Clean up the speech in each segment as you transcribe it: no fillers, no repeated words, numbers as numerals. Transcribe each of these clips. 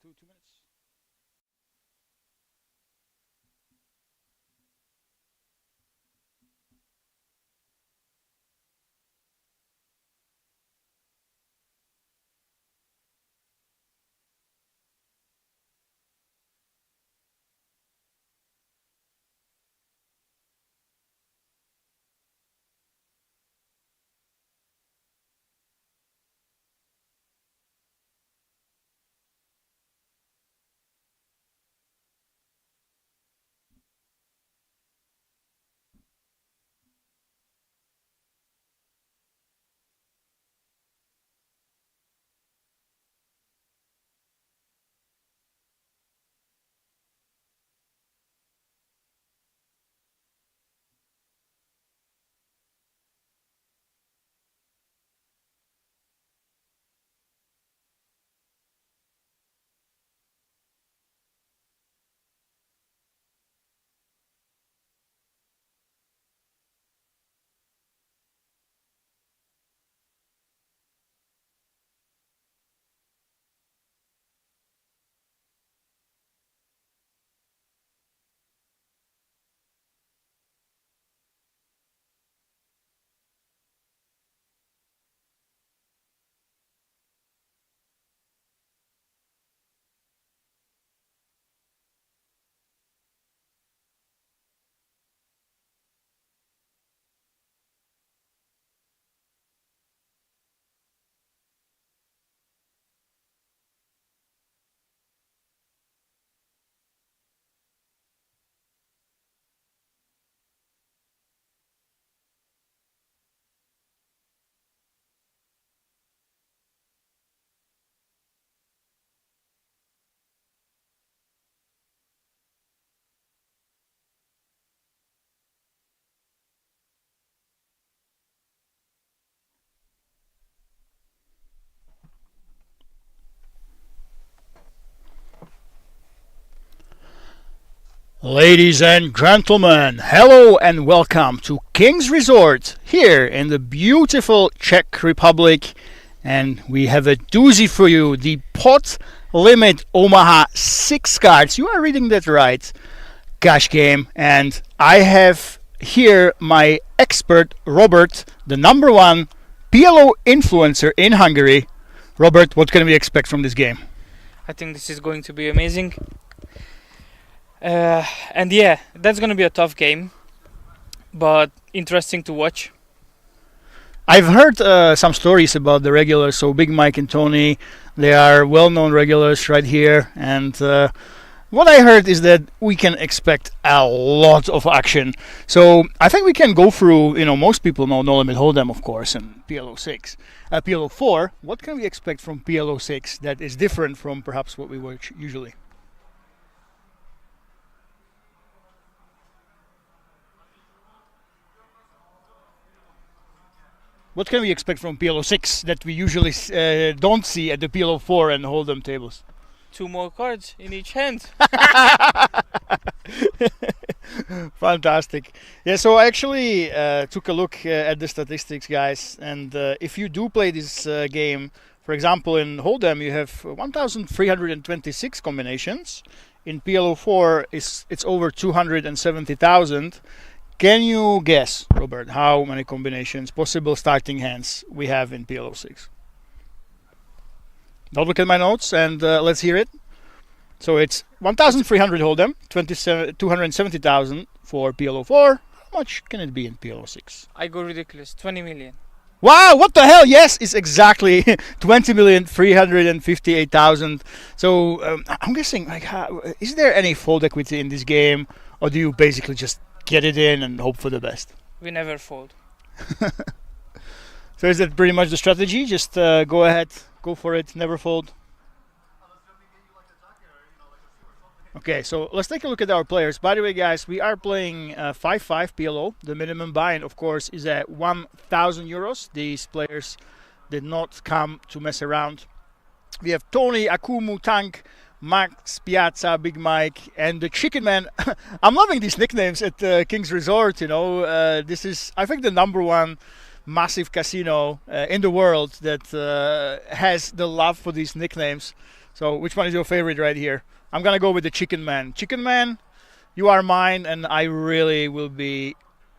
2 minutes. Ladies and gentlemen, hello and welcome to King's Resort here in the beautiful Czech Republic. And we have a doozy for you, the Pot Limit Omaha 6 cards. You are reading that right, cash game. And I have here my expert, Robert, the #1 PLO influencer in Hungary. Robert, what can we expect from this game? I think this is going to be amazing. And yeah, that's going to be a tough game, but interesting to watch. I've heard some stories about the regulars, so Big Mike and Tony, they are well-known regulars right here, and what I heard is that we can expect a lot of action. So I think we can go through, most people know No Limit Hold'em, of course, and PLO 4. What can we expect from PLO 6 that is different from perhaps what we watch usually? What can we expect from PLO 6 that we usually don't see at the PLO 4 and Hold'em tables? 2 more cards in each hand. Fantastic. Yeah, so I actually took a look at the statistics, guys, and if you do play this game, for example, in Hold'em you have 1,326 combinations. In PLO 4 it's over 270,000. Can you guess, Robert, how many combinations, possible starting hands we have in PLO 6? Now look at my notes and let's hear it. So it's 1,300 Hold'em, 270,000 for PLO 4. How much can it be in PLO 6? I go ridiculous, 20 million. Wow, what the hell? Yes, it's exactly 20,358,000. So I'm guessing, is there any fold equity in this game, or do you basically just get it in and hope for the best? We never fold. So is that pretty much the strategy? Just go ahead, go for it, never fold? Okay, so let's take a look at our players. By the way, guys, we are playing 5-5 PLO. The minimum buy-in, of course, is at 1,000 euros. These players did not come to mess around. We have Tony, Akumu, Tank, Max, Piazza, Big Mike, and the Chicken Man. I'm loving these nicknames at King's Resort, This is, I think, the #1 massive casino in the world that has the love for these nicknames. So which one is your favorite right here? I'm gonna go with the Chicken Man. Chicken Man, you are mine, and I really will be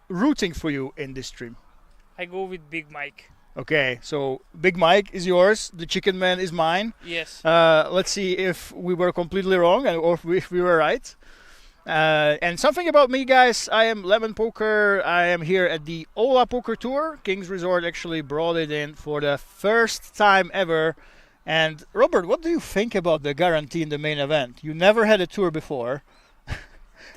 rooting for you in this stream. I go with Big Mike. Okay, so Big Mike is yours, the Chicken Man is mine. Yes. Let's see if we were completely wrong or if we were right. And something about me, guys, I am Lemon Poker. I am here at the Ola Poker Tour. King's Resort actually brought it in for the first time ever. And Robert, what do you think about the guarantee in the main event? You never had a tour before.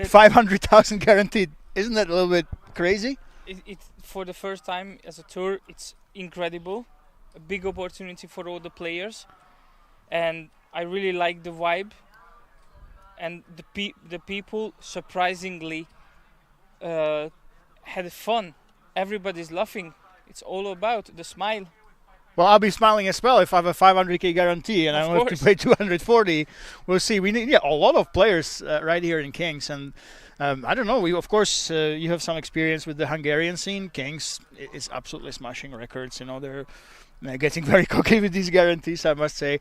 500,000 guaranteed. Isn't that a little bit crazy? It for the first time as a tour, it's incredible. A big opportunity for all the players. And I really like the vibe. And the people surprisingly had fun. Everybody's laughing. It's all about the smile. Well, I'll be smiling as well if I have a 500k guarantee and I don't have to pay 240. We'll see. We need a lot of players right here in Kings, and I don't know. Of course, you have some experience with the Hungarian scene. Kings is absolutely smashing records. You know, they're getting very cocky with these guarantees, I must say.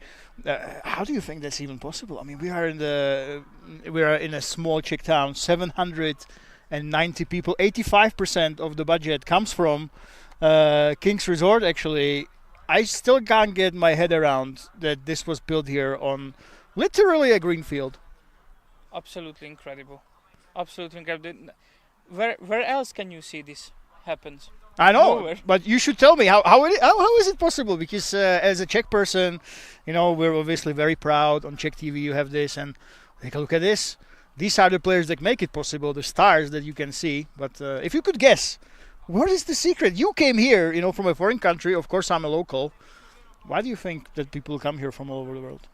How do you think that's even possible? I mean, we are in a small Czech town, 790 people. 85% of the budget comes from King's Resort. Actually, I still can't get my head around that this was built here on literally a green field. Absolutely incredible. Absolutely incredible. Where else can you see this happens? I know, Nowhere. but you should tell me how is it possible? Because as a Czech person, you know, we're obviously very proud. On Czech TV you have this, and take a look at this. These are the players that make it possible, the stars that you can see. But if you could guess, what is the secret? You came here, you know, from a foreign country. Of course, I'm a local. Why do you think that people come here from all over the world?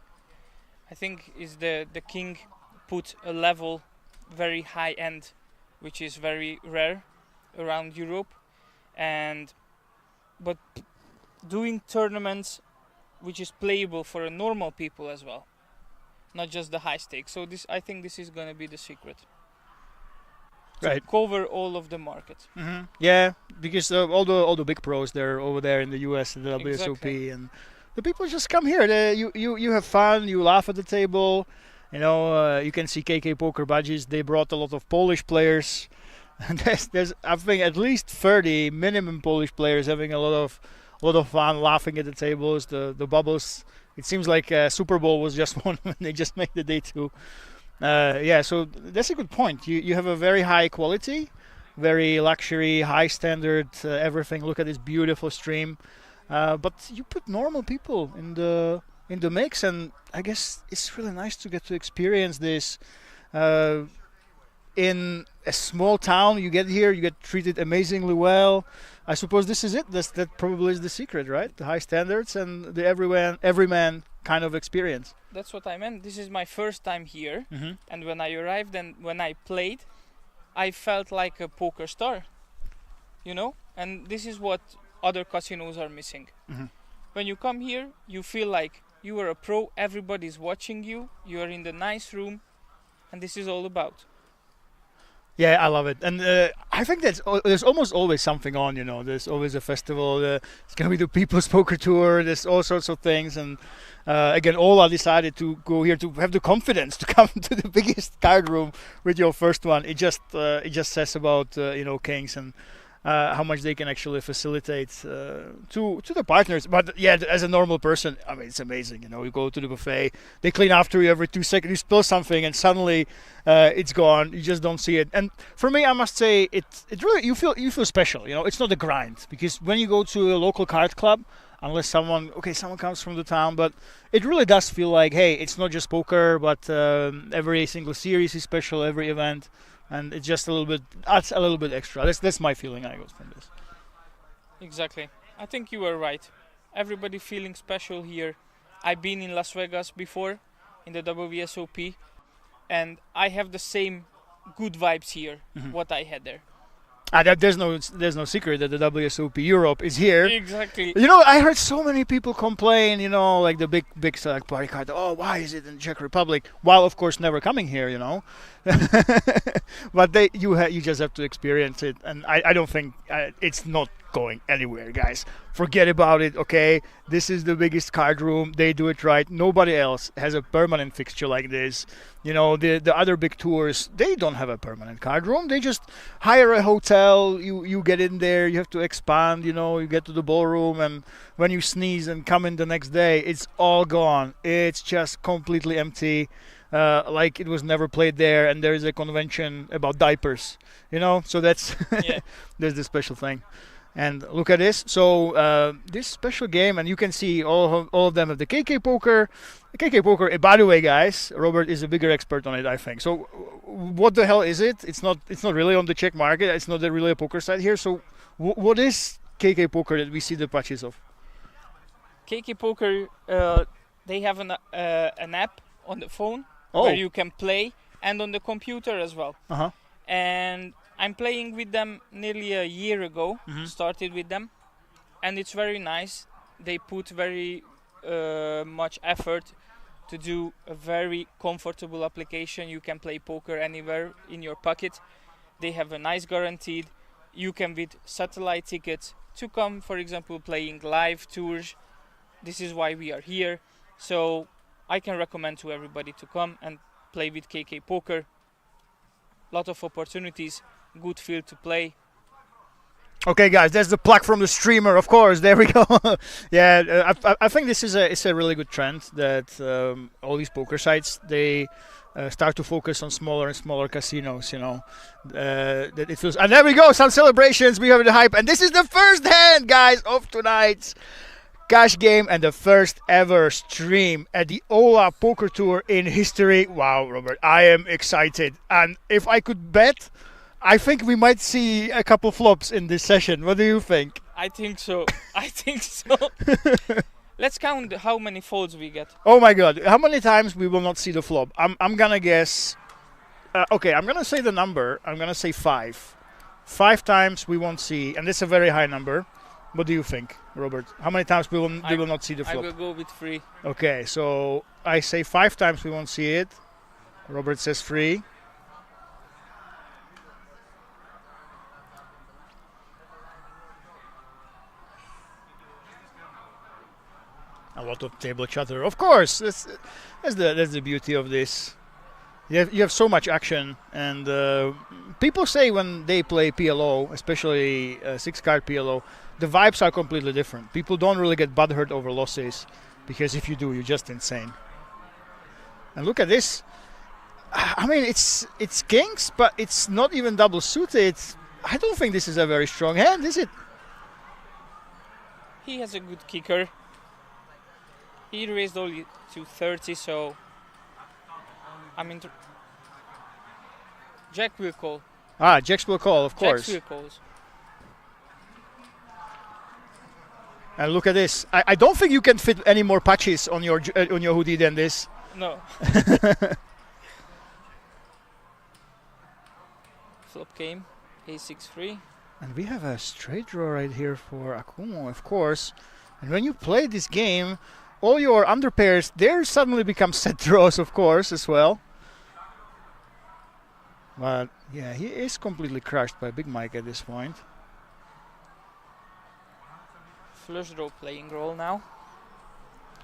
I think is the king put a level very high end, which is very rare around Europe. But doing tournaments which is playable for a normal people as well, not just the high stakes. So I think this is going to be the secret. Right. To cover all of the market. Mm-hmm. Yeah, because all the big pros, they're over there in the US and the WSOP, Exactly. and the people just come here. You have fun, you laugh at the table. You know, you can see KK Poker Budgies. They brought a lot of Polish players. And there's I think at least 30 minimum Polish players having a lot of fun, laughing at the tables. The bubbles. It seems like Super Bowl was just one when they just made the day two. Yeah, so that's a good point. You have a very high quality, very luxury, high standard, everything. Look at this beautiful stream. But you put normal people in the mix, and I guess it's really nice to get to experience this. In a small town, you get here, you get treated amazingly well. I suppose this is it. That probably is the secret, right? The high standards and the everyman kind of experience. That's what I meant. This is my first time here, Mm-hmm. and when I arrived and when I played, I felt like a poker star, you know. And this is what other casinos are missing. Mm-hmm. When you come here, you feel like you are a pro. Everybody's watching you. You are in the nice room, and this is all about. Yeah, I love it, and I think there's almost always something on. You know, there's always a festival. It's gonna be the People's Poker Tour. There's all sorts of things, and again, Ola decided to go here to have the confidence to come to the biggest card room with your first one. It just says about you know, Kings and how much they can actually facilitate to the partners. But yeah, as a normal person, I mean, it's amazing. You know, you go to the buffet, they clean after you every 2 seconds. You spill something, and suddenly it's gone. You just don't see it. And for me, I must say, it really you feel special. You know, it's not a grind, because when you go to a local card club, unless someone comes from the town, but it really does feel like, hey, it's not just poker, but every single series is special, every event. And it's just adds a little bit extra. That's my feeling I got from this. Exactly. I think you were right. Everybody feeling special here. I've been in Las Vegas before, in the WSOP, and I have the same good vibes here, what I had there. There's no secret that the WSOP Europe is here. Exactly. You know, I heard so many people complain, you know, like the big like party card. Oh, why is it in Czech Republic? While of course never coming here, you know. But you just have to experience it, and I don't think it's not going anywhere, guys. Forget about it, okay? This is the biggest card room. They do it right. Nobody else has a permanent fixture like this. You know, the other big tours, they don't have a permanent card room. They just hire a hotel. You get in there. You have to expand. You know, you get to the ballroom, and when you sneeze and come in the next day, it's all gone. It's just completely empty. Like it was never played there, and there is a convention about diapers, you know, so that's there's the special thing. And look at this. So this special game, and you can see all of them have the KK poker. The KK poker, by the way, guys, Robert is a bigger expert on it, I think. So what the hell is it? It's not really on the Czech market. It's not really a poker site here. So what is KK poker that we see the patches of? KK poker, they have an app on the phone. Oh. Where you can play, and on the computer as well. Uh-huh. And I'm playing with them nearly a year ago, started with them, and it's very nice. They put very much effort to do a very comfortable application. You can play poker anywhere in your pocket. They have a nice guaranteed. You can with satellite tickets to come, for example, playing live tours. This is why we are here. So I can recommend to everybody to come and play with KK Poker. Lot of opportunities, good field to play. Okay, guys, that's the plug from the streamer, of course. There we go. Yeah, I think this is a really good trend that all these poker sites, they start to focus on smaller and smaller casinos, you know. That it feels, and there we go, some celebrations, we have the hype, and this is the first hand, guys, of tonight's cash game and the first ever stream at the Ola Poker Tour in history. Wow, Robert, I am excited. And if I could bet, I think we might see a couple flops in this session. What do you think? I think so. I think so. Let's count how many folds we get. Oh my God, how many times we will not see the flop? I'm gonna guess. Okay, I'm gonna say the number. I'm gonna say 5. 5 times we won't see, and that's a very high number. What do you think, Robert? How many times we will not see the flop? I will go with 3. Okay, so I say 5 times we won't see it. Robert says 3. A lot of table chatter, of course. That's the beauty of this. You have so much action, and people say when they play PLO, especially 6-card PLO, the vibes are completely different. People don't really get butthurt over losses, because if you do, you're just insane. And look at this. I mean, it's kings, but it's not even double suited. I don't think this is a very strong hand, is it? He has a good kicker. He raised only to 30, so I mean, Jack will call. Ah, Jacks will call, of course. Jacks will calls. And look at this. I don't think you can fit any more patches on your hoodie than this. No. Flop came, A6-3. And we have a straight draw right here for Akumu, of course. And when you play this game, all your under pairs, they suddenly become set draws, of course, as well. But yeah, he is completely crushed by Big Mike at this point. Flush draw playing role now.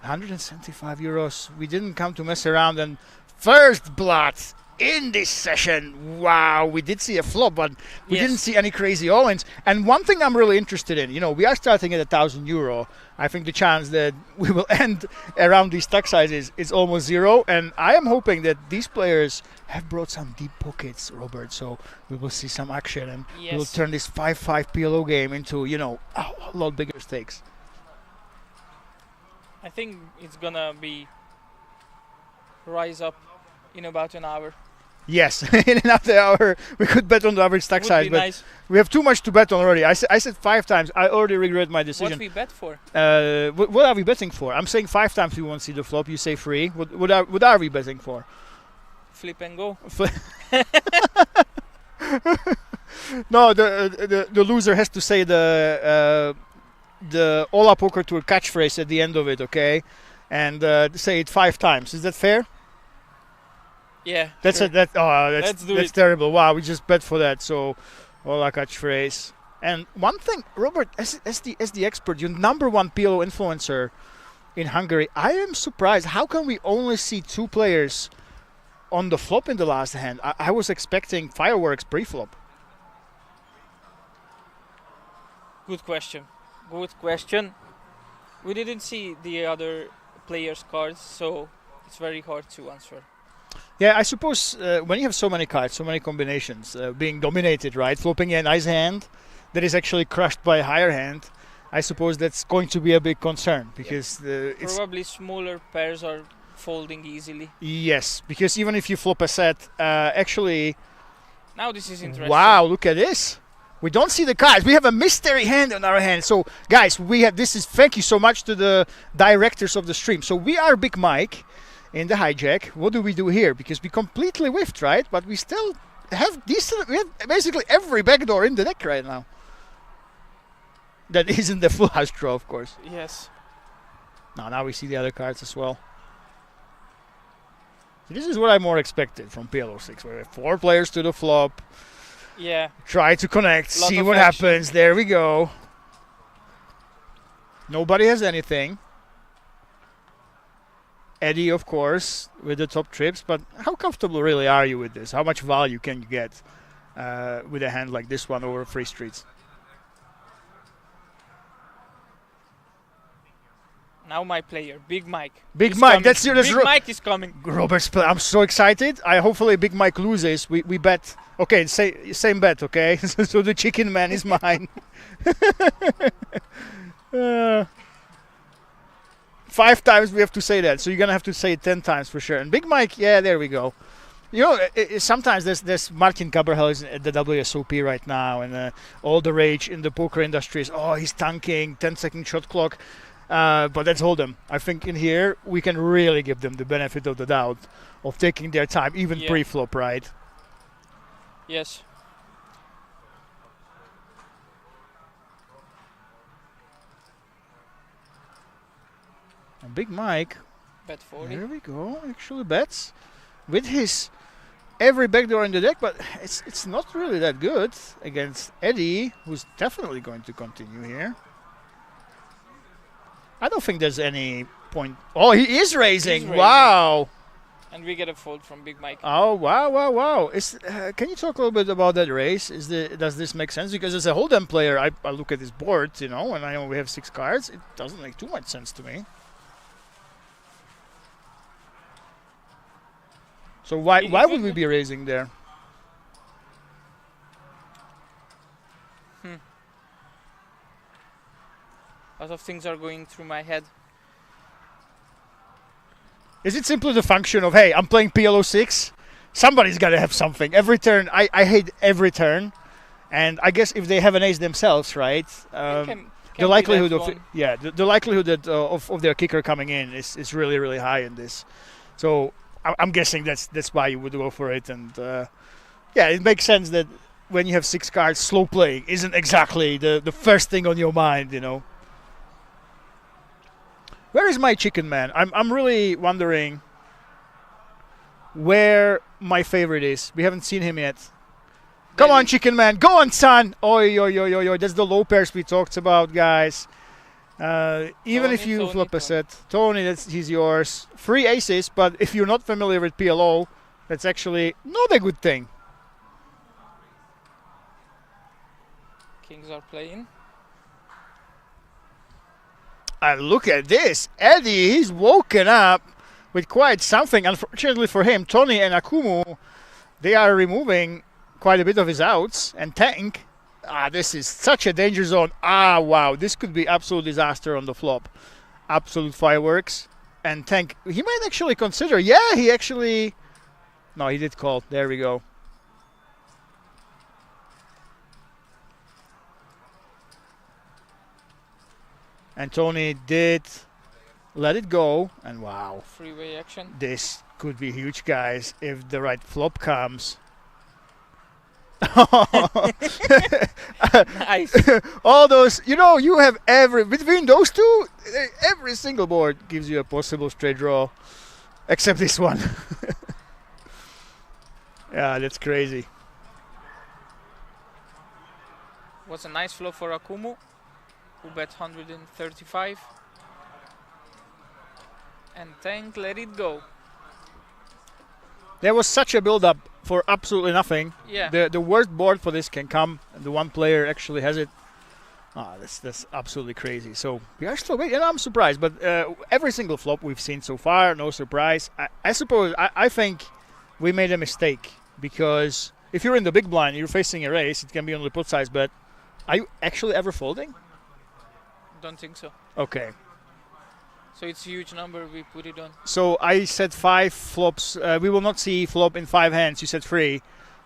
175 euros. We didn't come to mess around, and first blood in this session. Wow, we did see a flop, but we didn't see any crazy all-ins. And one thing I'm really interested in, you know, we are starting at €1,000. I think the chance that we will end around these stack sizes is almost 0. And I am hoping that these players have brought some deep pockets, Robert. So we will see some action, and we will turn this 5-5 PLO game into, you know, a lot bigger stakes. I think it's gonna be rise up in about an hour. Yes, in another hour we could bet on the average stack size, but nice. We have too much to bet on already. I said 5 times. I already regret my decision. What we bet for? What are we betting for? I'm saying 5 times we won't see the flop. You say 3. What are we betting for? Flip and go. No, the loser has to say the Ola Poker Tour catchphrase at the end of it, okay? And say it 5 times. Is that fair? Yeah. That's sure. That's terrible. Wow, we just bet for that. So, Ola catchphrase. And one thing, Robert, as the expert, your #1 PLO influencer in Hungary, I am surprised. How can we only see 2 players on the flop in the last hand? I was expecting fireworks pre-flop. Good question. Good question. We didn't see the other players' cards, so it's very hard to answer. Yeah, I suppose when you have so many cards, so many combinations, being dominated, right? Flopping a nice hand that is actually crushed by a higher hand, I suppose that's going to be a big concern because it's probably smaller pairs are folding easily. Yes, because even if you flop a set, actually. Now this is interesting. Wow, look at this. We don't see the cards. We have a mystery hand on our hand. So, guys, we have this is thank you so much to the directors of the stream. So we are Big Mike in the hijack. What do we do here? Because we completely whiffed, right? But we still have decent. We have basically every backdoor in the deck right now. That isn't the full house draw, of course. Yes. Now we see the other cards as well. So this is what I more expected from PLO 6. We have 4 players to the flop. Yeah. Try to connect, see what action. happens. There we go. Nobody has anything. Eddie, of course, with the top trips. But how comfortable really are you with this? How much value can you get with a hand like this one over free streets? Now my player, Big Mike. Big Mike, coming. Big Mike is coming. Robert's play. I'm so excited. Hopefully Big Mike loses. We bet. Okay, same bet, okay? So the chicken man is mine. 5 times we have to say that. So you're going to have to say it 10 times for sure. And Big Mike, yeah, there we go. You know, sometimes there's Martin Cabral is at the WSOP right now, and all the rage in the poker industry is, oh, he's tanking, 10-second shot clock. But let's hold them. I think in here we can really give them the benefit of the doubt of taking their time, even pre-flop, right? Yes. And Big Mike, bet 40. There we go. Actually bets with his every backdoor in the deck, but it's not really that good against Eddie, who's definitely going to continue here. I don't think there's any point. Oh, he is raising. Wow. And we get a fold from Big Mike. Oh, wow. Can you talk a little bit about that raise? Does this make sense? Because as a hold'em player, I look at this board, and I only have 6 cards. It doesn't make too much sense to me. So why would we be raising there? A lot of things are going through my head. Is it simply the function of, hey, I'm playing PLO 6? Somebody's got to have something. Every turn, I hate every turn. And I guess if they have an ace themselves, right? Can the likelihood of the likelihood that of their kicker coming in is really, really high in this. So I'm guessing that's why you would go for it. And it makes sense that when you have 6 cards, slow playing isn't exactly the first thing on your mind, Where is my chicken man? I'm really wondering where my favorite is. We haven't seen him yet. Come on, chicken man. Go on, son. Oi. That's the low pairs we talked about, guys. Even if you flip a set. Tony, he's yours. 3 aces, but if you're not familiar with PLO, that's actually not a good thing. Kings are playing. And look at this. Eddie, he's woken up with quite something. Unfortunately for him, Tony and Akumu, they are removing quite a bit of his outs. And Tank, this is such a danger zone. Wow. This could be absolute disaster on the flop. Absolute fireworks. And Tank, he might actually consider. Yeah, he actually... No, he did call. There we go. And Tony did let it go, and wow. Freeway action. This could be huge, guys, if the right flop comes. Nice. All those, you have between those two, every single board gives you a possible straight draw, except this one. Yeah, that's crazy. Was a nice flop for Akumu, who bet 135. And Tank let it go. There was such a build-up for absolutely nothing. Yeah. The worst board for this can come, and the one player actually has it. That's absolutely crazy. So we are still waiting. I'm surprised, but every single flop we've seen so far, no surprise. I suppose I think we made a mistake, because if you're in the big blind, you're facing a race, it can be on the pot size bet. Are you actually ever folding? Don't think so. Okay. So it's a huge number we put it on. So I said 5 flops. We will not see flop in 5 hands. You said 3.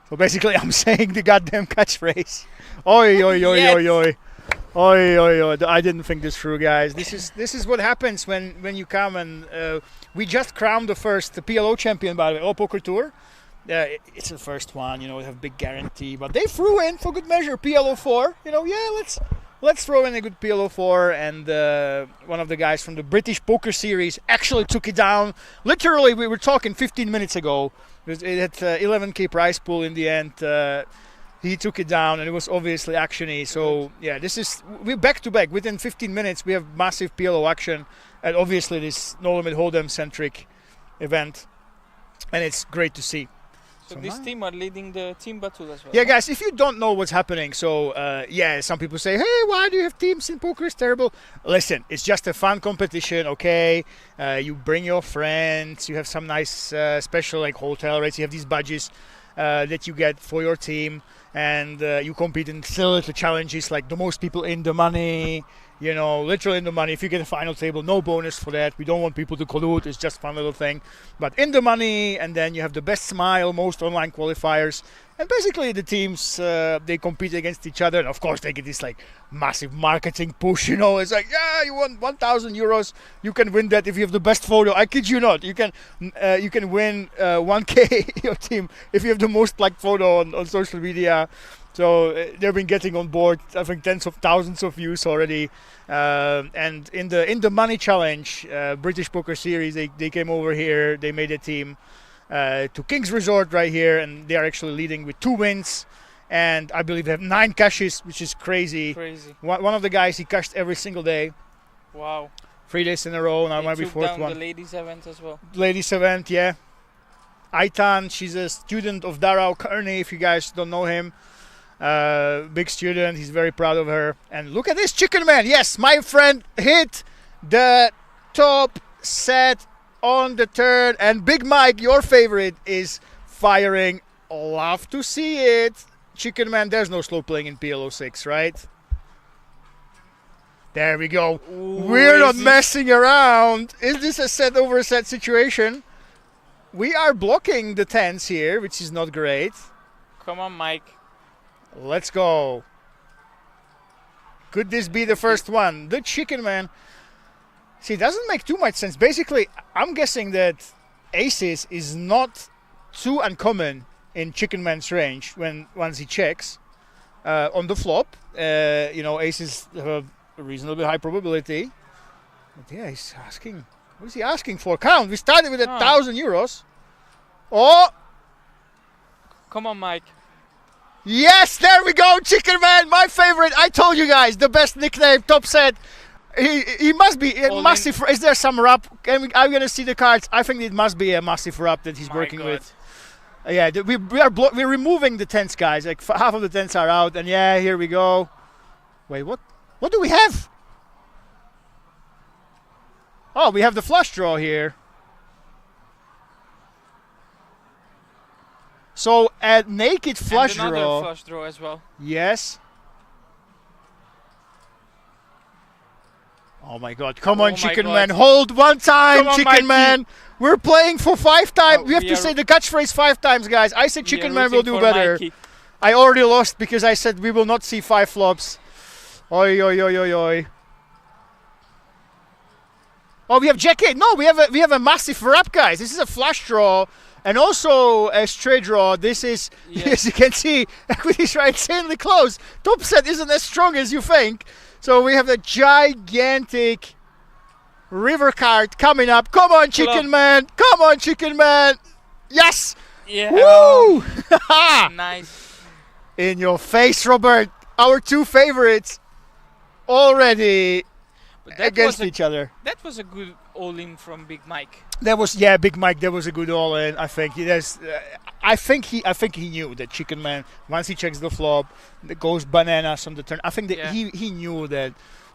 So basically I'm saying the goddamn catchphrase. Oi, oi, oi, Yes. oi, oi. Oi, oi, oi. I didn't think this through, guys. This is what happens when you come and we just crowned the first PLO champion, by the way, All Poker Tour. It's the first one, we have big guarantee, but they threw in for good measure PLO 4. Let's throw in a good PLO 4, and one of the guys from the British Poker Series actually took it down. Literally, we were talking 15 minutes ago. It had 11k prize pool in the end. He took it down, and it was obviously actiony. So yeah, we're back to back. Within 15 minutes, we have massive PLO action, and obviously this No Limit Hold'em centric event, and it's great to see. So this team are leading the team battle as well. Yeah, guys, if you don't know what's happening, so some people say, hey, why do you have teams in poker? It's terrible. Listen, it's just a fun competition, okay? You bring your friends, you have some nice special like hotel rates, you have these badges that you get for your team, and you compete in silly little challenges like the most people in the money, literally in the money. If you get a final table, no bonus for that. We don't want people to collude. It's just a fun little thing. But in the money, and then you have the best smile, most online qualifiers. And basically the teams, they compete against each other. And of course they get this like massive marketing push, It's like, yeah, you want 1,000 euros. You can win that if you have the best photo. I kid you not. You can win 1K your team if you have the most liked photo on social media. So they've been getting on board, I think, tens of thousands of views already. And in the money challenge, British Poker Series, they came over here. They made a team to King's Resort right here, and they are actually leading with 2 wins. And I believe they have 9 cashes, which is crazy. One of the guys, he cashed every single day. Wow. 3 days in a row. Now might be 4th down one. The ladies event as well. Ladies event, yeah. Aitan, she's a student of Darrell Kearney, if you guys don't know him. Big student, he's very proud of her. And look at this Chicken Man. Yes, my friend hit the top set on the turn, and Big Mike, your favorite, is firing. Love to see it. Chicken Man, there's no slow playing in PLO 6, right? There we go. Ooh, we're not messing around. Is this a set over set situation? We are blocking the 10s here, which is not great. Come on, Mike. Let's go. Could this be the first one? The Chicken Man. See, it doesn't make too much sense. Basically, I'm guessing that aces is not too uncommon in Chicken Man's range once he checks on the flop. Aces have a reasonably high probability. But yeah, he's asking. What is he asking for? Count. We started with 1,000 euros. Oh! Come on, Mike. Yes, there we go, Chicken Man, my favorite. I told you guys, the best nickname, top set. He must be a massive. Is there some rub? I'm gonna see the cards. I think it must be a massive rub that he's working with. We're removing the tens, guys. Like half of the tens are out, and yeah, here we go. Wait, what? What do we have? Oh, we have the flush draw here. So a naked flush and another draw. flush draw as well. Yes. Oh my God! Come on, Chicken Man! Hold one time, Chicken Man. We're playing for 5 times. We have to say the catchphrase 5 times, guys. I said Chicken Man will do better. Mikey. I already lost because I said we will not see 5 flops. Oi, oi, oi, oi, oi. Oh, we have Jack 8. No, we have a massive wrap, guys. This is a flush draw. And also a straight draw. This is, as you can see, equities are insanely close. Top set isn't as strong as you think. So we have a gigantic river card coming up. Come on, Chicken Man. Come on, Chicken Man. Yes. Yeah. Woo. Nice. In your face, Robert. our two favorites already But against each other. That was a good all-in from Big Mike. That was Big Mike. That was a good all-in. I think I think he knew that Chicken Man, once he checks the flop, that goes bananas on the turn. I think that he knew that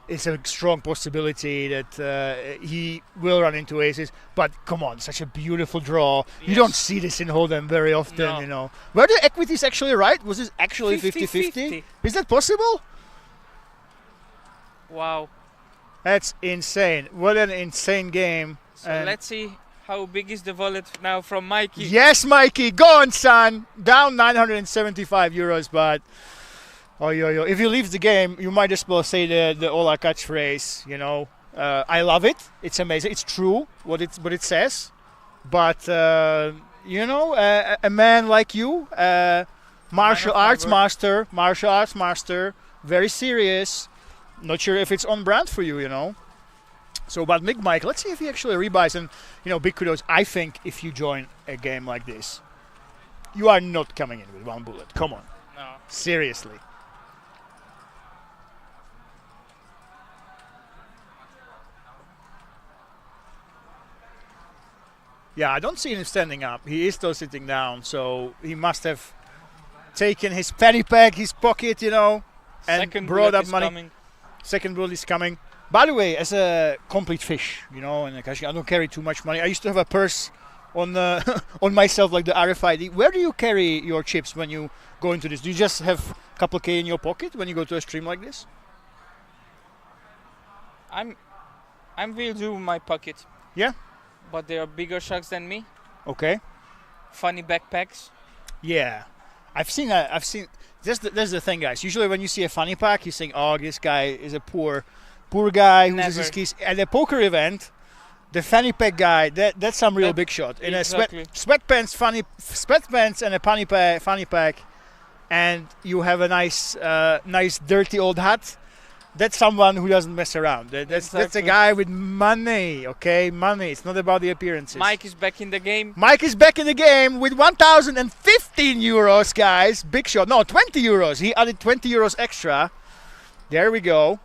it's a strong possibility that he will run into aces. But come on, such a beautiful draw. Yes. You don't see this in Hold'em very often, you know. Were the equities actually right? Was this actually 50-50? Is that possible? Wow. That's insane. What an insane game. So let's see how big is the wallet now from Mikey. Yes, Mikey. Go on, son. Down 975 euros, but if you leave the game, you might as well say the Ola catchphrase, you know. I love it. It's amazing. It's true what it says. But, you know, a man like you, martial arts master, very serious. Not sure if it's on brand for you, you know. So, but Big Mike, let's see if he actually rebuys. And, you know, big kudos. I think if you join a game like this, you are not coming in with one bullet. Come on. No. Seriously. Yeah, I don't see him standing up. He is still sitting down, so he must have taken his penny pack, his pocket, you know, and Second brought up money. Coming. Second bullet is coming. By the way, as a complete fish, you know, and I don't carry too much money. I used to have a purse on on myself, like the RFID. Where do you carry your chips when you go into this? Do you just have a couple K in your pocket when you go to a stream like this? I'm will do my pocket. Yeah. But they are bigger sharks than me. Okay. Funny backpacks. Yeah, I've seen. That's the thing, guys. Usually, when you see a funny pack, you think, "Oh, this guy is a poor guy who uses his keys." At a poker event, the fanny pack guy, that's some real big shot. In exactly. a sweatpants and a fanny pack, and you have a nice dirty old hat. That's someone who doesn't mess around. That's a guy with money, okay? Money. It's not about the appearances. Mike is back in the game. Mike is back in the game with 1,015 euros, guys. Big shot. No, 20 euros. He added 20 euros extra. There we go.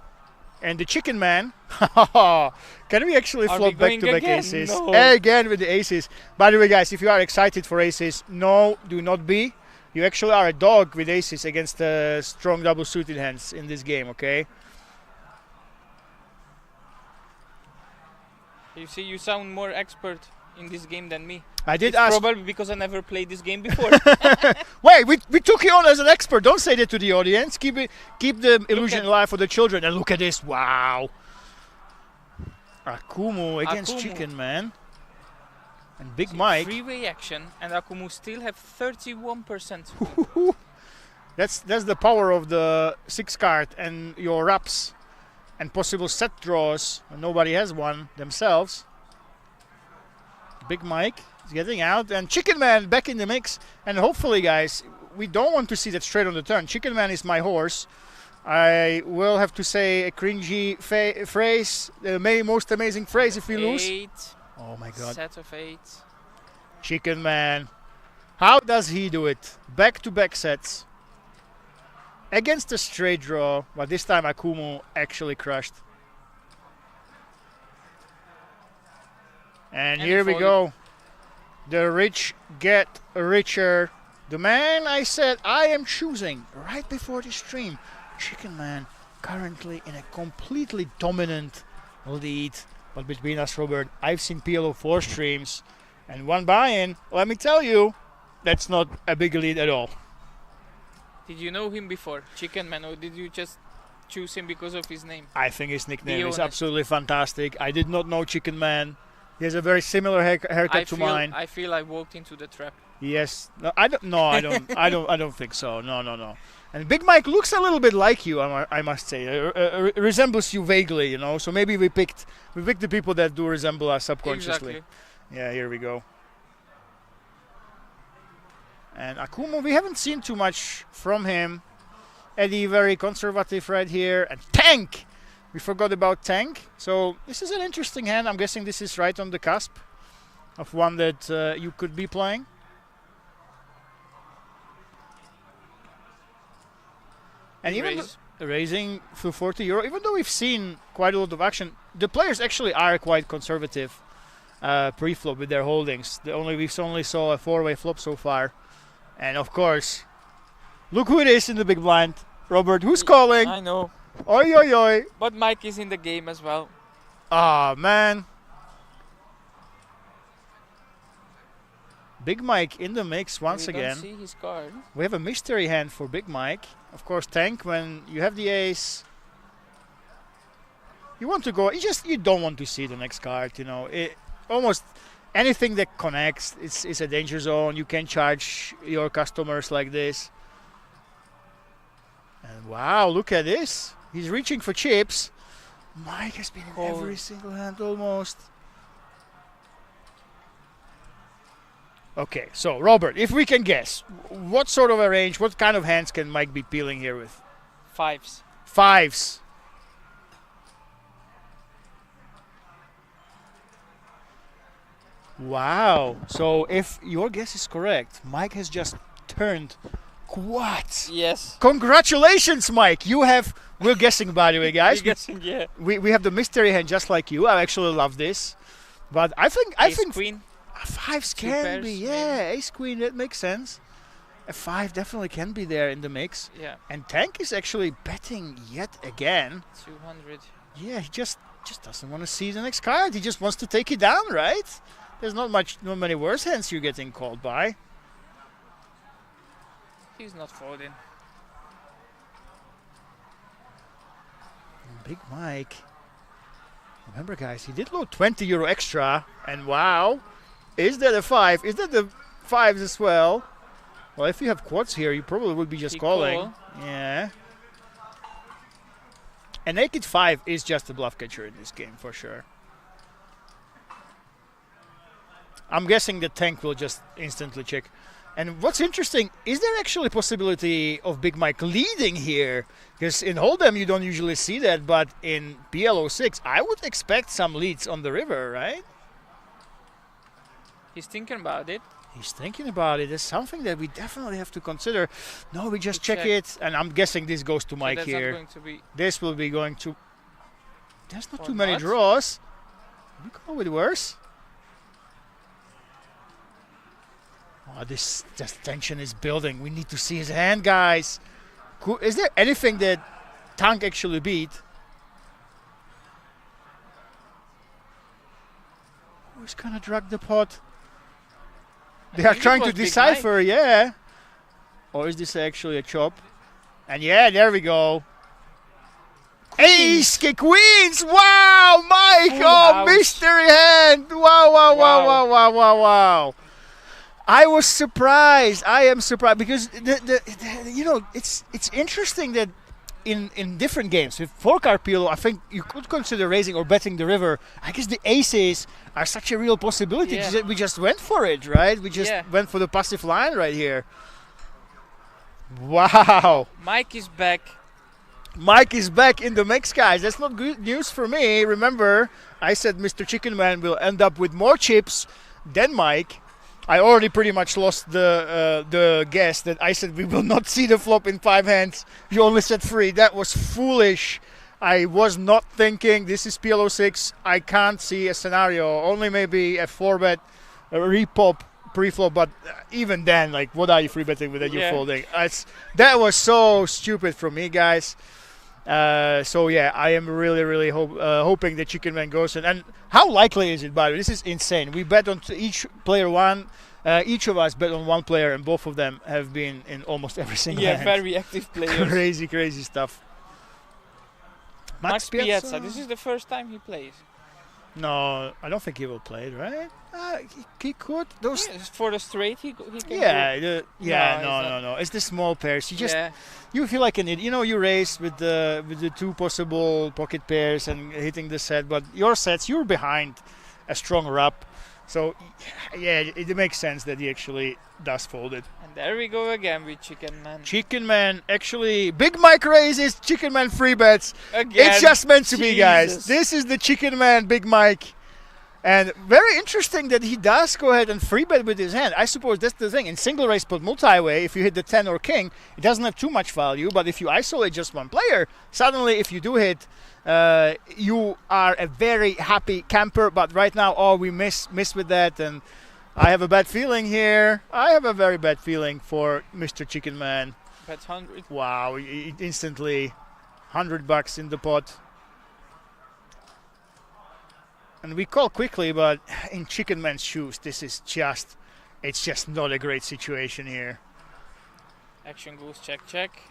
And the Chicken Man. Can we actually flop back-to-back aces? No. Again with the aces. By the way, guys, if you are excited for aces, no, do not be. You actually are a dog with aces against strong double suited hands in this game, okay? You see, you sound more expert in this game than me. I did it's ask. Probably because I never played this game before. Wait, we took you on as an expert. Don't say that to the audience. Keep the illusion alive for the children. And look at this. Wow. Akumu against Chicken Man. And Big Mike. Freeway action, and Akumu still have 31%. That's the power of the 6 card and your wraps. And possible set draws when nobody has one themselves. Big Mike is getting out, and Chicken Man back in the mix. And hopefully, guys, we don't want to see that straight on the turn. Chicken Man is my horse. I will have to say a cringy phrase, the most amazing phrase if we lose. Oh my God. Set of 8. Chicken Man. How does he do it? Back-to-back sets. Against a straight draw, but this time Akumu actually crushed. And here we go. The rich get richer. The man I said I am choosing right before the stream. Chicken Man currently in a completely dominant lead. But between us, Robert, I've seen PLO 4 streams and one buy-in. Let me tell you, that's not a big lead at all. Did you know him before, Chicken Man, or did you just choose him because of his name? I think his nickname is absolutely fantastic. I did not know Chicken Man. He has a very similar haircut to mine. I feel I walked into the trap. Yes. No, I don't. No, I don't. I don't think so. No. And Big Mike looks a little bit like you. I must say, resembles you vaguely. You know. So maybe we picked the people that do resemble us subconsciously. Exactly. Yeah. Here we go. And Akumu, we haven't seen too much from him. Eddie, very conservative right here. And Tank! We forgot about Tank. So this is an interesting hand. I'm guessing this is right on the cusp of one that you could be playing. And even raise. raising through 40 euro, even though we've seen quite a lot of action, the players actually are quite conservative pre-flop with their holdings. We've only saw a 4-way flop so far. And of course, look who it is in the big blind. Robert, who's calling? I know. Oi, oi, oi. But Mike is in the game as well. Ah, man. Big Mike in the mix once We again. don't see his card. We have a mystery hand for Big Mike. Of course, tank when you have the ace. You want to go. You don't want to see the next card. You know, almost anything that connects is a danger zone. You can charge your customers like this. And wow, look at this. He's reaching for chips. Mike has been in every single hand almost. Okay, so Robert, if we can guess, what sort of a range, what kind of hands can Mike be peeling here with? Fives. Fives. Wow. So if your guess is correct, Mike has just turned quads. Yes. Congratulations, Mike. We're guessing, by the way, guys. We're guessing, yeah. We have the mystery hand just like you. I actually love this. But I think Queen. Fives Two can pairs, be, yeah. Ace queen, that makes sense. A 5 definitely can be there in the mix. Yeah. And Tank is actually betting yet again. 200. Yeah, he just doesn't want to see the next card. He just wants to take it down, right? There's not many worse hands you're getting called by. He's not folding. Big Mike. Remember, guys, he did load 20 euro extra, and wow. Is that a 5? Is that the 5s as well? Well, if you have quads here, you probably would be just calling. Call. Yeah. A naked 5 is just a bluff catcher in this game, for sure. I'm guessing the tank will just instantly check. And what's interesting, is there actually a possibility of Big Mike leading here? Because in Hold'em you don't usually see that, but in PLO 6 I would expect some leads on the river, right? He's thinking about it. He's thinking about it. It's something that we definitely have to consider. No, we just check check. it, and I'm guessing this goes to Mike that's here. Not going to be This will be going to... There's not or too many not. draws. We go with worse. Oh, this tension is building. We need to see his hand, guys. Is there anything that Tank actually beat? Who's gonna drag the pot? They are trying to decipher, yeah. Or is this actually a chop? And yeah, there we go. Ace Queens! Wow, Mike! Full Oh, house. mystery hand! Wow, wow, wow, wow, wow, wow, wow. I was surprised. I am surprised because you know, it's interesting that in different games with 4-card PLO, I think you could consider raising or betting the river. I guess the aces are such a real possibility. Yeah. We just went for it, right? We just went for the passive line right here. Wow. Mike is back. Mike is back in the mix, guys. That's not good news for me. Remember, I said Mr. Chicken Man will end up with more chips than Mike. I already pretty much lost the guess that I said we will not see the flop in 5 hands. You only said 3. That was foolish. I was not thinking this is PLO 6. I can't see a scenario. Only maybe a 4-bet repop pre-flop, but even then, like, what are you free betting with that you're folding? That was so stupid from me, guys. So yeah, I am really hoping that Chicken Man goes in. And how likely is it, by the way? This is insane. We bet on each player one. Each of us bet on one player, and both of them have been in almost every single hand. Very active players. Crazy stuff. Max Piazza. This is the first time he plays. No, I don't think he will play it, right? He could. Those. Yeah, for the straight, he can. No. It's the small pairs. You feel like an idiot. You know, you race with the 2 possible pocket pairs and hitting the set, but your sets you're behind a strong rub. So yeah, it makes sense that he actually does fold it. And there we go again with Chicken Man. Chicken Man actually, Big Mike raises, Chicken Man free bets. Again. It's just meant to be, guys. Jesus. This is the Chicken Man, Big Mike. And very interesting that he does go ahead and free bet with his hand. I suppose that's the thing. In single race but multi-way, if you hit the 10 or king, it doesn't have too much value. But if you isolate just one player, suddenly if you do hit, you are a very happy camper. But right now, oh, we miss with that. And I have a bad feeling here. I have a very bad feeling for Mr. Chicken Man. That's 100. Wow, instantly $100 in the pot. And we call quickly, but in Chicken Man's shoes, it's just not a great situation here. Action goes check.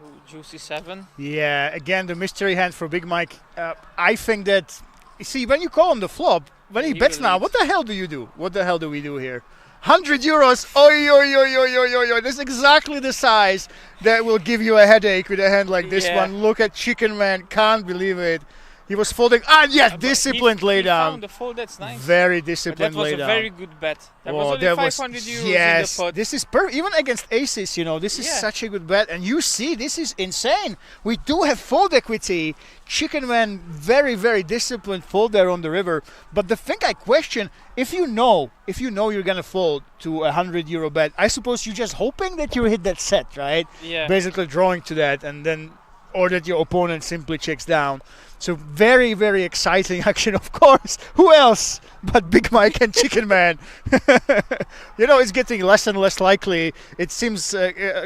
Ooh, juicy 7. Yeah, again, the mystery hand for Big Mike. I think that, you see, when you call on the flop, when he bets now, what the hell do you do? What the hell do we do here? 100 euros. Oi, oi, oi, oi, oi, oi, oi. That's exactly the size that will give you a headache with a hand like this one. Look at Chicken Man. Can't believe it. He was folding. Yes, disciplined lay down. Found the fold, that's nice. Very disciplined lay down. That was a very good bet. That was only 500 euros in the pot. This is even against aces, this is such a good bet. And you see, this is insane. We do have fold equity. Chicken Man, very, very disciplined fold there on the river. But the thing I question, if you know you're going to fold to a 100 euro bet, I suppose you're just hoping that you hit that set, right? Yeah. Basically drawing to that, and then, or that your opponent simply checks down. So very, very exciting action, of course. Who else but Big Mike and Chicken Man? It's getting less and less likely. It seems,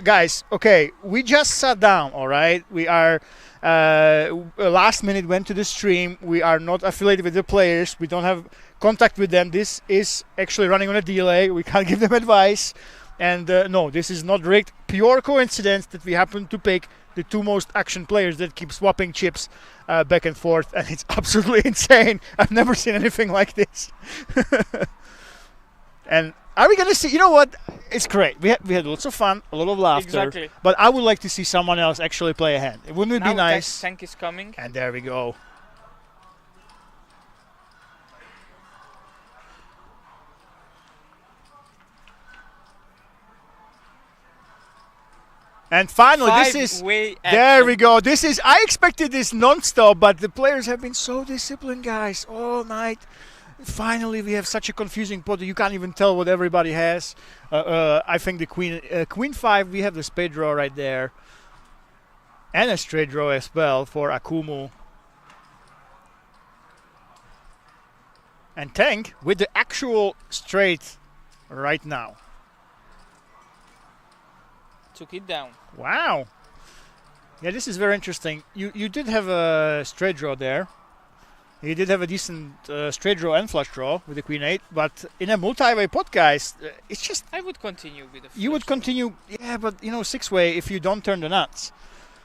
guys, okay, we just sat down, all right? We are, last minute went to the stream. We are not affiliated with the players. We don't have contact with them. This is actually running on a delay. We can't give them advice. And no, this is not rigged. Pure coincidence that we happen to pick the two most action players that keep swapping chips back and forth, and it's absolutely insane. I've never seen anything like this. And are we going to see, you know what? It's great. We had lots of fun, a lot of laughter. Exactly. But I would like to see someone else actually play a hand. Wouldn't it be nice? Tank is coming. And there we go. And finally, there we go. I expected this non-stop, but the players have been so disciplined, guys, all night. Finally, we have such a confusing pot that you can't even tell what everybody has. I think the queen 5, we have the spade draw right there. And a straight draw as well for Akumu. And Tank with the actual straight right now. Took it down. Wow. Yeah, this is very interesting. You did have a straight draw there. You did have a decent straight draw and flush draw with the queen 8, but in a multi-way pot, guys, it's just... I would continue with the flush. You would continue, yeah, but 6-way if you don't turn the nuts.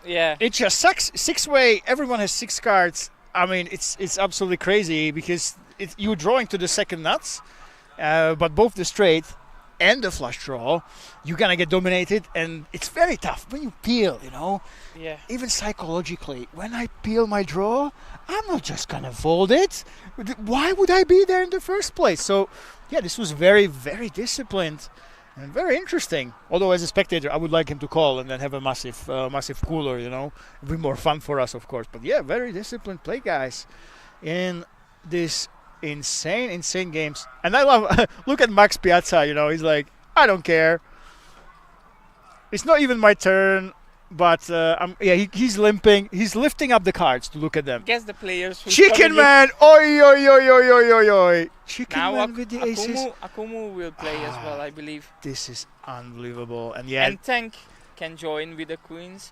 Yeah. It just sucks. 6-way, everyone has 6 cards. I mean, it's absolutely crazy because you're drawing to the second nuts, but both the straight and the flush draw, you're gonna get dominated, and it's very tough when you peel, Yeah. Even psychologically, when I peel my draw, I'm not just gonna fold it. Why would I be there in the first place? So, yeah, this was very, very disciplined and very interesting. Although as a spectator, I would like him to call and then have a massive cooler, It'd be more fun for us, of course. But yeah, very disciplined play, guys, in this insane games. And I love, look at Max Piazza, he's like, I don't care. It's not even my turn, but he's limping. He's lifting up the cards to look at them. Guess the players. Chicken Man, oi, oi, oi, oi, oi, oi, oi. Chicken Man with the aces. Akumu will play as well, I believe. This is unbelievable. And Tank can join with the queens.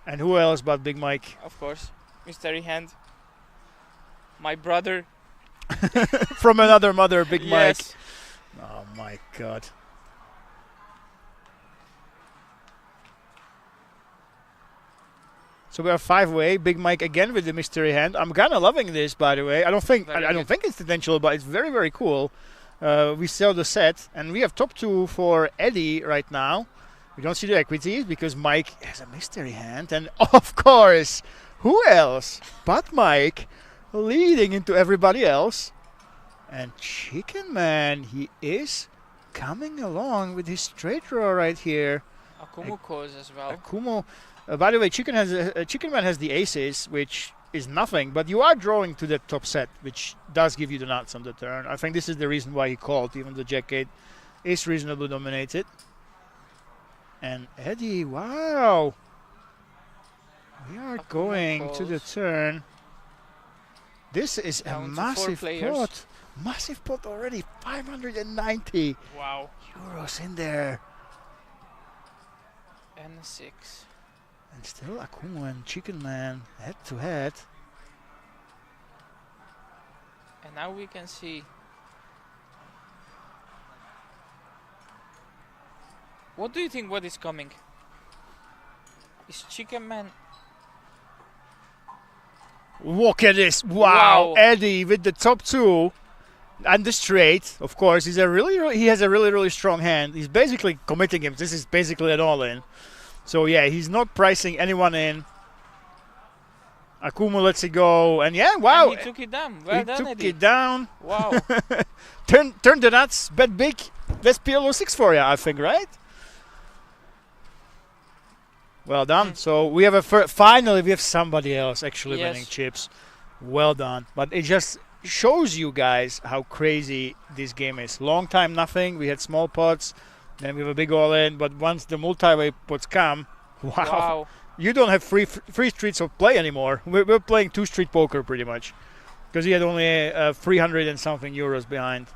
And who else but Big Mike? Of course, mystery hand. My brother. From another mother, Big Mike. Yes. Oh my God. So we are 5-way. Big Mike again with the mystery hand. I'm kind of loving this, by the way. I don't think it's intentional, but it's very, very cool. We sell the set, and we have top 2 for Eddie right now. We don't see the equities because Mike has a mystery hand, and of course, who else but Mike leading into everybody else? And Chicken Man, he is coming along with his straight draw right here. Akumu calls as well. Akumu. By the way, Chicken Man has the aces, which is nothing, but you are drawing to that top set, which does give you the nuts on the turn. I think this is the reason why he called, even the Jack-8 is reasonably dominated. And Eddie, wow! We are going to the turn. This is a massive pot. Massive pot already, 590 wow euros in there. And a 6. And still Akumu and Chicken Man head to head. And now we can see. What do you think what is coming? Is Chicken Man? Look at this! Wow, Eddie with the top 2 and the straight. Of course, he has a really strong hand. He's basically committing him. This is basically an all-in. So yeah, he's not pricing anyone in. Akumu lets it go, and yeah, wow! And he took it down. Well done, Eddie. He took it down. Wow! turn the nuts, bet big. That's PLO 6 for you, I think, right? Well done. So we have finally we have somebody else actually winning chips. Well done. But it just shows you guys how crazy this game is. Long time nothing. We had small pots, then we have a big all in. But once the multi-way pots come, wow. You don't have free streets of play anymore. We're playing 2-street poker pretty much, because he had only 300 and something euros behind.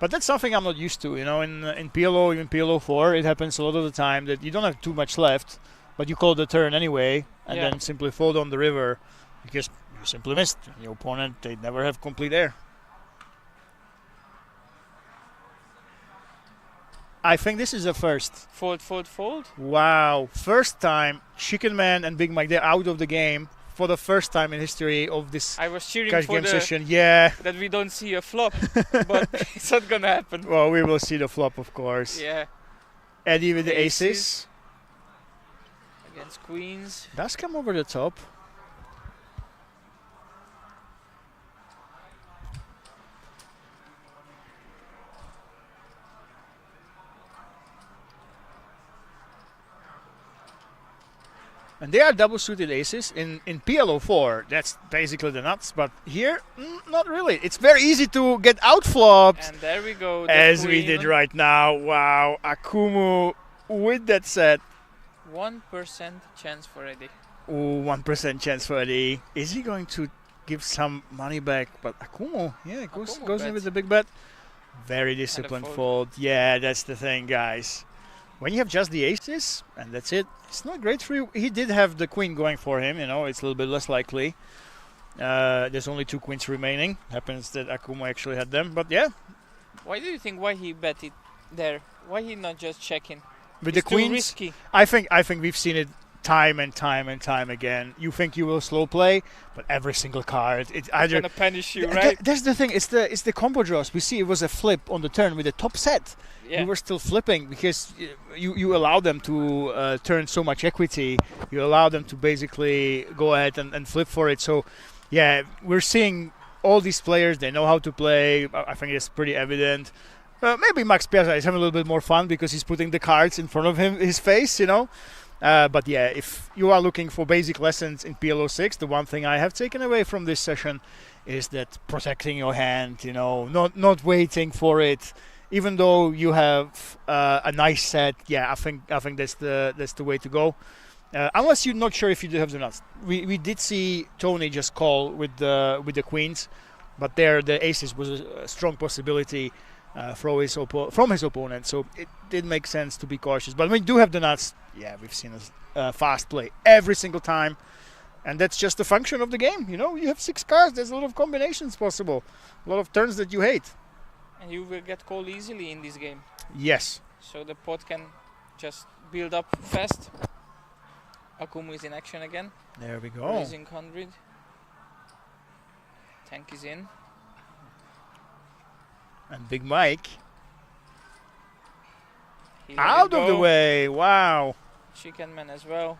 But that's something I'm not used to, you know. In PLO, even PLO 4, it happens a lot of the time that you don't have too much left, but you call the turn anyway, and then simply fold on the river because you simply missed. Your opponent, they never have complete air. I think this is a first. Fold, fold, fold. Wow, first time Chicken Man and Big Mike, they're out of the game. For the first time in history of this I was cheering cash for game session, that we don't see a flop, but it's not gonna happen. Well, we will see the flop, of course. Yeah. Eddie with the aces. Against queens. Does come over the top. And they are double-suited aces. In PLO 4, that's basically the nuts. But here, not really. It's very easy to get outflopped. And there we go. As we did right now. Wow, Akumu with that set. 1% chance for Eddie. Ooh, 1% chance for Eddie. Is he going to give some money back? But Akumu, goes in with the big bet. Very disciplined fold. Yeah, that's the thing, guys. When you have just the aces, and that's it, it's not great for you. He did have the queen going for him, you know, it's a little bit less likely. There's only 2 queens remaining. Happens that Akumu actually had them, but yeah. Why do you think he bet it there? Why he not just checking? With the queens, risky. I think we've seen it time and time and time again. You think you will slow play, but every single card, it's either gonna punish you, right? That's the thing. It's the combo draws. We see it was a flip on the turn with the top set. Yeah. We were still flipping because you allow them to turn so much equity. You allow them to basically go ahead and flip for it. So, yeah, we're seeing all these players. They know how to play. I think it's pretty evident. Maybe Max Piazza is having a little bit more fun because he's putting the cards in front of his face, you know. But yeah, if you are looking for basic lessons in PLO 6, the one thing I have taken away from this session is that protecting your hand, you know, not waiting for it. Even though you have a nice set, yeah, I think that's the way to go. Unless you're not sure if you do have the nuts. We did see Tony just call with the queens, but there the aces was a strong possibility from his opponent. So it did make sense to be cautious. But when you do have the nuts, yeah, we've seen a fast play every single time, and that's just a function of the game. You know, you have 6 cards. There's a lot of combinations possible, a lot of turns that you hate. And you will get called easily in this game. Yes. So the pot can just build up fast. Akumu is in action again. There we go. Raising 100. Tank is in. And Big Mike. Out of the way. Wow. Chicken Man as well.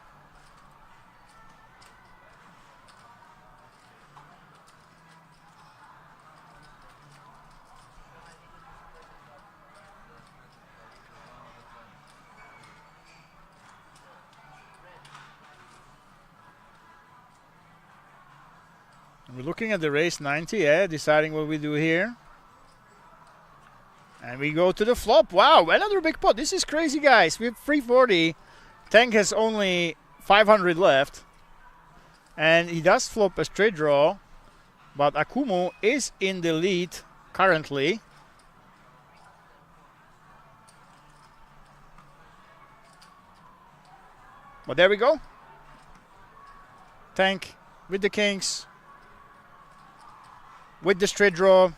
We're looking at the race 90, deciding what we do here. And we go to the flop. Wow, another big pot. This is crazy, guys. We have 340. Tank has only 500 left. And he does flop a straight draw. But Akumu is in the lead currently. But there we go. Tank with the kings. With the straight draw.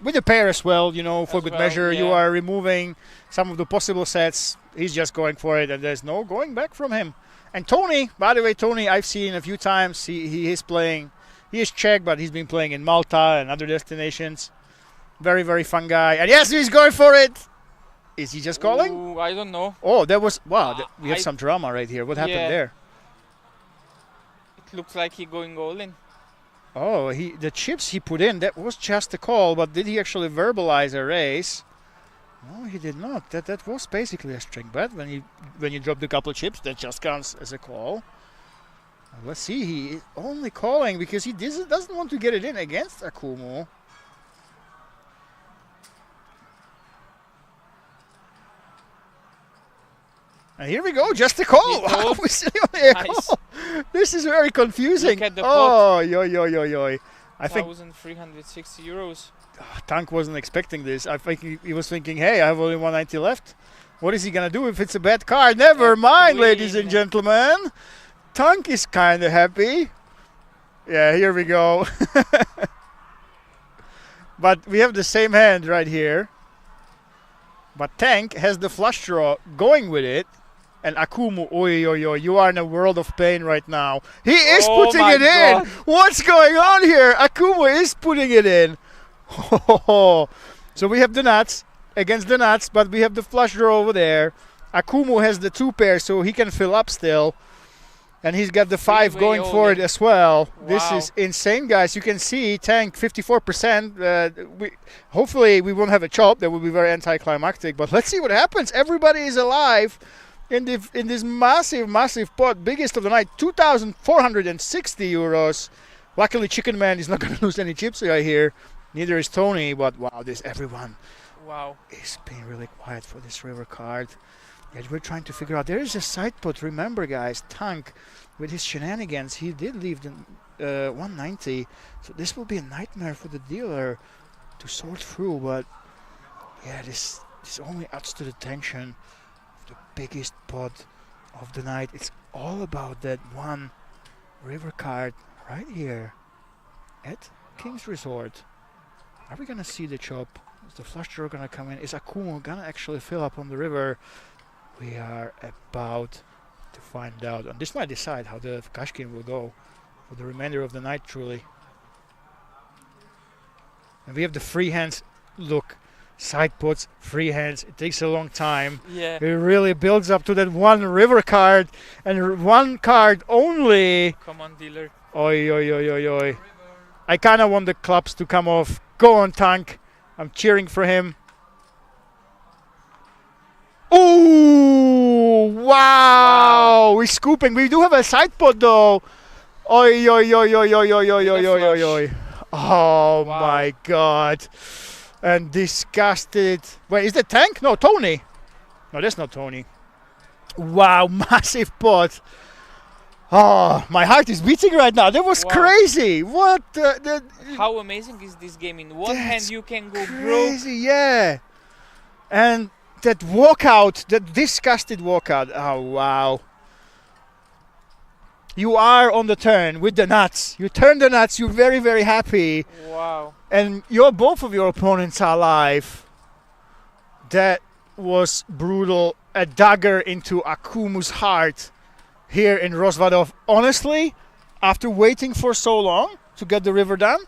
With the pair as well, you know, for good measure. You are removing some of the possible sets. He's just going for it, and there's no going back from him. And Tony, by the way, Tony, I've seen a few times. He is playing. He is Czech, but he's been playing in Malta and other destinations. Very, very fun guy. And yes, he's going for it. Is he just calling? Ooh, I don't know. Oh, there was... Wow, we have some drama right here. What happened there? It looks like he's going all in. Oh, the chips he put in, that was just a call, but did he actually verbalize a raise? No, he did not. That was basically a string bet. When you dropped a couple of chips, that just counts as a call. Let's see, he is only calling because he doesn't want to get it in against Akumu. And here we go, just a call. Wow, we're still only a call. This is very confusing. Look at the pot. Yo. I think 1,360 euros. Tank wasn't expecting this. I think he was thinking, hey, I have only 190 left. What is he going to do if it's a bad card? Never mind, ladies and gentlemen. Tank is kind of happy. Yeah, here we go. But we have the same hand right here. But Tank has the flush draw going with it. And Akumu, you are in a world of pain right now. He is putting it in. What's going on here? Akumu is putting it in. So we have the nuts against the nuts, but we have the flush draw over there. Akumu has the 2 pairs, so he can fill up still. And he's got the 5 going for it as well. Wow. This is insane, guys. You can see Tank 54%. Hopefully we won't have a chop. That would be very anticlimactic. But let's see what happens. Everybody is alive. In this massive pot, biggest of the night, 2,460 euros. Luckily, Chicken Man is not going to lose any chips right here. Neither is Tony, but wow, everyone is being really quiet for this river card. Yeah, we're trying to figure out. There is a side pot. Remember, guys, Tank, with his shenanigans, he did leave the 190. So this will be a nightmare for the dealer to sort through. But yeah, this only adds to the tension. The biggest pot of the night. It's all about that one river card right here at King's Resort. Are we gonna see the chop? Is the flush draw gonna come in? Is Akumu gonna actually fill up on the river? We are about to find out, and this might decide how the cash game will go for the remainder of the night, truly. And we have the free hands. Look. Side pots, free hands, it takes a long time. Yeah. It really builds up to that one river card and one card only. Come on, dealer. Oi. I kind of want the clubs to come off. Go on, Tank. I'm cheering for him. Ooh, wow. We're scooping. We do have a side pot though. Oi. Oh my God. And disgusted. Wait, is that Tank? No, Tony. No, that's not Tony. Wow, massive pot. Oh, my heart is beating right now. That was crazy. What? How amazing is this game? In one hand, you can go crazy, yeah. And that walkout, that disgusted walkout. Oh, wow. You are on the turn with the nuts. You turn the nuts. You're very, very happy. Wow. And both of your opponents are alive. That was brutal. A dagger into Akumu's heart here in Rozvadov. Honestly, after waiting for so long to get the river done,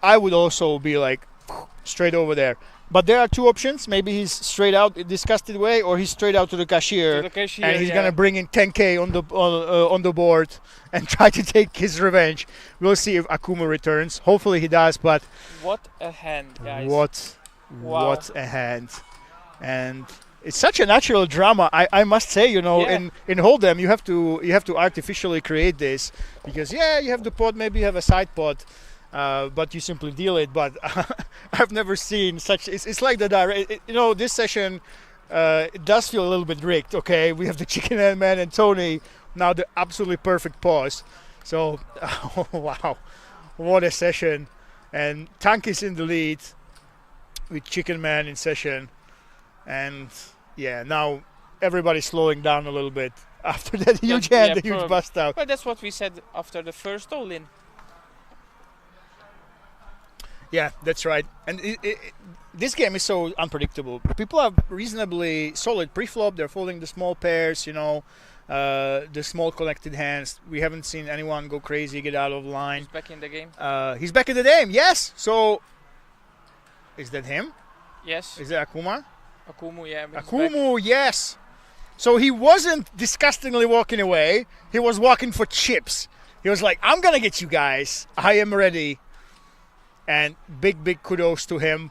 I would also be like straight over there. But there are 2 options. Maybe he's straight out in disgusted way, or he's straight out to the cashier, and he's gonna bring in 10k on the board and try to take his revenge. We'll see if Akumu returns. Hopefully he does. But what a hand, guys! What a hand! And it's such a natural drama. I must say, in Hold'em you have to artificially create this because you have the pot, maybe you have a side pot. but you simply deal it. But I've never seen such. It's like the direct. You know, this session it does feel a little bit rigged. Okay, we have the Chicken Man and Tony now, the absolutely perfect pause. So wow, what a session! And Tank is in the lead with Chicken Man in session, and yeah, now everybody's slowing down a little bit after that huge hand, the huge bust out. But that's what we said after the first all-in. Yeah, that's right. And this game is so unpredictable. People are reasonably solid pre-flop. They're folding the small pairs, you know, the small collected hands. We haven't seen anyone go crazy, get out of line. He's back in the game. He's back in the game, yes. So, is that him? Yes. Is that Akuma? Akumu, yeah. Akumu, yes. So he wasn't disgustingly walking away. He was walking for chips. He was like, I'm going to get you guys. I am ready. And big kudos to him.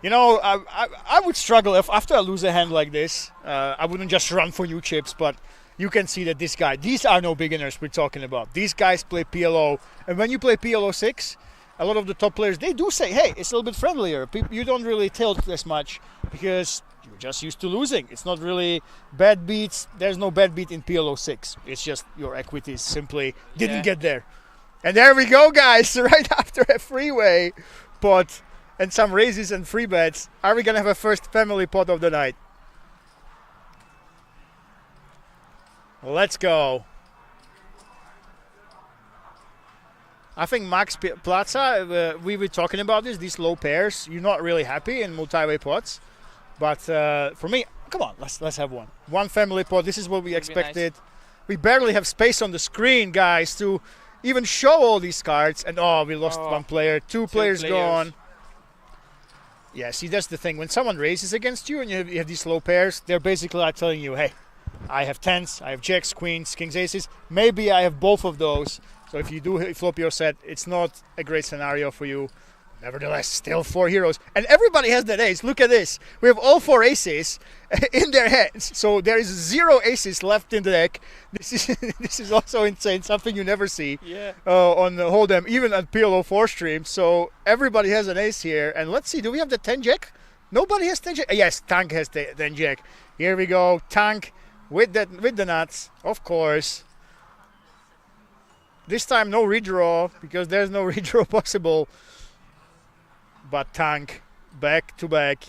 You know, I would struggle if after I lose a hand like this, I wouldn't just run for new chips, but you can see that this guy, these are no beginners we're talking about. These guys play PLO. And when you play PLO 6, a lot of the top players, they do say, hey, it's a little bit friendlier. You don't really tilt as much because you're just used to losing. It's not really bad beats. There's no bad beat in PLO 6. It's just your equities simply didn't get there. And there we go, guys, right after a freeway pot and some raises and free bets. Are we going to have a first family pot of the night? Let's go. I think Max Plaza, we were talking about this, these low pairs. You're not really happy in multi-way pots. But for me, come on, let's have one. One family pot, this is what we expected. Nice. We barely have space on the screen, guys, to even show all these cards. And we lost one player. Two players gone. Yeah, see, that's the thing. When someone raises against you and you have these low pairs, they're basically like telling you, hey, I have tens, I have jacks, queens, kings, aces. Maybe I have both of those. So if you do flop your set, it's not a great scenario for you. Nevertheless, still 4 heroes. And everybody has that ace. Look at this. We have all 4 aces in their hands. So there is 0 aces left in the deck. This is also insane. Something you never see on the Hold'em, even at PLO 4 stream. So everybody has an ace here. And let's see, do we have the 10 jack? Nobody has 10 jack. Yes, Tank has the 10 jack. Here we go. Tank with the nuts, of course. This time no redraw because there's no redraw possible. But Tank, back to back,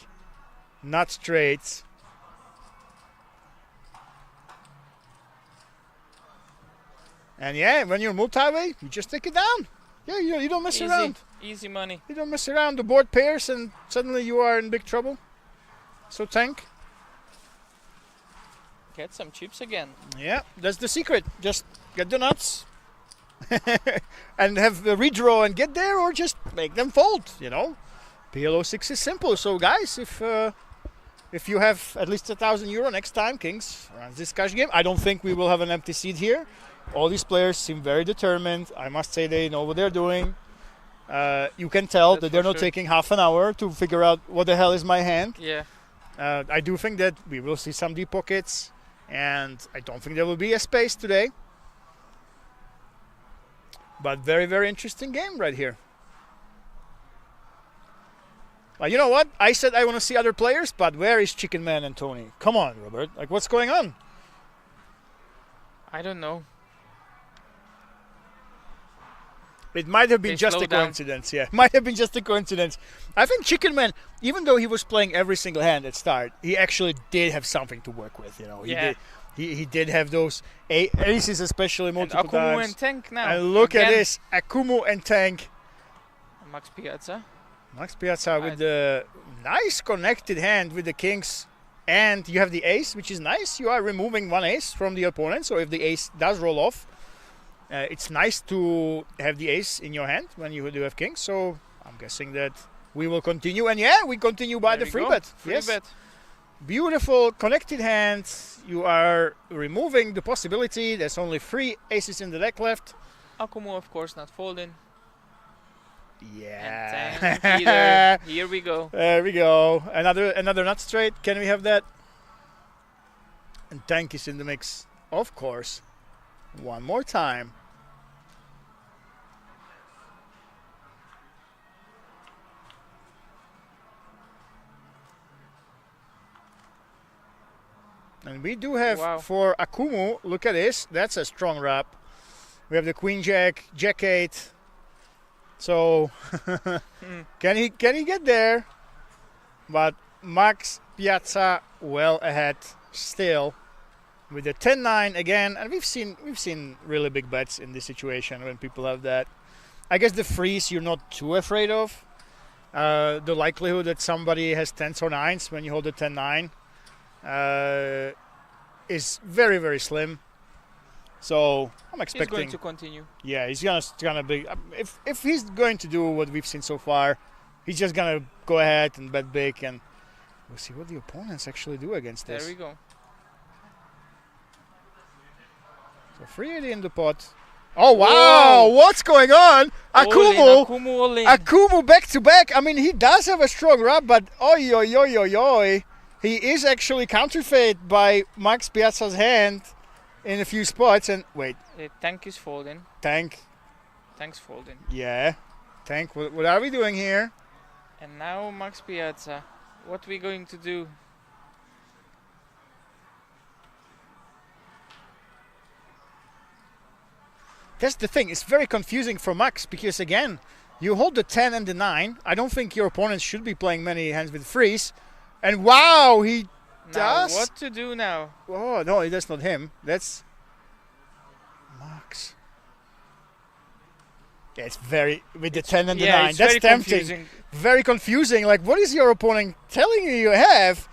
nut straights. And yeah, when you're multi-way, you just take it down. Yeah, you don't mess around. Easy money. You don't mess around. The board pairs and suddenly you are in big trouble. So Tank. Get some chips again. Yeah, that's the secret. Just get the nuts. And have the redraw and get there, or just make them fold, you know. PLO 6 is simple. So guys, if you have at least €1,000 next time Kings runs this cash game, I don't think we will have an empty seat here. All these players seem very determined. I must say they know what they're doing. You can tell that they're not taking half an hour to figure out what the hell is my hand. Yeah. I do think that we will see some deep pockets, and I don't think there will be a space today. But very, very interesting game right here. But you know what? I said I want to see other players, but where is Chicken Man and Tony? Come on, Robert. Like, what's going on? I don't know. It might have been just a coincidence, yeah. Might have been just a coincidence. I think Chicken Man, even though he was playing every single hand at start, he actually did have something to work with, you know. He did have those aces, especially multiple times. Akumu and Tank now. And look at this. Akumu and Tank. Max Piazza. Max Piazza with the nice connected hand with the kings. And you have the ace, which is nice. You are removing one ace from the opponent. So if the ace does roll off, it's nice to have the ace in your hand when you do have kings. So I'm guessing that we will continue. And yeah, we continue by the free bet. Free bet. Beautiful connected hands. You are removing the possibility. There's only 3 aces in the deck left. Akumu, of course, not folding. Yeah. And Tank either. Here we go. There we go. Another nut straight. Can we have that? And Tank is in the mix, of course. One more time. And we do have Wow. for Akumu, look at this, that's a strong wrap. We have the Queen Jack, Jack 8. So can he get there? But Max Piazza well ahead still with the 10-9 again, and we've seen really big bets in this situation when people have that. I guess the freeze you're not too afraid of. The likelihood that somebody has 10s or 9s when you hold the 10-9 is very, very slim. So I'm expecting. He's going to continue. Yeah, he's gonna be. If he's going to do what we've seen so far, he's just gonna go ahead and bet big, and we'll see what the opponents actually do against this. There we go. So 380 in the pot. Oh wow! Whoa. What's going on? Akumu, all in. Akumu back to back. I mean, he does have a strong rub, but oi oi oi oi oi, he is actually counterfeit by Max Piazza's hand in a few spots. And wait, Tank is folding. Tank's folding. Yeah, Tank. What are we doing here? And now Max Piazza. What we going to do? That's the thing. It's very confusing for Max because, again, you hold the 10 and the 9. I don't think your opponent should be playing many hands with freeze. And wow, he does. What to do now? Oh, no, that's not him. That's Max. Yeah, it's very, with the 10 and the 9. It's That's very tempting. confusing. Very confusing. Like, what is your opponent telling you have?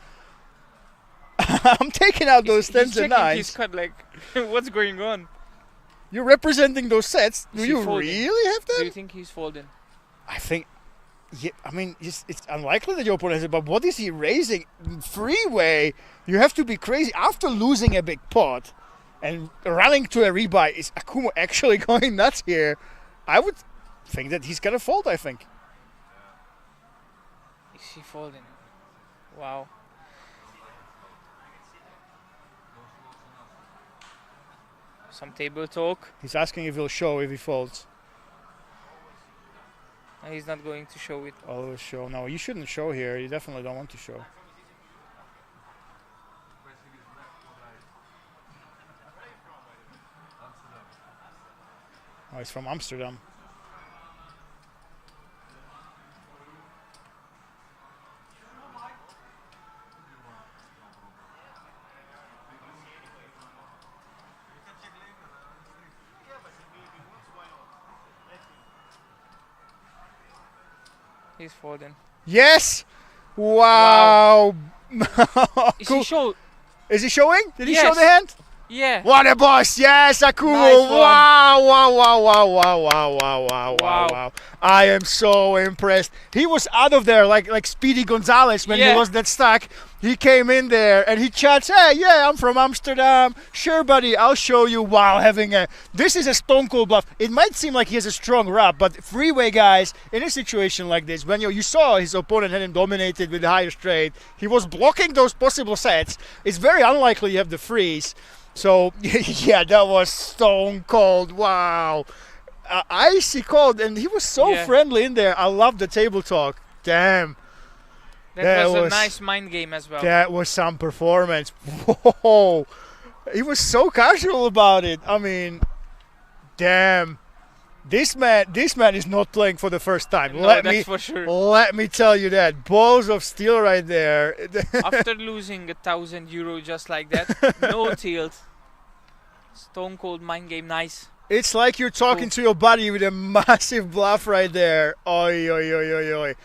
I'm taking out those 10s and 9s. He's cut like, what's going on? You're representing those sets. Do Is he you folding? really have them? Do you think he's folding? I think, yeah, I mean, it's unlikely that your opponent has it, but what is he raising? Freeway, you have to be crazy. After losing a big pot and running to a rebuy, is Akumu actually going nuts here? I would think that he's going to fold, I think. Is he folding? Wow. Some table talk. He's asking if he'll show if he folds. And he's not going to show it. Oh, he'll show. No, you shouldn't show here. You definitely don't want to show. Oh, he's from Amsterdam. He's folding. Yes! Wow! Is Cool. he show? Is he showing? Did he Yes. show the hand? Yeah. What a boss! Yes, Akumu! Nice one. Wow! Wow! Wow! Wow! Wow! Wow! Wow! Wow! Wow. Wow! I am so impressed. He was out of there like Speedy Gonzalez when he Yeah. was that stuck. He came in there and he chats, "Hey, yeah, I'm from Amsterdam. Sure, buddy, I'll show you." While having a, this is a stone cold bluff. It might seem like he has a strong rub, but freeway guys in a situation like this, when you saw his opponent had him dominated with the higher straight, he was blocking those possible sets. It's very unlikely you have the freeze. So, yeah, that was stone cold. Wow. Icy cold. And he was so Yeah. friendly in there. I love the table talk. Damn. That was a nice mind game as well. That was some performance. Whoa. He was so casual about it. I mean, damn. This man is not playing for the first time. No, that's for sure. Let me tell you that. Balls of steel right there. After losing €1,000 just like that, no tilt. Stone cold mind game, nice. It's like you're talking to your buddy with a massive bluff right there. Oi, oi, oi, oi, oi.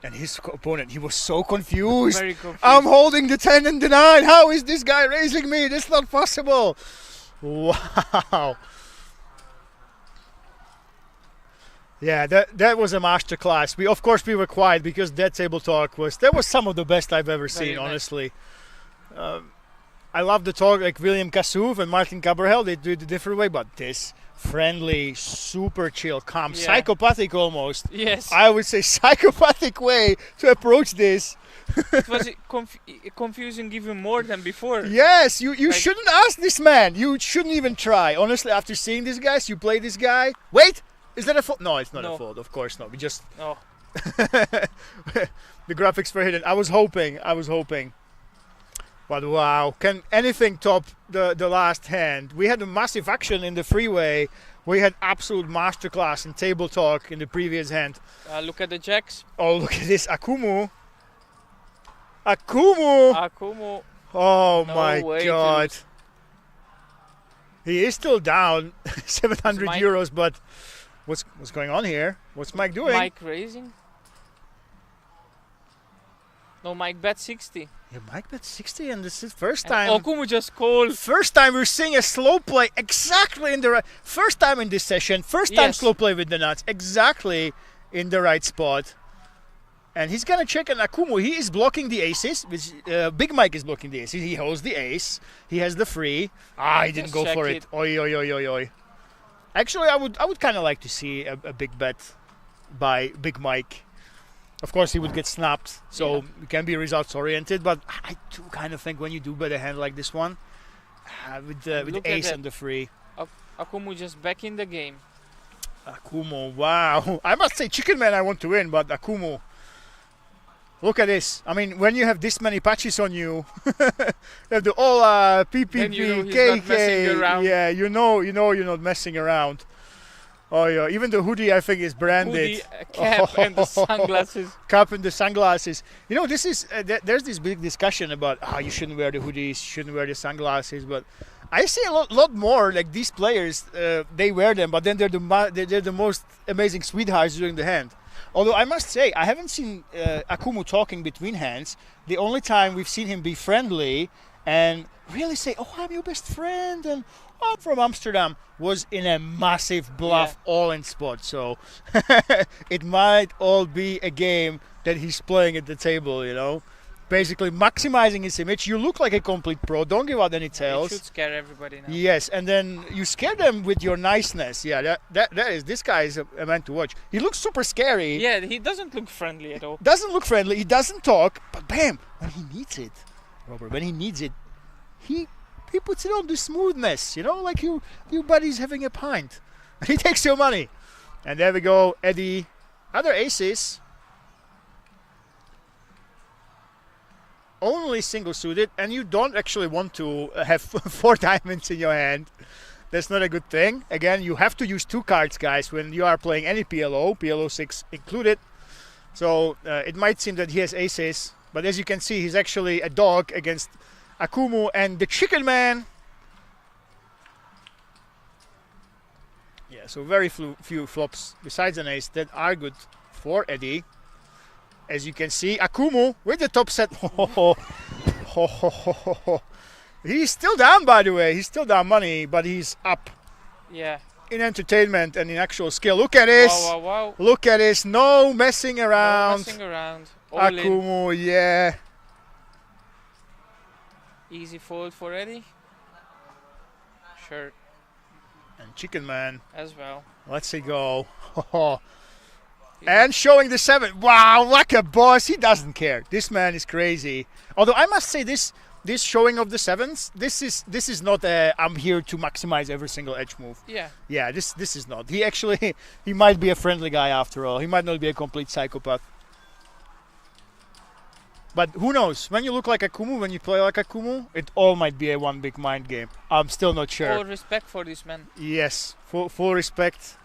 And his opponent, he was so confused. Very confused. I'm holding the 10 and the 9. How is this guy raising me? That's not possible. Wow. Yeah, that was a masterclass. Of course we were quiet because that table talk was some of the best I've ever seen, nice. honestly. I love the talk, like William Kassouf and Martin Cabral, they do it a different way, but this friendly, super chill, calm, Yeah. psychopathic almost. Yes. I would say psychopathic way to approach this. It was confusing even more than before. Yes, you Like- shouldn't ask this man. You shouldn't even try. Honestly, after seeing this guys, you play this guy. Wait, is that a fold? No, it's not No. a fold. Of course not. We just No. the graphics were hidden. I was hoping. But wow, can anything top the last hand? We had a massive action in the freeway. We had absolute masterclass in table talk in the previous hand. Look at the jacks. Oh, look at this Akumu. Akumu! Akumu. Oh No my way god. He is still down 700 euros, but what's going on here? What's Mike doing? Mike raising? No, Mike bet 60. Yeah, Mike bet 60, and this is first And time. Akumu just called. First time we're seeing a slow play exactly in the right. First time in this session. First time Yes. slow play with the nuts exactly in the right spot. And he's gonna check an Akumu. He is blocking the aces. Which Big Mike is blocking the aces. He holds the ace. He has the free. He didn't Just go check for it. it. Oi, oi, oi, oi, oi. Actually, I would kind of like to see a big bet by Big Mike. Of course, he would get snapped, so it can be results oriented. But I do kind of think when you do bet a hand like this one, with the Look at ace that. and the free. Akumu just back in the game. Akumu, wow. I must say, Chicken Man, I want to win, but Akumu. Look at this. I mean, when you have this many patches on you, you have the all PPP, Then you know he's KK. not messing around. Yeah, you know you're not messing around. Oh yeah, even the hoodie I think is branded. Hoodie, cap, and the sunglasses. Cap and the sunglasses. You know, this is there's this big discussion about you shouldn't wear the hoodies, you shouldn't wear the sunglasses, but I see a lot more like these players. They wear them, but then they're the most amazing sweethearts during the hand. Although I must say, I haven't seen Akumu talking between hands. The only time we've seen him be friendly and really say, "Oh, I'm your best friend," and I'm from Amsterdam, was in a massive bluff all in spot. So it might all be a game that he's playing at the table, you know. Basically maximizing his image. You look like a complete pro. Don't give out any It tails. should scare everybody now. Yes, and then you scare them with your niceness. Yeah, this guy is a man to watch. He looks super scary. Yeah, he doesn't look friendly at all. Doesn't look friendly. He doesn't talk. But bam, when he needs it, Robert, when he needs it, he puts it on the smoothness. You know, like you buddies having a pint. And he takes your money. And there we go, Eddie. Other aces. Only single suited, and you don't actually want to have 4 diamonds in your hand. That's not a good thing. Again, you have to use 2 cards, guys, when you are playing any PLO, PLO 6 included. So it might seem that he has aces, but as you can see, he's actually a dog against Akumu and the Chicken Man. Yeah, so very few flops besides an ace that are good for Eddie. As you can see, Akumu with the top set. He's still down, by the way. He's still down money, but he's up Yeah. in entertainment and in actual skill. Look at this. Wow, wow, wow. Look at this. No messing No around. messing around. All in. Akumu, yeah. Easy fold for Eddie. Sure, And Chicken Man as well. lets it go. And showing the 7. Wow, like a boss. He doesn't care. This man is crazy. Although I must say this showing of the 7s, this is not a I'm here to maximize every single edge move. Yeah. Yeah, this is not. He actually he might be a friendly guy after all. He might not be a complete psychopath. But who knows? When you look like Akumu, when you play like Akumu, it all might be a one big mind game. I'm still not sure. All respect for this man. Yes, full respect.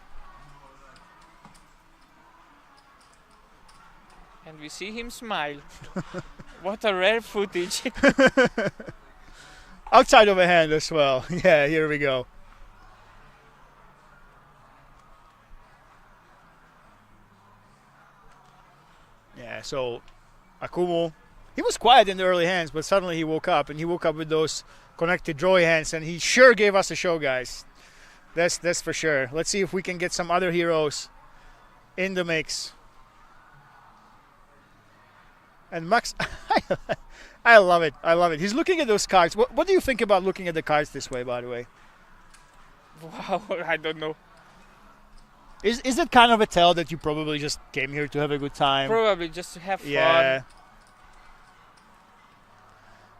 And we see him smile. What a rare footage. Outside of a hand as well. Yeah, here we go. Yeah, so Akumu, he was quiet in the early hands, but suddenly he woke up, and he woke up with those connected drawy hands, and he sure gave us a show, guys. That's for sure. Let's see if we can get some other heroes in the mix. And Max, I love it. I love it. He's looking at those cards. What do you think about looking at the cards this way, by the way? Wow, I don't know. Is it kind of a tell that you probably just came here to have a good time? Probably just to have fun. Yeah.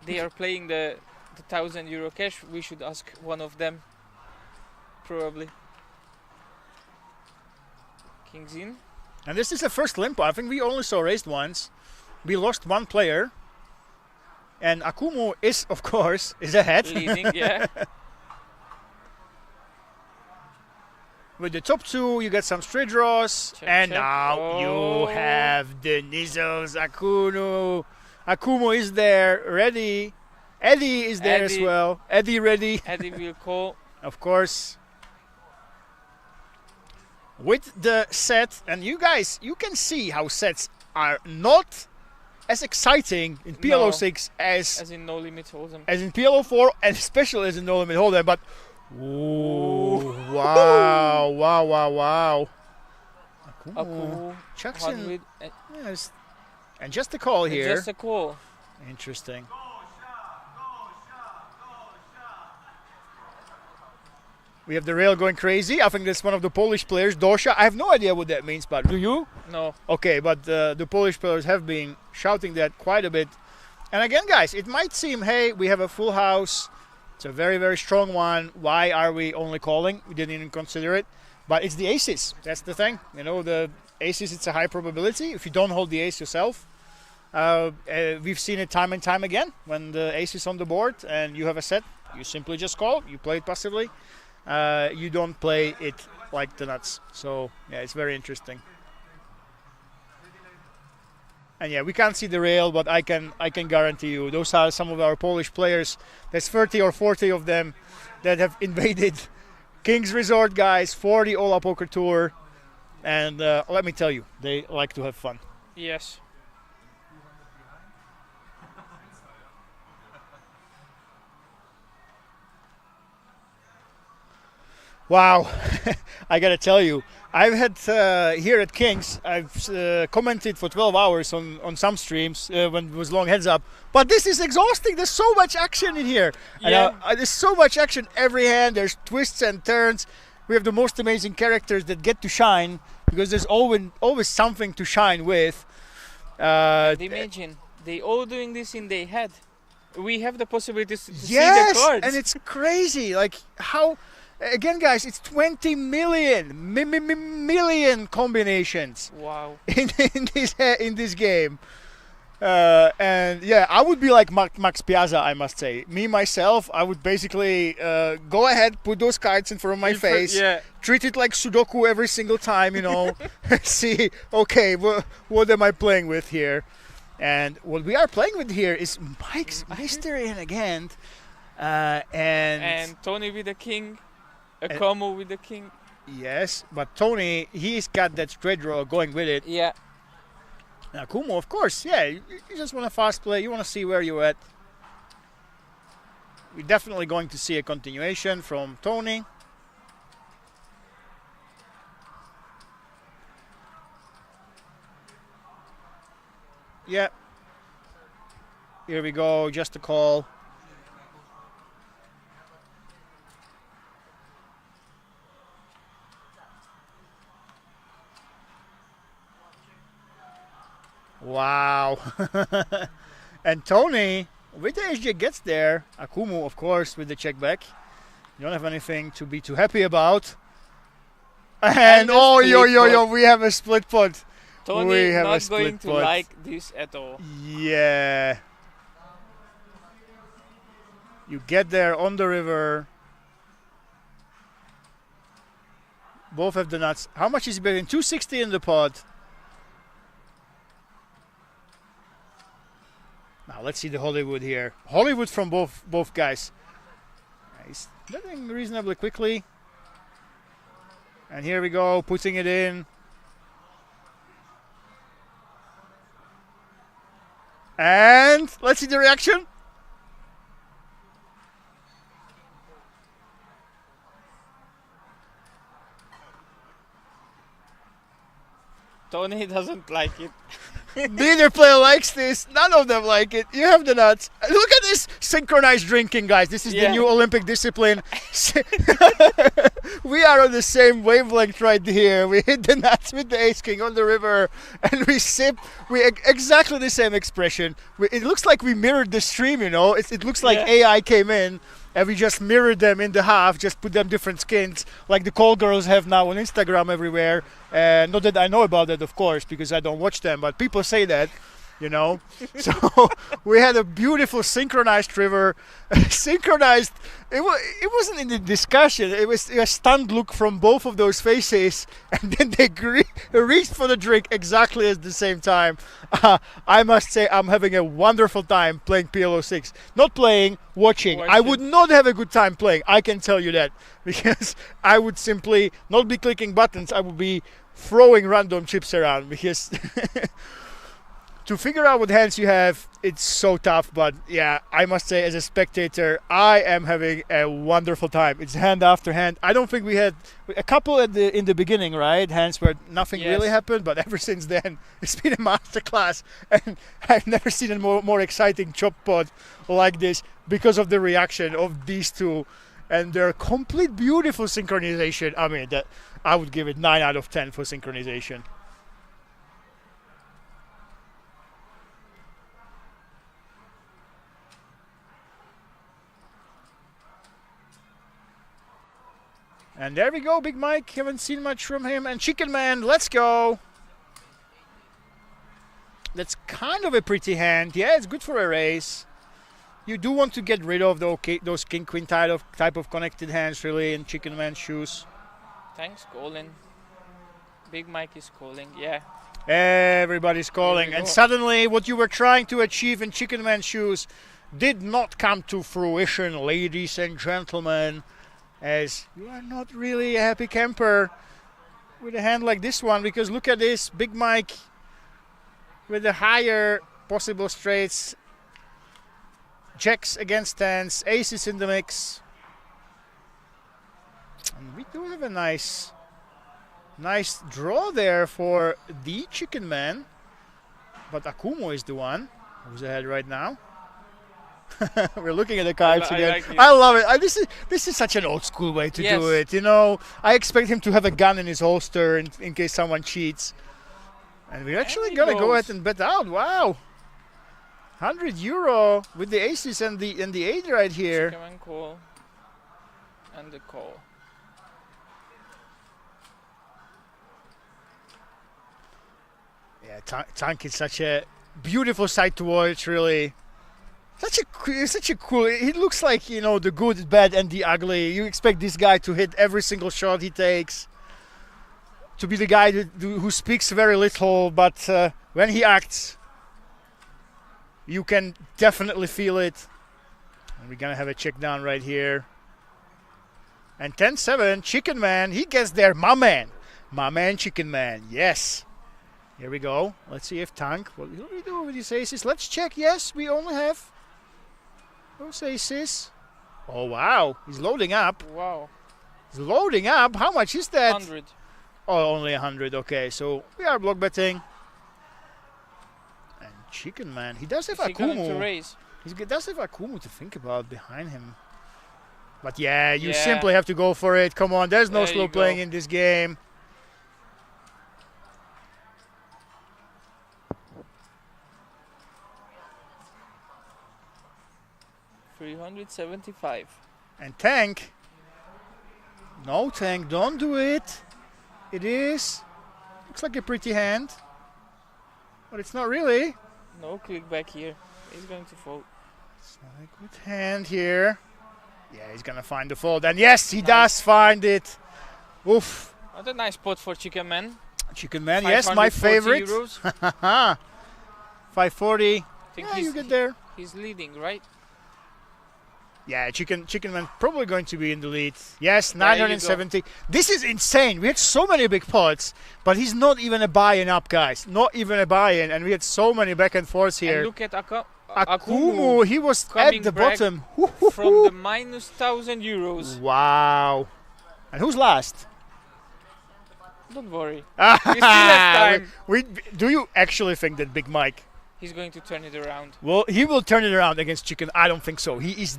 They are playing the €1,000 cash. We should ask one of them. Probably. King's in. And this is the first limpo. I think we only saw raised once. We lost one player. And Akumu is, of course, is ahead. Leading, yeah. With the top two, you get some straight draws. Check. Now you have the Nizzles. Akumu is there, ready. Eddie is there as well. Eddie ready. Eddie will call. Of course. With the set, and you guys, you can see how sets are not as exciting in PLO 6 as in No Limit Hold'em. As in PLO 4, and especially as in No Limit Hold'em. But ooh, wow. Akumu chucks in. Yes. And just a call here. Just a call. Interesting. We have the rail going crazy. I think that's one of the Polish players, Dosha. I have no idea what that means, but do you? No. Okay, but the Polish players have been shouting that quite a bit. And again, guys, it might seem, hey, we have a full house. It's a very, very strong one. Why are we only calling? We didn't even consider it. But it's the aces. That's the thing. You know, the aces, it's a high probability. If you don't hold the ace yourself, we've seen it time and time again. When the ace is on the board and you have a set, you simply just call. You play it passively. You don't play it like the nuts. So, yeah, it's very interesting. And yeah, we can't see the rail, but I can guarantee you those are some of our Polish players. There's 30 or 40 of them that have invaded King's Resort, guys, for the Ola Poker Tour. And let me tell you, they like to have fun. Yes. Wow, I gotta tell you, I've had here at King's, I've commented for 12 hours on some streams when it was long heads up, but this is exhausting. There's so much action in here. Yeah. And, there's so much action every hand. There's twists and turns. We have the most amazing characters that get to shine because there's always something to shine with. Imagine, they all doing this in their head. We have the possibility to see the cards. And it's crazy. Like how... Again, guys, it's 20 million combinations. Wow! In this game, and yeah, I would be like Max Piazza, I must say. Me myself, I would basically go ahead, put those cards in front of my face, treat it like Sudoku every single time, you know. See, okay, what am I playing with here? And what we are playing with here is Mike's Mystery and again, and Tony with the king. Akumu with the king. Yes, but Tony, he's got that straight draw going with it. Yeah. Akumu, of course, yeah. You just want to fast play. You want to see where you're at. We're definitely going to see a continuation from Tony. Yeah. Here we go, just a call. Wow. And Tony, with the SJ gets there. Akumu, of course, with the check back. You don't have anything to be too happy about. And yo, we have a split pot. Tony not going to like this at all. Yeah. You get there on the river. Both have the nuts. How much is he betting? 260 in the pot. Now let's see the Hollywood here. Hollywood from both guys. He's betting reasonably quickly. And here we go, putting it in. And let's see the reaction. Tony doesn't like it. Neither player likes this. None of them like it. You have the nuts. Look at this synchronized drinking, guys. This is the new Olympic discipline. We are on the same wavelength right here. We hit the nuts with the ace king on the river, and we sip. We exactly the same expression. It looks like we mirrored the stream. You know, it looks like AI came in. And we just mirrored them in the half, just put them different skins, like the call girls have now on Instagram everywhere. Not that I know about that, of course, because I don't watch them, but people say that. you know. So we had a beautiful synchronized river, synchronized. It wasn't in the discussion. It was a stunned look from both of those faces, and then they reached for the drink exactly at the same time. I must say, I'm having a wonderful time playing PLO 6. Not playing, watching. I would not have a good time playing. I can tell you that, because I would simply not be clicking buttons. I would be throwing random chips around, because to figure out what hands you have, it's so tough. But yeah, I must say, as a spectator, I am having a wonderful time. It's hand after hand. I don't think we had a couple in the beginning, right? Hands where nothing really happened, but ever since then, it's been a masterclass. And I've never seen a more exciting chop pot like this, because of the reaction of these two and their complete beautiful synchronization. I mean, that I would give it 9 out of 10 for synchronization. And there we go, Big Mike. Haven't seen much from him. And Chicken Man, let's go. That's kind of a pretty hand. Yeah, it's good for a race. You do want to get rid of those King-Queen type of connected hands, really, in Chicken Man's shoes. Thanks, calling. Big Mike is calling, yeah. Everybody's calling. And suddenly, what you were trying to achieve in Chicken Man's shoes did not come to fruition, ladies and gentlemen. As you are not really a happy camper with a hand like this one, because look at this, Big Mike with the higher possible straights, jacks against tens, aces in the mix. And we do have a nice draw there for the Chicken Man, but Akumu is the one who's ahead right now. We're looking at the cards again. I love it. This is such an old school way to do it. You know, I expect him to have a gun in his holster in case someone cheats. And we're actually gonna go ahead and bet out. Wow, €100 with the aces and the 8 right here. Chicken Man call and the call. Yeah, Tank is such a beautiful sight to watch. Really. Such a cool. He looks like, you know, the good, bad, and the ugly. You expect this guy to hit every single shot he takes, to be the guy who speaks very little, but when he acts, you can definitely feel it. And we're gonna have a check down right here. And 10-7, Chicken Man, he gets there. My man, Chicken Man. Yes. Here we go. Let's see if Tank. What will we do with these aces? Let's check. Yes, we only have those aces. Oh, wow. He's loading up. Wow. He's loading up. How much is that? 100. Oh, only 100. Okay, so we are block betting. And Chicken Man. He does have Akumu. To raise? He does have Akumu to think about behind him. But yeah, you simply have to go for it. Come on. There's no slow playing in this game. $375. And Tank. No, Tank, don't do it. It is. Looks like a pretty hand. But it's not really. No click back here. He's going to fold. It's not a good hand here. Yeah, he's going to find the fold. And yes, he does find it. Oof. What a nice pot for Chicken Man. Chicken Man, yes, my favorite. Euros. 540. Yeah, you get there. He's leading, right? Yeah, Chicken Man probably going to be in the lead. Yes, 970. This is insane. We had so many big pots, but he's not even a buy-in up, guys. Not even a buy-in, and we had so many back and forths here. And look at Akumu. He was at the bottom. From the minus €1,000. Wow. And who's last? Don't worry. We still have time. Do you actually think that Big Mike? He's going to turn it around. Well, he will turn it around against Chicken. I don't think so. He is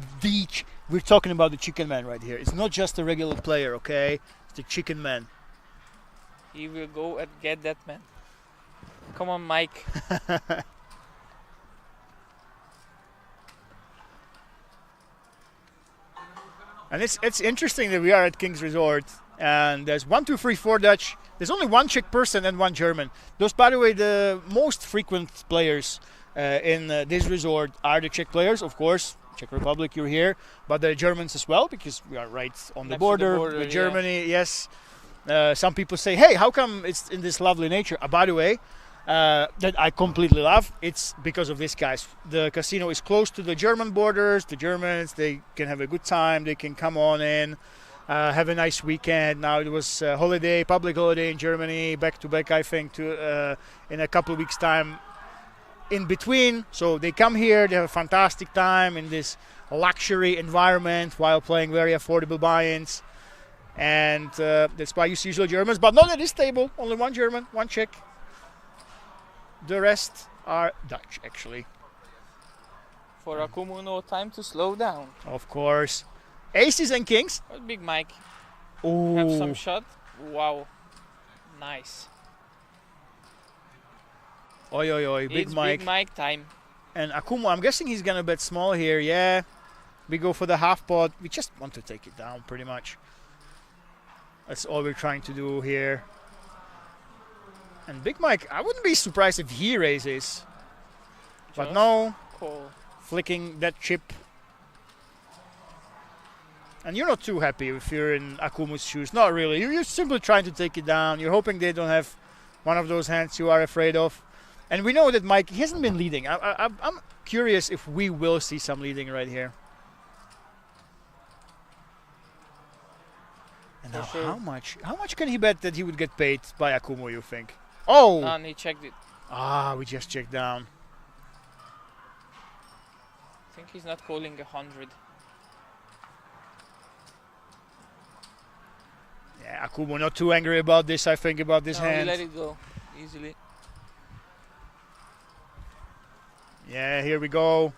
we're talking about the Chicken Man right here. It's not just a regular player, okay? It's the Chicken Man. He will go and get that man. Come on, Mike. And it's interesting that we are at King's Resort And there's 1, 2, 3, 4 Dutch. There's only one Czech person and one German. Those, by the way, the most frequent players in this resort are the Czech players, of course. Czech Republic, you're here, but the Germans as well, because we are right on the border with Germany. Yeah. Yes. Some people say, hey, how come it's in this lovely nature? By the way, that I completely love, it's because of this, guys. The casino is close to the German borders. The Germans, they can have a good time. They can come on in, have a nice weekend. Now it was holiday, public holiday in Germany, back to back, I think, to in a couple of weeks' time in between. So they come here, they have a fantastic time in this luxury environment while playing very affordable buy-ins. And that's why you see usually Germans, but not at this table. Only one German, one Czech. The rest are Dutch, actually. For Akumu, no time to slow down. Of course. Aces and kings. But Big Mike Ooh. have some shot. Wow. Nice. Oi, oi, oi. Big It's Mike. Big Mike time. And Akumu, I'm guessing he's going to bet small here. Yeah. We go for the half pot. We just want to take it down, pretty much. That's all we're trying to do here. And Big Mike, I wouldn't be surprised if he raises. But no. Call. Flicking that chip. And you're not too happy if you're in Akumu's shoes. Not really. You're simply trying to take it down. You're hoping they don't have one of those hands you are afraid of. And we know that Mike, he hasn't been leading. I'm curious if we will see some leading right here. And now sure. how much can he bet that he would get paid by Akumu, you think? Oh! And he checked it. Ah, we just checked down. I think he's not calling 100. Yeah, Akumu not too angry about this, I think, about this hand. He let it go easily. Yeah, here we go.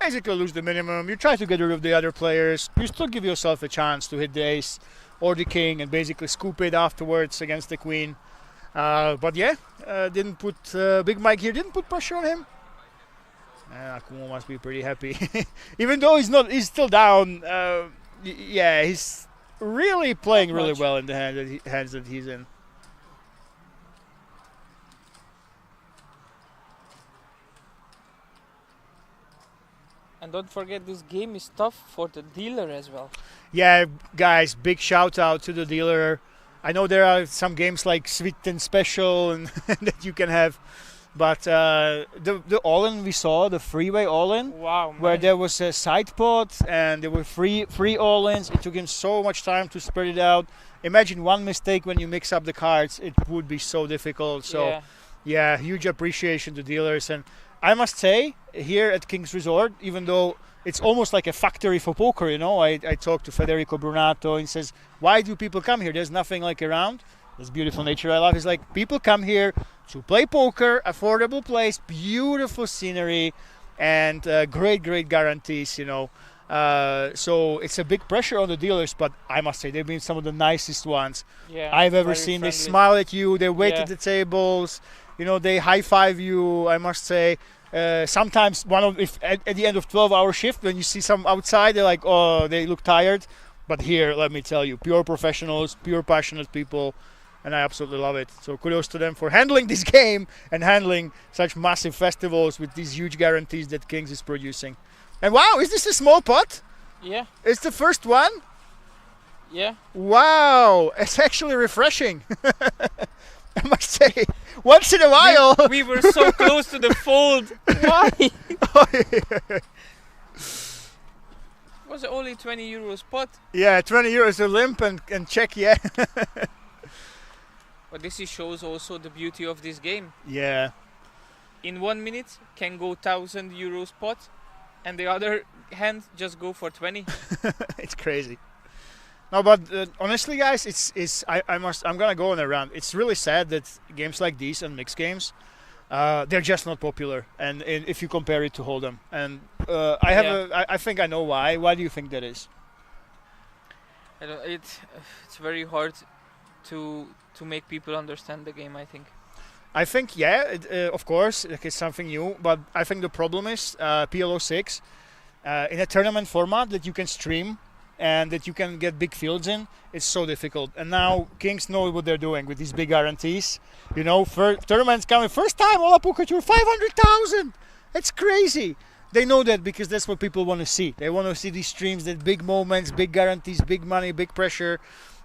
Basically lose the minimum. You try to get rid of the other players. You still give yourself a chance to hit the ace or the king and basically scoop it afterwards against the queen. But yeah, didn't put Big Mike here. Didn't put pressure on him. Akumu must be pretty happy, even though he's still down. Yeah, he's really playing really well in the hands that he's in. And don't forget, this game is tough for the dealer as well. Yeah, guys, big shout out to the dealer. I know there are some games like Sweet and Special and that you can have, but the all-in we saw, the freeway all-in, wow, man. where there was a side pot and there were free all-ins. It took him so much time to spread it out. Imagine one mistake when you mix up the cards, it would be so difficult. So yeah, huge appreciation to dealers. And I must say, here at King's Resort, even though it's almost like a factory for poker, you know, I talked to Federico Brunato and says, why do people come here? There's nothing like around. This beautiful nature I love. It's like people come here to play poker, affordable place, beautiful scenery, and great guarantees, you know. So it's a big pressure on the dealers, but I must say, they've been some of the nicest ones I've ever seen. Friendly. They smile at you, they wait at the tables, you know, they high-five you, I must say. Sometimes at the end of 12-hour shift, when you see some outside, they're like, oh, they look tired. But here, let me tell you, pure professionals, pure passionate people, and I absolutely love it. So kudos to them for handling this game and handling such massive festivals with these huge guarantees that Kings is producing. And wow, is this a small pot? Yeah. It's the first one? Yeah. Wow, it's actually refreshing. I must say, once in a while. We were so close to the fold. Why? Was it only 20 euros pot? Yeah, 20 euros a limp and check, yeah. But this shows also the beauty of this game. Yeah. In 1 minute can go 1,000 euros pot, and the other hand just go for 20. It's crazy. No, but honestly, guys, I'm gonna go on a rant. It's really sad that games like these and mixed games, they're just not popular. And if you compare it to Hold'em, and I think I know why. Why do you think that is? It's very hard to make people understand the game, I think. I think, of course, it's something new. But I think the problem is PLO 6 in a tournament format that you can stream and that you can get big fields in, it's so difficult. And now Kings know what they're doing with these big guarantees. You know, tournaments coming, first time all Poker Tour, 500,000. It's crazy. They know that because that's what people want to see. They want to see these streams, that big moments, big guarantees, big money, big pressure.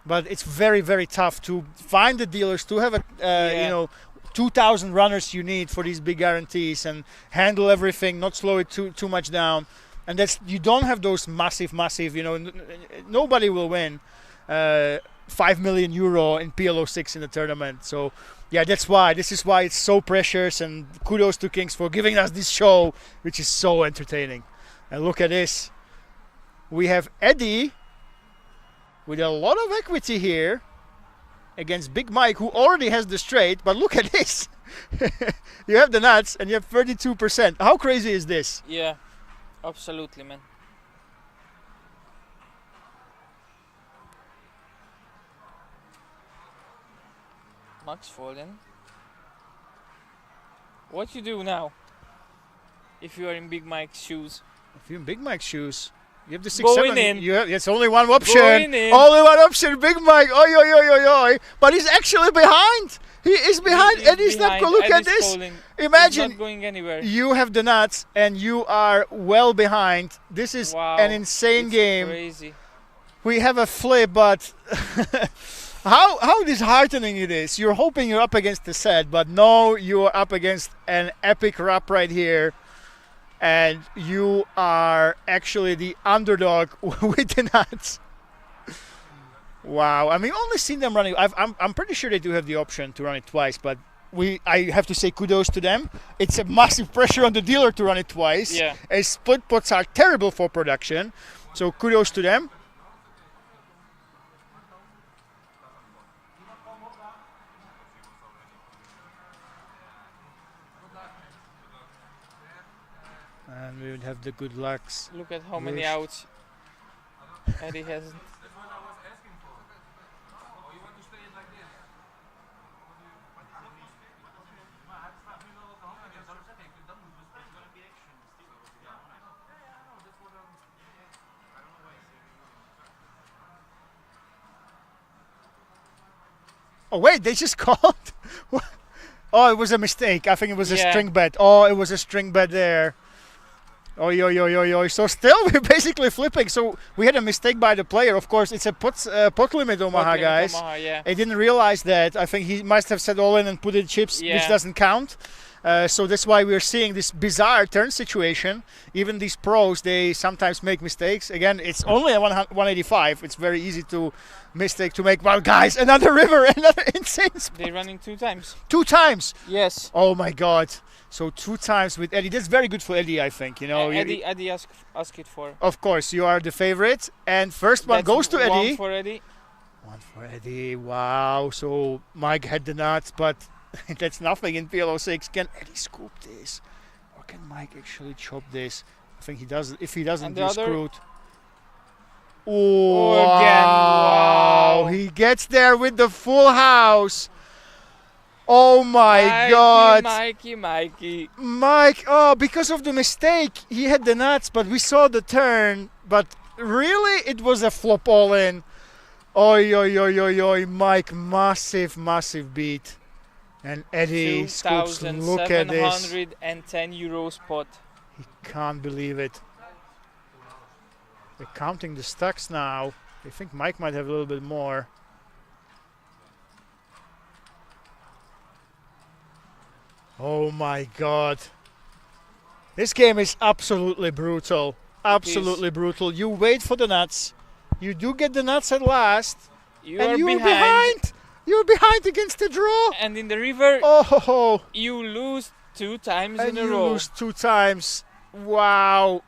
But it's very, very tough to find the dealers, to have you know, 2,000 runners you need for these big guarantees and handle everything, not slow it too much down. And that's, you don't have those massive, you know, nobody will win 5 million euro in PLO 6 in the tournament. So yeah, this is why it's so precious, and kudos to Kings for giving us this show, which is so entertaining. And look at this. We have Eddie with a lot of equity here against Big Mike, who already has the straight, but look at this. You have the nuts and you have 32%. How crazy is this? Yeah, absolutely, man. Max folding. What you do now if you are in Big Mike's shoes? If you're in Big Mike's shoes, you have the 6-7. Going in. You have, it's only one option. Going in. Only one option. Big Mike. Oi, oi, oi, oi, oi. But he's actually behind. He is behind. Eddie's not going. Look at this. Folding. Imagine. He's not going anywhere. You have the nuts and you are well behind. This is an insane game. Crazy. We have a flip, but how disheartening it is. You're hoping you're up against the set, but no, you are up against an epic wrap right here. And you are actually the underdog with the nuts. Wow. I mean, only seen them running. I'm pretty sure they do have the option to run it twice, but I have to say kudos to them. It's a massive pressure on the dealer to run it twice. Yeah. As split pots are terrible for production. So kudos to them. And we would have the good lucks. Look at how many outs Eddie has. Oh wait, they just called? Oh, it was a mistake. I think it was a string bet. Oh, it was a string bet there. Oh, yo. So still we're basically flipping. So we had a mistake by the player. Of course, it's a pot limit Omaha, guys. Omaha, yeah. I didn't realize that. I think he must have said all in and put in chips, which doesn't count. So that's why we're seeing this bizarre turn situation. Even these pros, they sometimes make mistakes. Again, it's only a 185. It's very easy to make. Well, guys, another river, another insane spot. They're running 2 times. 2 times? Yes. Oh my God. So 2 times with Eddie. That's very good for Eddie, I think. You know, Eddie asked it for. Of course, you are the favorite. And first one goes to Eddie. 1 for Eddie. 1 for Eddie. Wow. So Mike had the nuts, but that's nothing in PLO 6. Can Eddie scoop this? Or can Mike actually chop this? I think he does. If he doesn't, you're screwed. Oh, again. Wow. He gets there with the full house. Oh my God. Mikey. Mike, because of the mistake, he had the nuts, but we saw the turn. But really, it was a flop all in. Oi. Mike, massive beat. And Eddie scoops. Look at this. 2,710 euro spot. He can't believe it. They're counting the stacks now. I think Mike might have a little bit more. Oh my God. This game is absolutely brutal. Absolutely brutal. You wait for the nuts. You do get the nuts at last. You're behind. You're behind against the draw. And in the river, you lose 2 times in a row. You lose 2 times. Wow.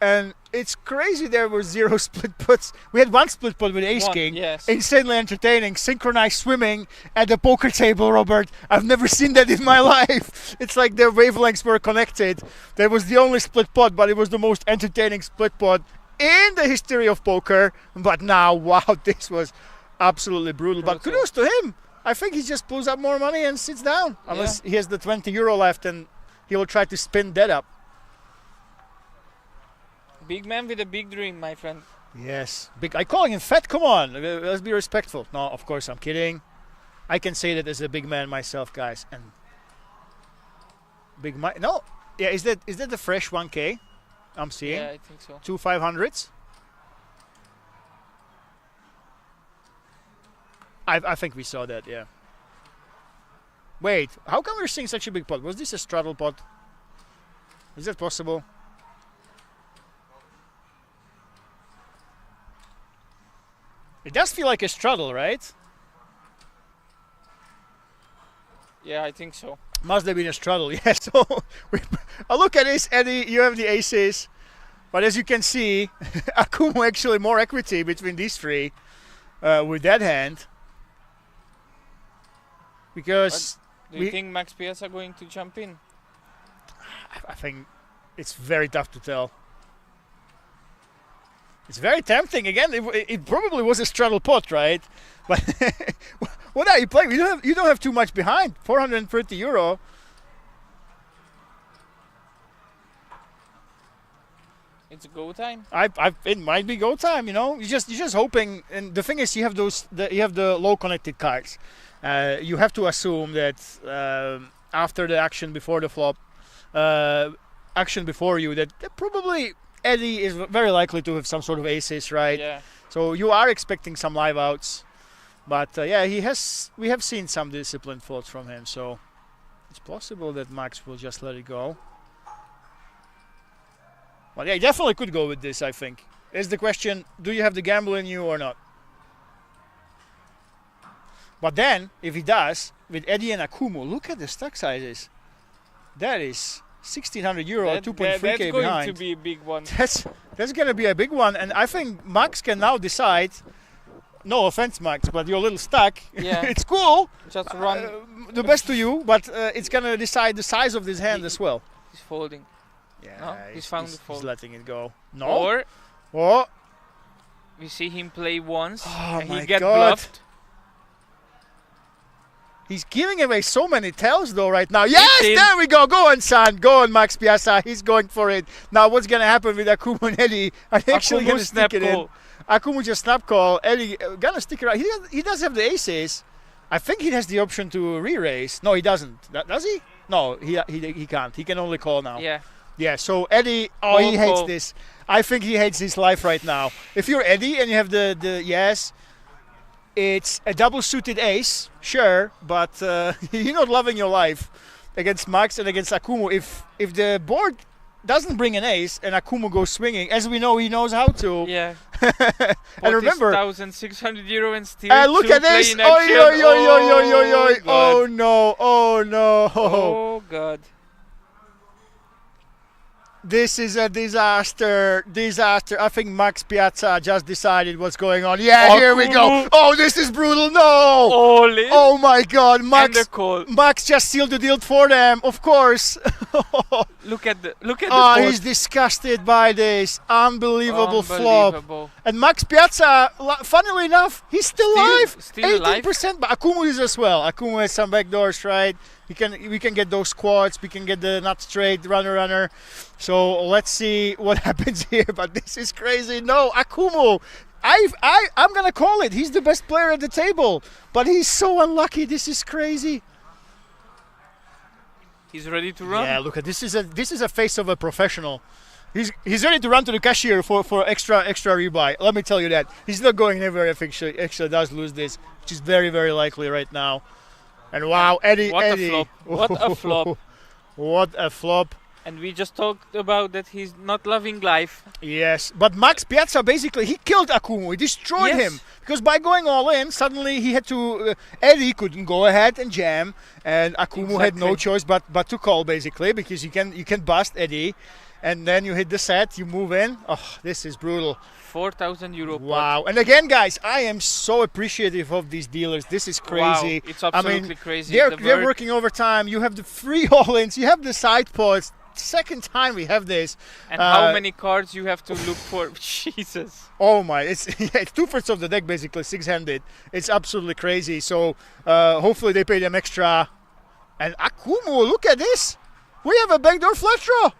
And it's crazy there were 0 split puts. We had 1 split put with Ace King. Yes. Insanely entertaining. Synchronized swimming at the poker table, Robert. I've never seen that in my life. It's like their wavelengths were connected. That was the only split pot, but it was the most entertaining split pot in the history of poker. But now, wow, this was absolutely brutal. But kudos to him. I think he just pulls up more money and sits down. Unless he has the 20 euro left and he will try to spin that up. Big man with a big dream, my friend. Yes. Big. I calling him fat. Come on. Let's be respectful. No, of course I'm kidding. I can say that as a big man myself, guys. And big Mike. No. Yeah. Is that the fresh 1K? I'm seeing. Yeah, I think so. 2 500s. I think we saw that. Yeah. Wait. How come we're seeing such a big pot? Was this a straddle pot? Is that possible? It does feel like a straddle, right? Yeah, I think so. Must have been a straddle, yeah. So, look at this, Eddie. You have the aces. But as you can see, Akumu actually more equity between these three with that hand. Because... Do you think Max Piazza going to jump in? I think it's very tough to tell. It's very tempting. Again, it probably was a straddle pot, right? But what are you playing? You don't have too much behind. €430. It's go time. It might be go time. You know, you're just hoping. And the thing is, you have the low connected cards. You have to assume that after the action before the flop, action before you, that probably Eddie is very likely to have some sort of aces, right? Yeah. So you are expecting some live outs, but yeah, we have seen some disciplined thoughts from him. So it's possible that Max will just let it go. But yeah, he definitely could go with this. I think. Is the question: do you have the gamble in you or not? But then, if he does, with Eddie and Akumu, look at the stack sizes. That is €1,600, 2.3K behind. That's going to be a big one. That's going to be a big one, and I think Max can now decide. No offense, Max, but you're a little stuck. Yeah. It's cool. Just run. The best to you, but it's going to decide the size of this hand as well. He's folding. Yeah, no, he's found the fold. He's letting it go. No. Or we see him play once and he get God. bluffed. He's giving away so many tells though right now. Yes, there we go. Go on, son. Go on, Max Piazza. He's going for it. Now what's going to happen with Akumu and Eddie? I'm actually going to stick it in. Akumu just snap call. Eddie going to stick around. He does have the aces. I think he has the option to re-raise. No, he doesn't. Does he? No, he can't. He can only call now. Yeah. Yeah, so Eddie, he hates this. I think he hates his life right now. If you're Eddie and you have the yes, it's a double suited ace, sure, but you're not loving your life against Max and against Akumu. If the board doesn't bring an ace and Akumu goes swinging, as we know he knows how to. Yeah. And remember, €1,600 and still look at this. Oh no. Oh God. This is a disaster. I think Max Piazza just decided what's going on. Yeah, here we go. Oh, this is brutal. No. All in. Oh my God, Max. And the call. Max just sealed the deal for them, of course. Look at the Oh, he's disgusted by this unbelievable flop. And Max Piazza, funnily enough, he's still alive. Still 18%, but Akumu is as well. Akumu has some backdoors, right? We can get those squats. We can get the nut straight runner. So let's see what happens here. But this is crazy. No, Akumu. I'm gonna call it. He's the best player at the table, but he's so unlucky. This is crazy. He's ready to run. Yeah, look at this. Is a face of a professional. He's ready to run to the cashier for extra rebuy. Let me tell you that. He's not going anywhere if he actually does lose this, which is very, very likely right now. And wow, Eddie. What a flop. What a flop. What a flop. And we just talked about that he's not loving life. Yes, but Max Piazza basically, he killed Akumu. He destroyed him. Because by going all in, suddenly he had to... Eddie couldn't go ahead and jam. And Akumu had no choice but to call, basically. Because you can bust Eddie. And then you hit the set, you move in. Oh, this is brutal. €4,000. Wow. And again, guys, I am so appreciative of these dealers. This is crazy. Wow, it's absolutely crazy. They're working overtime. You have the free all-ins. You have the side pots. Second time we have this. And how many cards you have to look for? Jesus. Oh my, it's 2/3 of the deck basically, six-handed. It's absolutely crazy. So hopefully they pay them extra. And Akumu, look at this. We have a backdoor flush draw.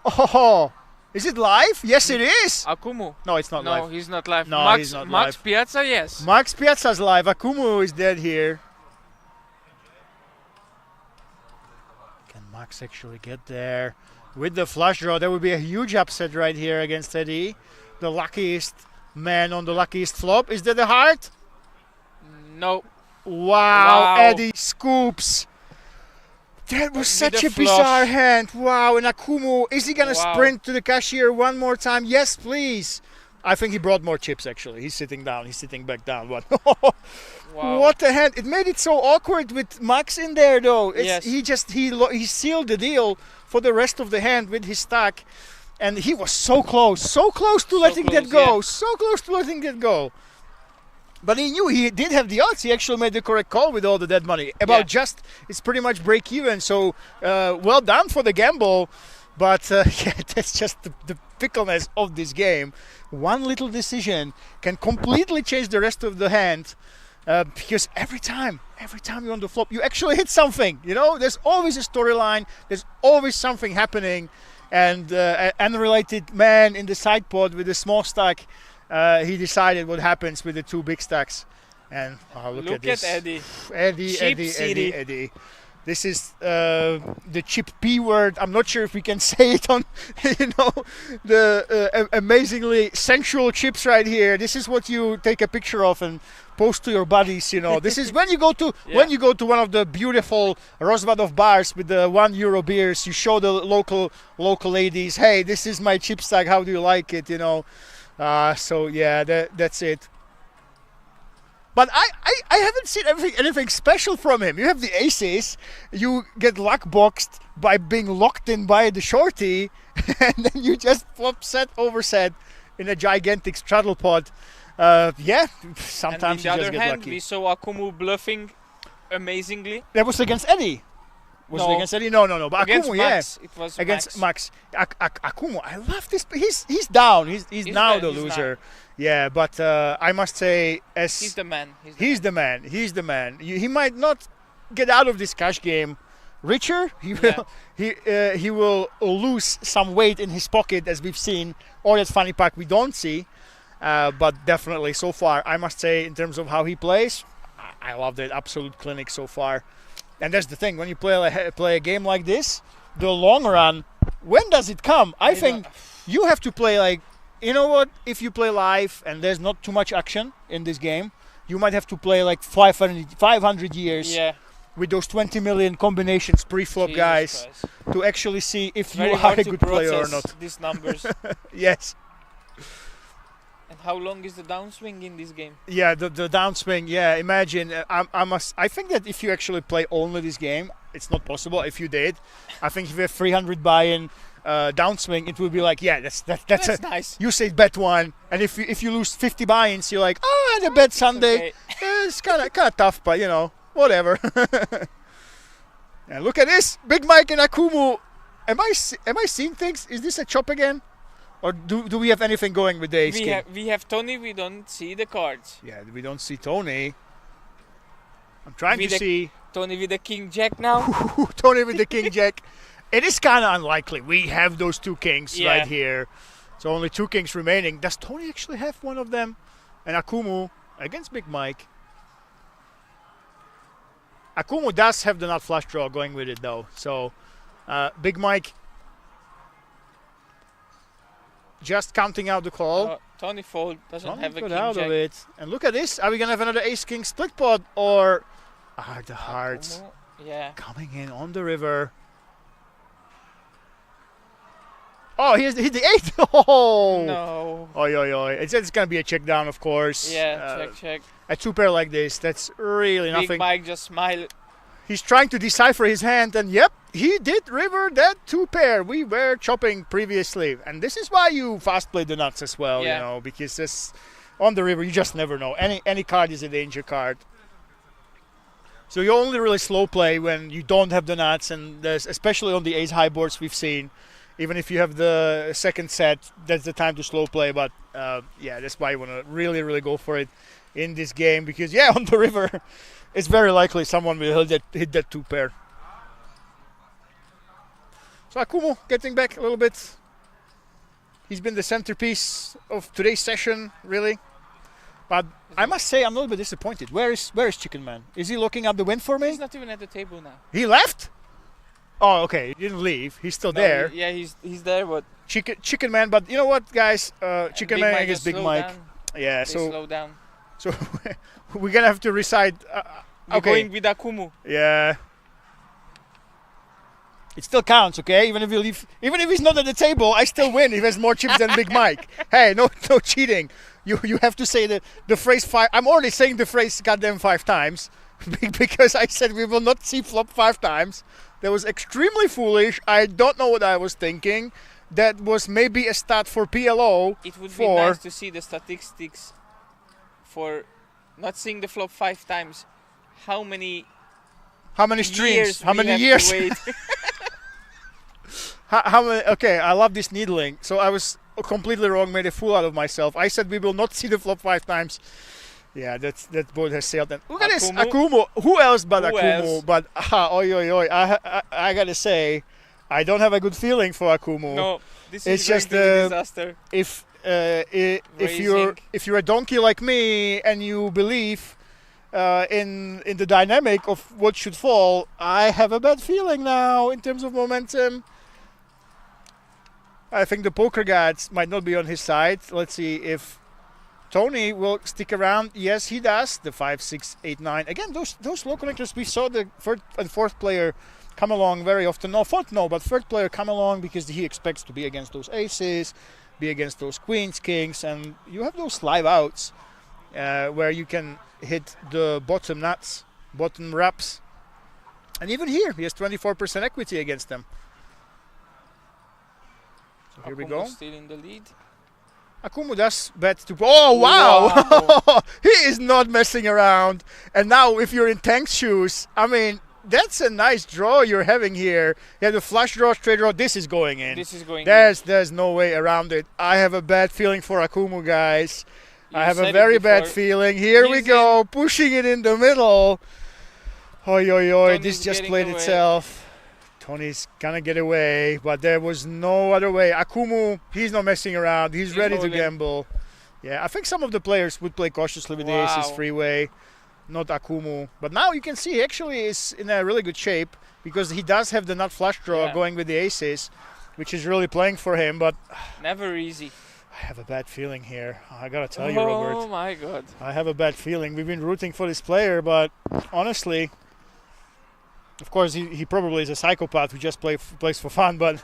Oh, Is it live? Yes, it is. Akumu. No, it's not live. No, he's not live. No, Max, he's not Max live. Piazza, yes. Max Piazza's live. Akumu is dead here. Can Max actually get there with the flush draw? That would be a huge upset right here against Eddie. The luckiest man on the luckiest flop. Is that the heart? No. Wow. Eddie scoops. That was such a bizarre hand. Wow, and Akumu, is he going to sprint to the cashier one more time? Yes, please. I think he brought more chips, actually. He's sitting down. He's sitting back down. But what a hand. It made it so awkward with Max in there, though. Yes. He sealed the deal for the rest of the hand with his stack. And he was so close to letting that go. Yeah. So close to letting that go. But he knew he did have the odds. He actually made the correct call with all the dead money. It's pretty much break even. So well done for the gamble. But that's just the fickleness of this game. One little decision can completely change the rest of the hand. Because every time you're on the flop, you actually hit something. You know, there's always a storyline. There's always something happening. And an unrelated man in the side pot with a small stack. He decided what happens with the two big stacks. And look at this. Eddie. Eddie. This is the chip P word. I'm not sure if we can say it on, the amazingly sensual chips right here. This is what you take a picture of and post to your buddies. This is when you go to one of the beautiful Rozvadov bars with the €1 beers. You show the local ladies, hey, this is my chip stack. How do you like it? So yeah, that's it. But I haven't seen anything special from him. You have the aces, you get luck boxed by being locked in by the shorty, and then you just flop set over set in a gigantic straddle pot. Sometimes you just get lucky. We saw Akumu bluffing amazingly. That was against Eddie. Was it against Eddie? No. But against Akumu, Max, it was against Max. Akumu, I love this. He's down. He's now the loser. Down. Yeah, but I must say, he's the man. He's the man. He might not get out of this cash game richer. He will. He will lose some weight in his pocket, as we've seen, or that funny pack we don't see. But definitely, so far, I must say, in terms of how he plays, I love that absolute clinic so far. And that's the thing, when you play a game like this, the long run, when does it come? I think you have to play like, you know what, if you play live and there's not too much action in this game, you might have to play like 500 years with those 20 million combinations pre-flop, guys, to actually see if you are a good player or not. These numbers. Yes. And how long is the downswing in this game? Yeah, the downswing. Yeah, imagine. I think that if you actually play only this game, it's not possible. If you did, I think if you have 300 buy-in downswing, it will be like, that's nice. You say bet one, and if you lose 50 buy-ins, you're like, I had a bet Sunday. Okay. It's kind of tough, but whatever. And look at this, Big Mike and Akumu. Am I seeing things? Is this a chop again? Or do we have anything going with the ace king? We have Tony, we don't see the cards. Yeah, we don't see Tony. I'm trying to see... Tony with the king jack now. Tony with the king jack. It is kind of unlikely. We have those two kings right here. So only two kings remaining. Does Tony actually have one of them? And Akumu against Big Mike. Akumu does have the nut flush draw going with it though. So Big Mike... just counting out the call. Tony fold doesn't have a king out jack. Of it. And look at this. Are we gonna have another ace king split pot or the hearts coming in on the river? Oh, he hit the 8. Oh no. Oi. It's gonna be a check down, of course. Yeah, check. A two pair like this, that's really nothing. Big Mike just smiled. He's trying to decipher his hand, and yep, he did river that two pair. We were chopping previously, and this is why you fast play the nuts as well, because this on the river you just never know. Any card is a danger card. So you only really slow play when you don't have the nuts, and especially on the ace high boards we've seen. Even if you have the second set, that's the time to slow play. But that's why you want to really, really go for it in this game, because on the river. It's very likely someone will hit that two pair. So Akumu getting back a little bit. He's been the centerpiece of today's session, really. But I must say, I'm a little bit disappointed. Where is Chicken Man? Is he looking up the win for me? He's not even at the table now. He left? Oh, okay. He didn't leave. He's still there. Yeah, he's there, but Chicken Man. But you know what, guys? Chicken Man against Big Mike. Down. Yeah. They So slow down. So we're gonna have to recite. We're going with Akumu. Yeah. It still counts, okay? Even if you leave, even if he's not at the table, I still win. If he has more chips than Big Mike. Hey, no cheating. You have to say the phrase 5. I'm already saying the phrase goddamn 5 times because I said we will not see flop 5 times. That was extremely foolish. I don't know what I was thinking. That was maybe a stat for PLO. It would be nice to see the statistics for not seeing the flop 5 times. How many streams? How many years? How many? Okay, I love this needling. So I was completely wrong, made a fool out of myself. I said we will not see the flop 5 times. Yeah, that boat has sailed. And look at this, Akumu. Who else but Akumu? But I gotta say, I don't have a good feeling for Akumu. No, this is just a disaster. If you're a donkey like me and you believe in the dynamic of what should fall, I have a bad feeling now in terms of momentum. I think the poker gods might not be on his side. Let's see if Tony will stick around. Yes, he does. The 5, 6, 8, 9. Again, those low connectors, we saw the third and fourth player come along very often. No, fourth no, but third player come along because he expects to be against those aces, be against those queens, kings, and you have those live outs where you can hit the bottom nuts, bottom wraps. And even here, he has 24% equity against them. So here we go. Still in the lead. Akumu does bet to... Oh, wow! He is not messing around. And now, if you're in Tank's shoes, I mean, that's a nice draw you're having here. You have the flush draw, straight draw. This is going in. There's no way around it. I have a bad feeling for Akumu, guys. I have a very bad feeling. Here we go, pushing it in the middle. Oi, oi, oi, this just played itself. Tony's gonna get away, but there was no other way. Akumu, he's not messing around. He's ready to gamble. Yeah, I think some of the players would play cautiously with the aces freeway, not Akumu. But now you can see he actually is in a really good shape because he does have the nut flush draw going with the aces, which is really playing for him. But never easy. I have a bad feeling here. I gotta tell you, Robert. Oh my God. I have a bad feeling. We've been rooting for this player, but honestly, of course, he probably is a psychopath who just plays for fun, but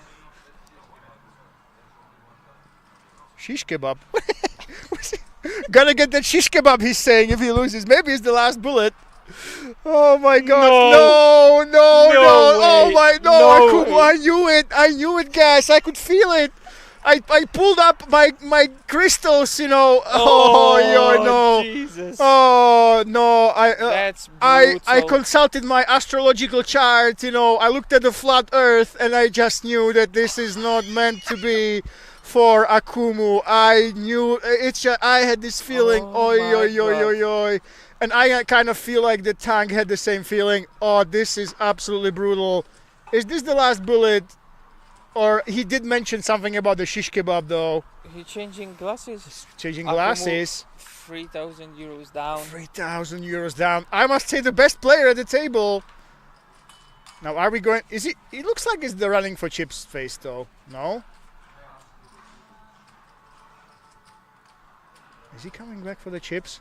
shish kebab. Gotta get that shish kebab, he's saying, if he loses. Maybe it's the last bullet. Oh my God. No. Oh my, no. I knew it, guys. I could feel it. I pulled up my crystals, you know. No. Jesus. Oh no. That's brutal. I consulted my astrological chart, you know. I looked at the flat earth and I just knew that this is not meant to be for Akumu. I knew it's just, I had this feeling. Oi. And I kind of feel like the tank had the same feeling. Oh, this is absolutely brutal. Is this the last bullet? Or he did mention something about the shish kebab, though. He's changing glasses. Changing glasses. 3,000 euros down. 3,000 euros down. I must say the best player at the table. Now, are we going... Is he... It looks like it's the running for chips face, though. No? Is he coming back for the chips?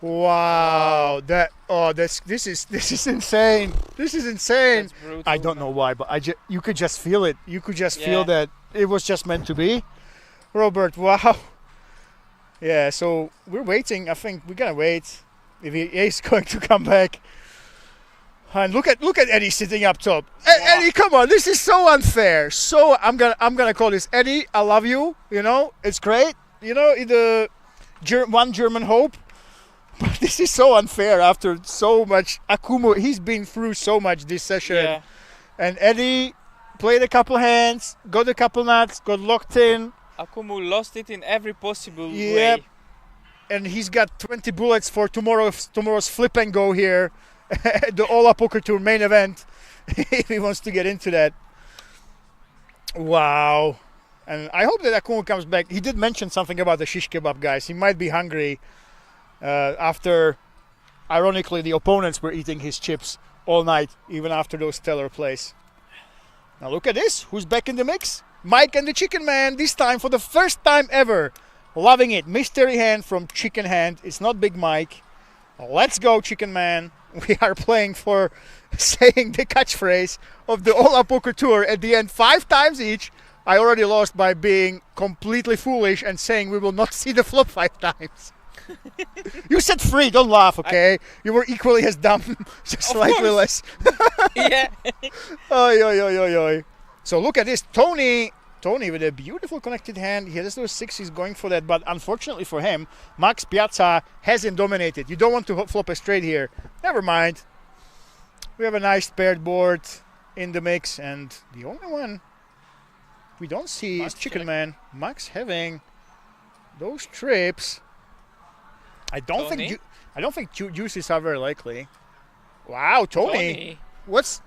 Wow, this is insane. This is insane. I don't know why, but you could just feel it. You could just feel that it was just meant to be. Robert, wow. Yeah, so we're waiting. I think we're gonna wait if he is going to come back. And look at Eddie sitting up top. Eddie, come on, this is so unfair. So I'm gonna call this Eddie. I love you. You know, it's great. You know, the one German hope. But this is so unfair after so much. Akumu, he's been through so much this session. Yeah. And Eddie played a couple hands, got a couple nuts, got locked in. Akumu lost it in every possible way. And he's got 20 bullets for tomorrow's flip and go here. The Ola Poker Tour main event. If he wants to get into that. Wow. And I hope that Akumu comes back. He did mention something about the shish kebab, guys. He might be hungry after, ironically, the opponents were eating his chips all night, even after those stellar plays. Now look at this. Who's back in the mix? Mike and the Chicken Man, this time for the first time ever. Loving it. Mystery hand from Chicken Hand. It's not Big Mike. Let's go, Chicken Man. We are playing for saying the catchphrase of the All Out Poker Tour at the end 5 times each. I already lost by being completely foolish and saying we will not see the flop 5 times. You said 3, don't laugh, okay? You were equally as dumb, just slightly less. Yeah. Oy, oy, oy, oy, oy. So look at this. Tony with a beautiful connected hand. He has those 6s going for that, but unfortunately for him, Max Piazza has him dominated. You don't want to flop a straight here. Never mind. We have a nice paired board in the mix, and the only one we don't see is Chicken Man. Max having those trips. I don't think juices are very likely. Wow, Tony. What's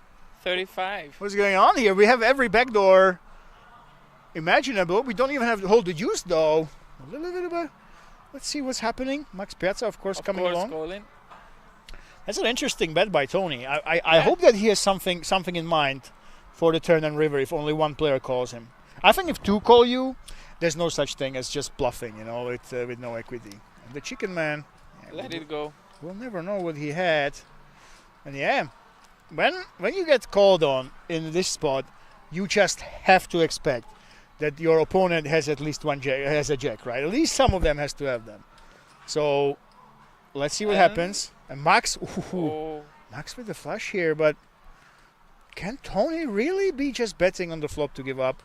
35. What's going on here? We have every backdoor imaginable. We don't even have to hold the juice though. A little bit of a. Let's see what's happening. Max Piazza, of course, coming along. Calling. That's an interesting bet by Tony. I hope that he has something in mind for the turn and river if only one player calls him. I think if 2 call you, there's no such thing as just bluffing, with no equity. And the Chicken Man. Yeah, Let it go. We'll never know what he had. And yeah, when you get called on in this spot, you just have to expect that your opponent has at least one jack, has a jack, right? At least some of them has to have them. So let's see what happens. And Max, Max with the flush here, but can Tony really be just betting on the flop to give up?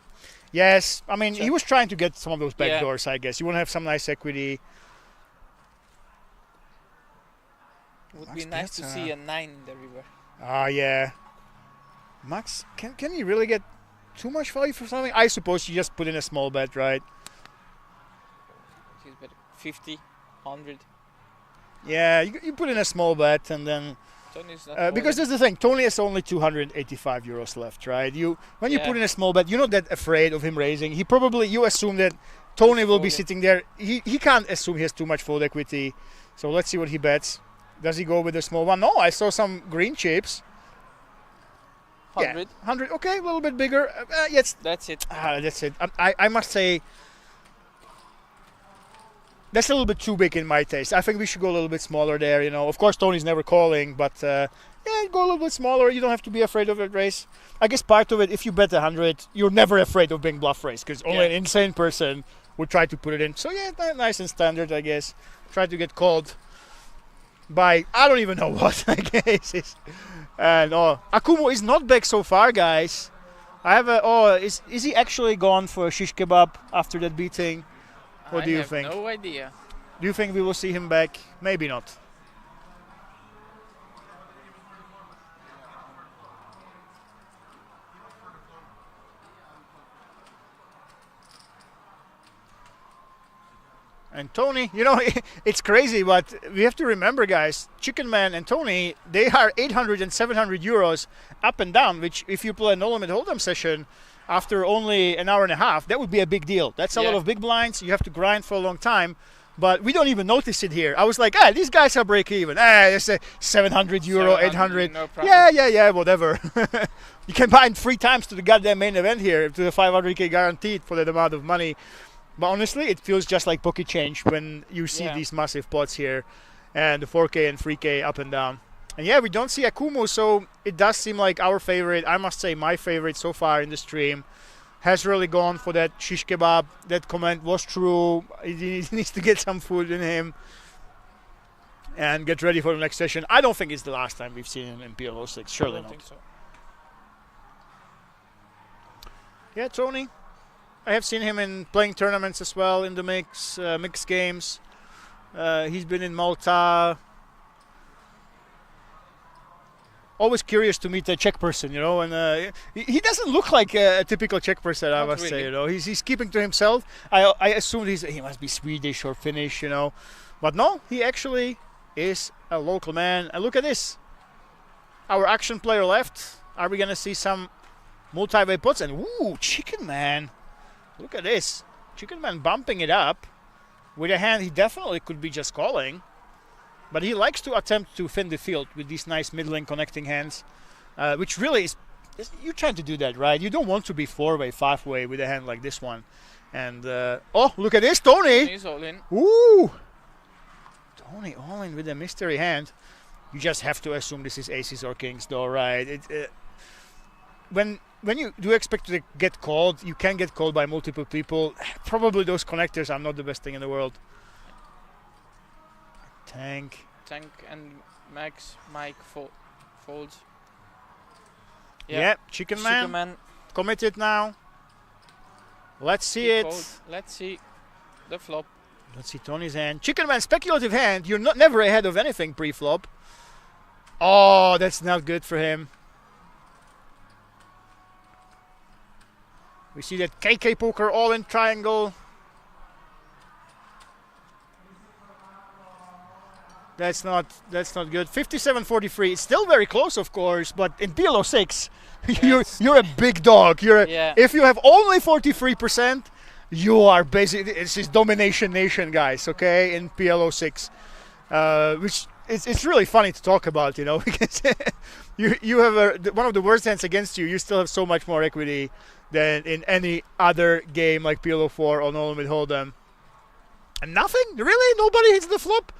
Yes, I mean, he was trying to get some of those backdoors, I guess. You want to have some nice equity. Would Max be nice to see a 9 in the river. Ah, yeah. Max, can he really get too much value for something? I suppose you just put in a small bet, right? He's better. 50, 100. Yeah, you put in a small bet and then... Tony's not because that's the thing, Tony has only 285 euros left, right? When you put in a small bet, you're not that afraid of him raising. You assume that Tony will be sitting there. He can't assume he has too much fold equity. So let's see what he bets. Does he go with the small one? No, I saw some green chips. 100. Yeah, 100. Okay, a little bit bigger. Yes. That's it. That's it. I must say, that's a little bit too big in my taste. I think we should go a little bit smaller there. Of course, Tony's never calling, but yeah, go a little bit smaller. You don't have to be afraid of that race. I guess part of it, if you bet 100, you're never afraid of being bluff raised because only an insane person would try to put it in. So yeah, nice and standard, I guess. Try to get called by I don't even know what, I guess. And Akumu is not back so far, guys. I have is he actually gone for a shish kebab after that beating? What do you think? No idea. Do you think we will see him back? Maybe not. And Tony, it's crazy, but we have to remember, guys, Chicken Man and Tony, they are 800 and 700 euros up and down, which if you play a no-limit hold'em session after only an hour and a half, that would be a big deal. That's a lot of big blinds. You have to grind for a long time, but we don't even notice it here. I was like, these guys are break even. It's a 700 euro, 800. No problem. Yeah, whatever. You can buy 3 times to the goddamn main event here, to the 500k guaranteed for that amount of money. But honestly, it feels just like pocket change when you see these massive pots here and the 4K and 3K up and down. And yeah, we don't see Akumu, so it does seem like our favorite, I must say my favorite so far in the stream, has really gone for that shish kebab. That comment was true. He needs to get some food in him and get ready for the next session. I don't think it's the last time we've seen him in PLO 6. Surely I don't not. think so. Yeah, Tony. I have seen him in playing tournaments as well in the mixed games. He's been in Malta. Always curious to meet a Czech person, and he doesn't look like a typical Czech person, I must say, He's keeping to himself. I assumed he must be Swedish or Finnish, But no, he actually is a local man. And look at this. Our action player left. Are we going to see some multi-way pots? And ooh, Chicken Man. Look at this. Chicken Man bumping it up. With a hand he definitely could be just calling. But he likes to attempt to thin the field with these nice middling connecting hands. Which really is, you're trying to do that, right? You don't want to be 4-way, 5-way with a hand like this one. And, oh, look at this, Tony! He's all in. Ooh! Tony all in with a mystery hand. You just have to assume this is aces or kings, though, right? When you do expect to get called, you can get called by multiple people. Probably those connectors are not the best thing in the world. Tank and Mike folds. Yeah, Chicken Man. Committed now. Let's see it. Fold. Let's see the flop. Let's see Tony's hand. Chicken Man, speculative hand. You're never ahead of anything pre-flop. Oh, that's not good for him. We see that KK poker all in triangle. That's not good. 57-43. It's still very close, of course, but in PLO 6, you're a big dog. If you have only 43%, you are basically, this is domination nation, guys. Okay, in PLO 6, which it's really funny to talk about, you know, because you have one of the worst hands against you. You still have so much more equity than in any other game like PLO 4 or No Limit Hold'em. And nothing? Really? Nobody hits the flop?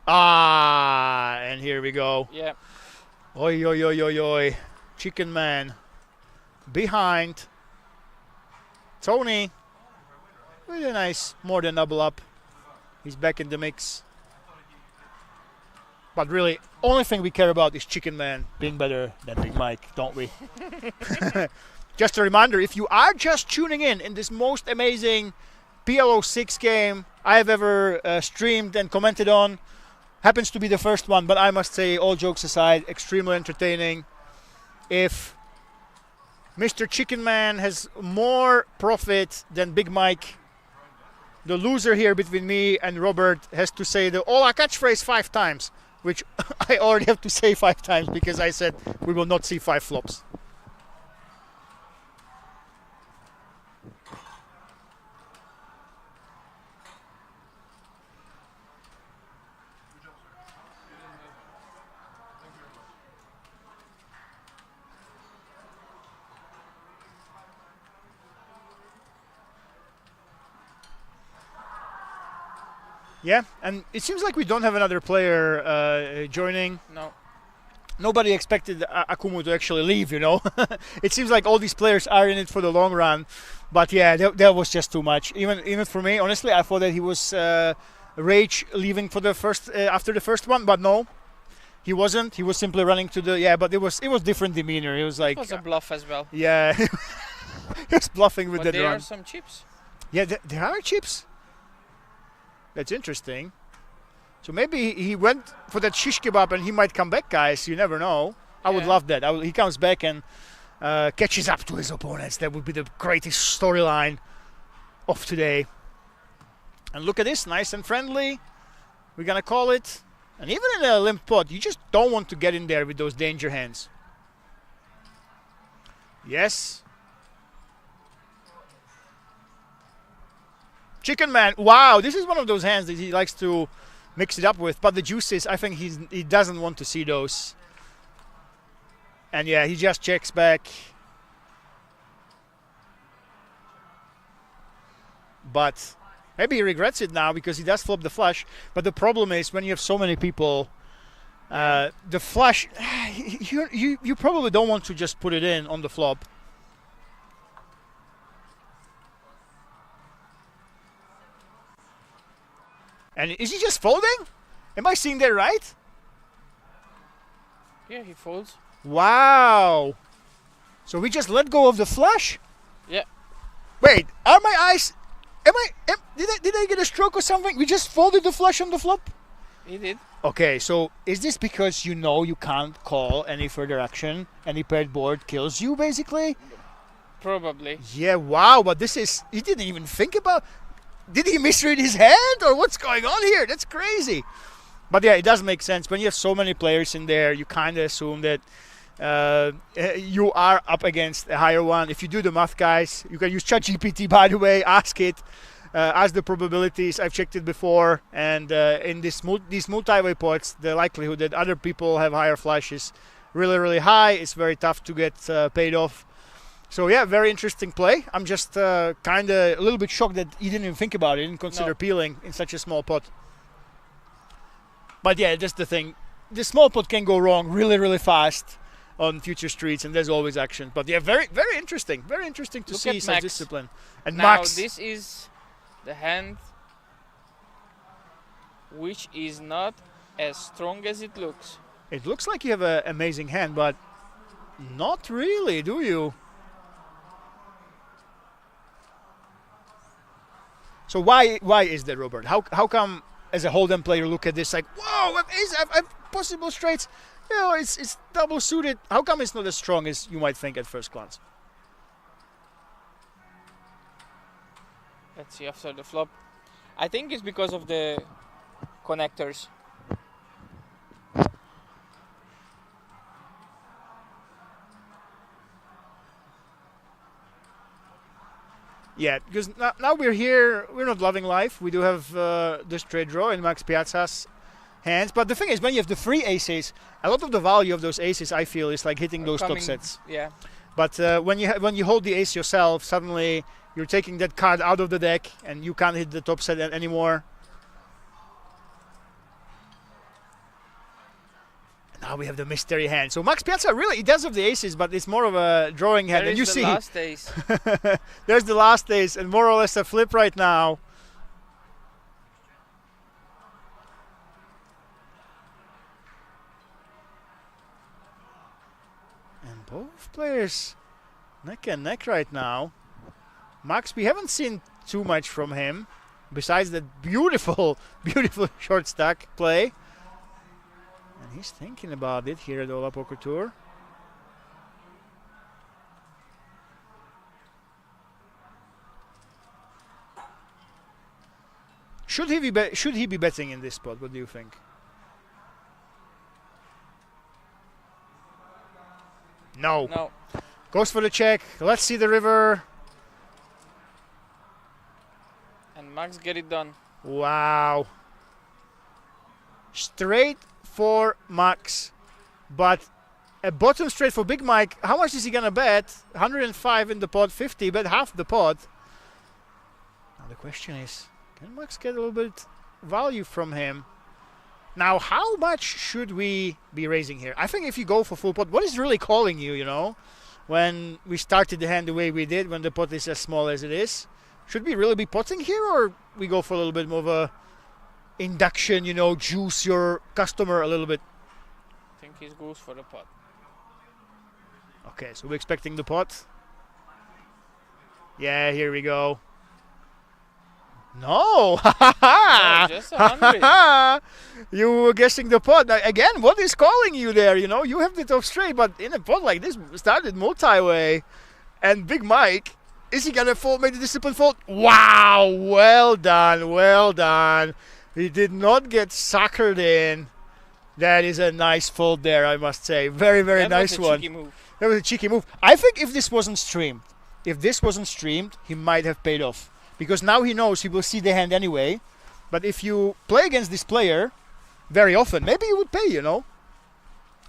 Ah, and here we go. Yeah. Oi, oi, oi, oi, oi. Chicken Man behind. Tony with a nice more than double up. He's back in the mix. But really, only thing we care about is Chicken Man being better than Big Mike, don't we? Just a reminder, if you are just tuning in this most amazing PLO 6 game I have ever streamed and commented on, happens to be the first one, but I must say, all jokes aside, extremely entertaining. If Mr. Chicken Man has more profit than Big Mike, the loser here between me and Robert has to say the Ola catchphrase 5 times, which I already have to say 5 times because I said we will not see 5 flops. Yeah, and it seems like we don't have another player joining. No. Nobody expected Akumu to actually leave, you know. It seems like all these players are in it for the long run. But yeah, that was just too much. Even for me, honestly, I thought that he was rage leaving for the first after the first one, but no. He wasn't. He was simply running to the but it was different demeanor. It was like it was a bluff as well. Yeah. He was bluffing with that run. There are some chips. Yeah, there are chips. That's interesting. So maybe he went for that shish kebab and he might come back, guys. You never know. I would love that. He comes back and catches up to his opponents. That would be the greatest storyline of today. And look at this, nice and friendly. We're going to call it. And even in a limp pot, you just don't want to get in there with those danger hands. Yes. Chicken Man, wow, this is one of those hands that he likes to mix it up with, but the juices, I think he doesn't want to see those. And yeah, he just checks back. But maybe he regrets it now because he does flop the flush. But the problem is when you have so many people, the flush, you probably don't want to just put it in on the flop. And is he just folding? Am I seeing that right? Yeah, he folds. Wow. So we just let go of the flush? Yeah. Wait, are my eyes... Did I get a stroke or something? We just folded the flush on the flop? He did. Okay, so is this because you know you can't call any further action? Any paired board kills you, basically? Probably. Yeah, wow, but this is... He didn't even think about... Did he misread his hand or what's going on here? That's crazy. But yeah, it does make sense. When you have so many players in there, you kind of assume that you are up against a higher one. If you do the math, guys, you can use ChatGPT, by the way, ask it, ask the probabilities. I've checked it before, and in these multi-way pots, the likelihood that other people have higher flush is really, really high. It's very tough to get paid off. So yeah, very interesting play. I'm just kind of a little bit shocked that he didn't even think about it, didn't consider peeling in such a small pot. But yeah, that's the thing. The small pot can go wrong really, really fast on future streets, and there's always action. But yeah, very, very interesting. Very interesting to see such discipline. And now Max, this is the hand which is not as strong as it looks. it looks like you have an amazing hand, but not really, do you? So why is that, Robert? How come as a hold'em player look at this like, whoa, I've possible straights, you know, it's double suited. How come it's not as strong as you might think at first glance? Let's see after the flop. I think it's because of the connectors. Yeah, because now we're here, we're not loving life. We do have the straight draw in Max Piazza's hands. But the thing is, when you have the free aces, a lot of the value of those aces, I feel, is like hitting those top sets. Yeah. But when you hold the ace yourself, suddenly you're taking that card out of the deck and you can't hit the top set anymore. Now we have the mystery hand. So Max Piazza really, he does have the aces, but it's more of a drawing hand. And you see, last ace. there's the last ace, and more or less a flip right now. And both players neck and neck right now. Max, we haven't seen too much from him, besides that beautiful, beautiful short stack play. And he's thinking about it here at the Ola Poker Tour. Should he be betting in this spot? What do you think? No. No. Goes for the check. Let's see the river. And Max get it done. Wow. Straight for Max, but a bottom straight for Big Mike. How much is he gonna bet? 105 in the pot, 50, bet half the pot. Now the question is, can Max get a little bit value from him? Now, how much should we be raising here? I think if you go for full pot, what is really calling you, you know, when we started the hand the way we did, when the pot is as small as it is? Should we really be potting here, or we go for a little bit more of a induction, you know, juice your customer a little bit? I think he goes for the pot. Okay, so we're expecting the pot. Yeah, here we go. No! No, just 100. You were guessing the pot. Now, again, what is calling you there? You know, you have the top straight, but in a pot like this, started multi-way. And Big Mike, is he gonna fold, make the discipline fold? Wow! Well done, well done. He did not get suckered in. That is a nice fold there, I must say. Very, very nice one. Cheeky move. That was a cheeky move. I think if this wasn't streamed, he might have paid off. Because now he knows he will see the hand anyway. But if you play against this player very often, maybe he would pay, you know.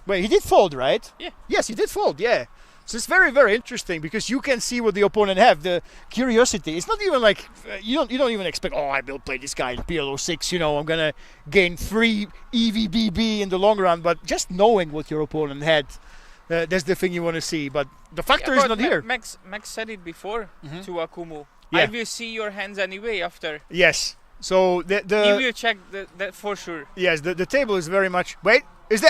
Wait, he did fold, right? Yeah. Yes, he did fold, yeah. So it's very, very interesting because you can see what the opponent have. The curiosity. It's not even like you don't even expect. Oh, I will play this guy in PLO 6. You know, I'm gonna gain 3 EVBB in the long run. But just knowing what your opponent had, that's the thing you want to see. But the factor is not here. Max said it before to Akumu. Yeah. I will see your hands anyway after. Yes. So he will check that for sure. Yes. The table is very much. Wait. Is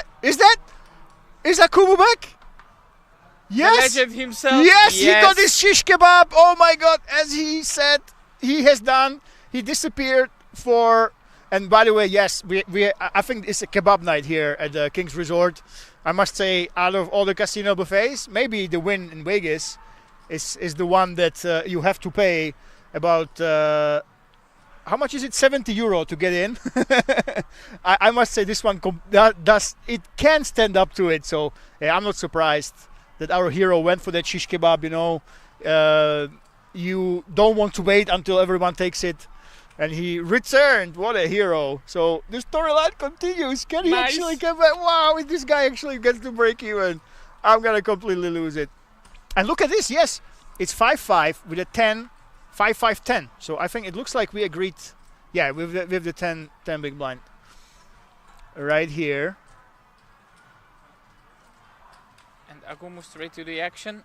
Akumu back? Yes. The legend himself. Yes, he got his shish kebab. Oh my God! As he said, he has done. He disappeared for. And by the way, yes, I think it's a kebab night here at the King's Resort. I must say, out of all the casino buffets, maybe the Wynn in Vegas is the one that you have to pay about how much is it? 70 euro to get in. I must say this one it can stand up to it. So yeah, I'm not surprised that our hero went for that shish kebab. You know, you don't want to wait until everyone takes it. And he returned. What a hero. So the storyline continues. Can he actually come back? Wow, if this guy actually gets to break even, I'm going to completely lose it. And look at this. Yes, it's 5-5 with a 10, 5-5-10. So I think it looks like we agreed, yeah, with the 10 big blind. Right here. And Akumu straight to the action.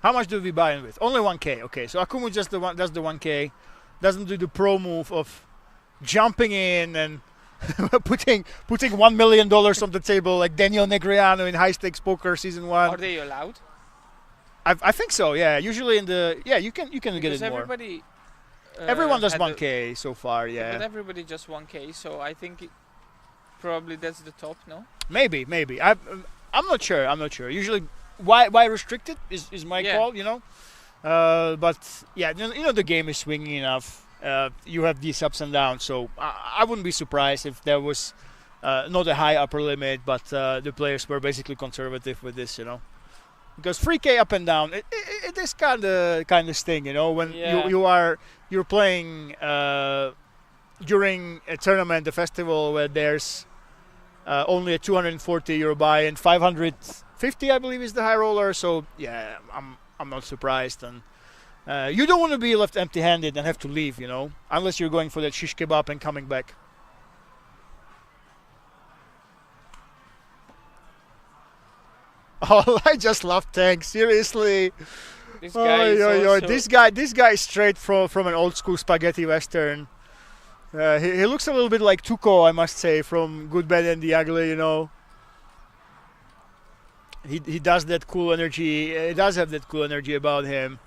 How much do we buy in with? Only 1K. Okay, so Akumu just does the 1K. Doesn't do the pro move of jumping in and putting $1 million on the table like Daniel Negreanu in High Stakes Poker Season 1. Are they allowed? I think so. Yeah. Usually in the you can because get it more. Everyone does 1K so far. Yeah. But everybody just 1K, so I think probably that's the top. No. Maybe. I'm not sure. Usually, why restricted is my call. You know. But yeah, you know the game is swinging enough. You have these ups and downs, so I wouldn't be surprised if there was not a high upper limit, but the players were basically conservative with this, you know. Because 3K up and down, it is kind of sting, you know, when you're playing during a tournament, a festival where there's only a 240 euro buy and 550, I believe, is the high roller. So yeah, I'm not surprised, and you don't want to be left empty-handed and have to leave, you know, unless you're going for that shish kebab and coming back. Oh, I just love Tank. Seriously, this guy this guy is straight from an old school spaghetti western. He looks a little bit like Tuco, I must say, from Good, Bad, and the Ugly, you know. He does that cool energy. He does have that cool energy about him.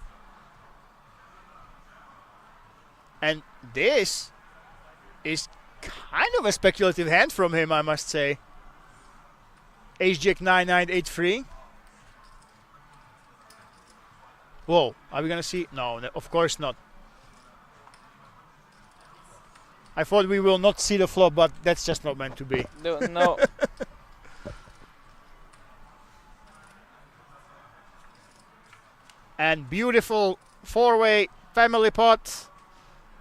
And this is kind of a speculative hand from him, I must say. Ace Jack 9 9 8 3. Whoa, are we gonna see? No, of course not. I thought we will not see the flop, but that's just not meant to be. No. And beautiful four-way family pot.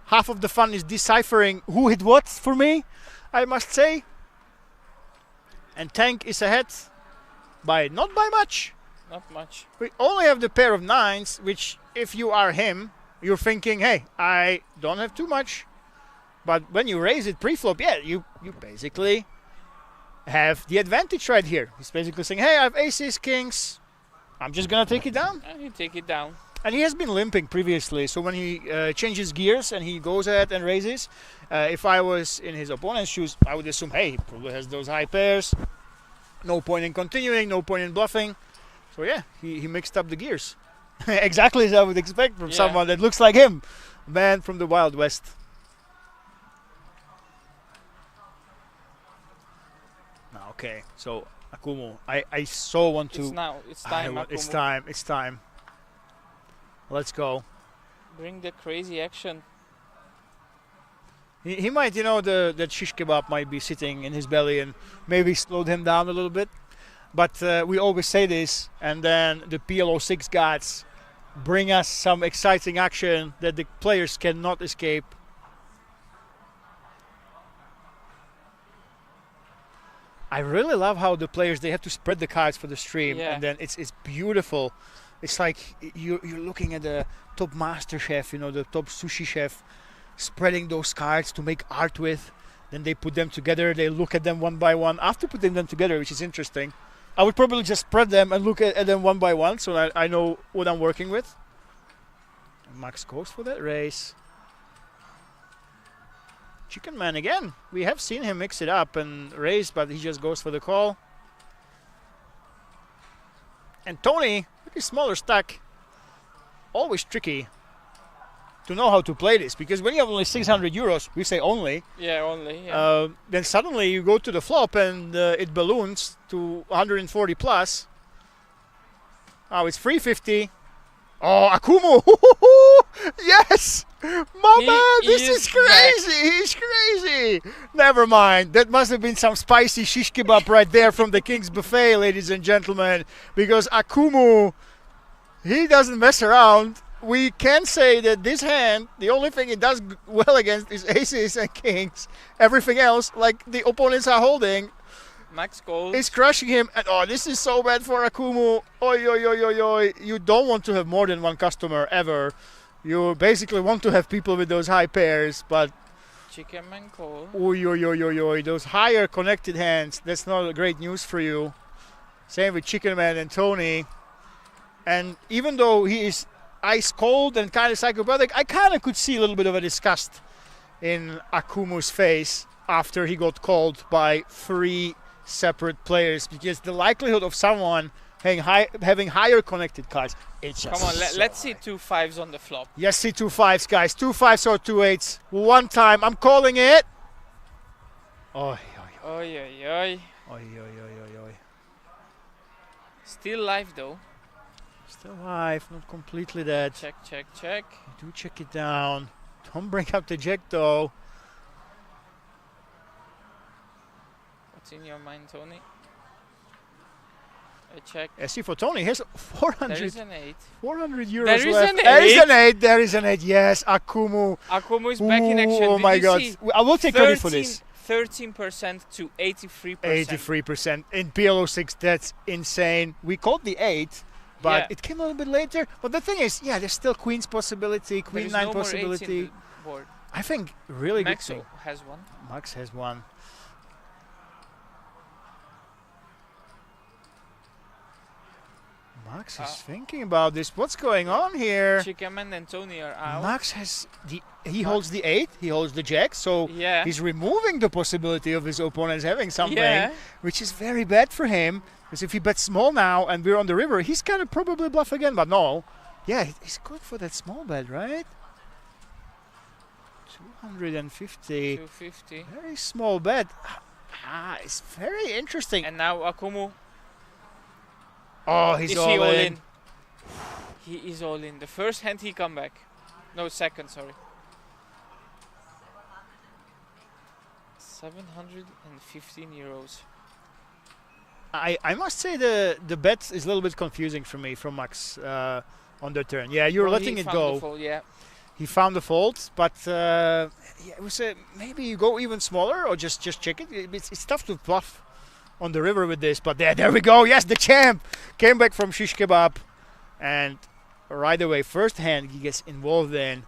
Half of the fun is deciphering who hit what for me, I must say. And Tank is ahead by not by much. Not much. We only have the pair of nines, which if you are him, you're thinking, hey, I don't have too much. But when you raise it pre-flop, yeah, you basically have the advantage right here. He's basically saying, hey, I have aces, kings. I'm just going to take it down. And you take it down. And he has been limping previously, so when he changes gears and he goes ahead and raises, if I was in his opponent's shoes, I would assume, hey, he probably has those high pairs. No point in continuing, no point in bluffing. So yeah, he mixed up the gears. Exactly as I would expect from someone that looks like him. Man from the Wild West. Okay, so Akumu, I so want to... It's time, Akumu. It's time. Let's go. Bring the crazy action. He might, you know, that shish kebab might be sitting in his belly and maybe slowed him down a little bit. But we always say this, and then the PLO 6 gods bring us some exciting action that the players cannot escape. I really love how the players, they have to spread the cards for the stream, and then it's beautiful. It's like you're looking at the top master chef, you know, the top sushi chef, spreading those cards to make art with. Then they put them together, they look at them one by one. After putting them together, which is interesting, I would probably just spread them and look at them one by one, so I know what I'm working with. Max goes for that race. Chicken Man again. We have seen him mix it up and raise, but he just goes for the call. And Tony, with his smaller stack, always tricky to know how to play this, because when you have only 600 euros, we say only. Yeah, only. Yeah. Then suddenly you go to the flop and it balloons to 140 plus. Oh, it's 350. Oh, Akumu! Yes! My man! this is crazy. He's crazy. Never mind. That must have been some spicy shish kebab right there from the King's Buffet, ladies and gentlemen. Because Akumu, he doesn't mess around. We can say that this hand, the only thing it does well against is aces and kings. Everything else, like the opponents are holding, Max gold. is crushing him. And oh, this is so bad for Akumu. Oi, oi, oi, oi, oi. You don't want to have more than one customer ever. You basically want to have people with those high pairs, but Chicken man call. oi, oi, oi, oi, oi. Those higher connected hands, that's not great news for you. Same with Chicken Man and Tony. And even though he is ice cold and kind of psychopathic, I kind of could see a little bit of a disgust in Akumu's face after he got called by 3 separate players, because the likelihood of someone having higher connected cards, it's just Come on, so let's see high. 2 5s on the flop. Yes, see 2 5s, guys. 2 5s or 2 8s. One time, I'm calling it. Oi, oi, Oi, oi, oi. oi, oi, oi, oi, oi. Still live though. Still alive, not completely dead. Check, check, check. You do check it down. Don't bring up the jack though. What's in your mind, Tony? I check. I see for Tony, here's 400. There is an 8. 400 euros There is left. an There is 8. an 8. There is an 8. Yes, Akumu. Akumu is back in action. Oh Did my you God. see? I will take credit for this. 13% to 83%. 83% in PLO 6. That's insane. We called the 8, but Yeah. it came a little bit later. But the thing is, yeah, there's still Queen's possibility, There Queen is 9 no more 8s in possibility. the board. I think really good Maxo thing. has one. Max has one. Max is thinking about this. What's going on here? Chicaman and Tony are out. Max has he holds the 8, he holds the jack, so Yeah. he's removing the possibility of his opponents having something, Yeah. which is very bad for him. Because if he bets small now and we're on the river, he's gonna probably bluff again. But no, yeah, he's good for that small bet, right? 250. 250. Very small bet. It's very interesting. And now Akumu. Oh, he's Is all he all in. in? He is all in. The first hand he come back. No, second, sorry. 715 euros. I must say the bet is a little bit confusing for me from Max on the turn. Yeah, you're Well, letting he it found go. the fold, yeah. He found the fault, but yeah, it was maybe you go even smaller or just check it. It's tough to bluff on the river with this, but there we go. Yes, the champ came back from shish kebab, and right away, first hand he gets involved in.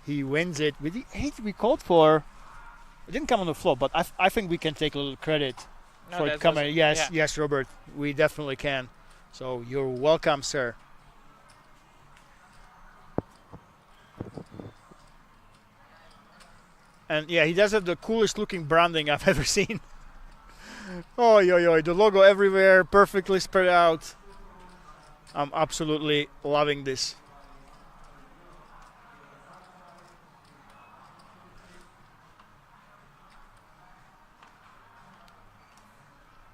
He wins it with the 8 we called for. It didn't come on the flop, but I think we can take a little credit No, for it that coming. was- Yes, yeah. yes, Robert, we definitely can. So you're welcome, sir. And yeah, he does have the coolest looking branding I've ever seen. Oh, yo, the logo everywhere, perfectly spread out. I'm absolutely loving this.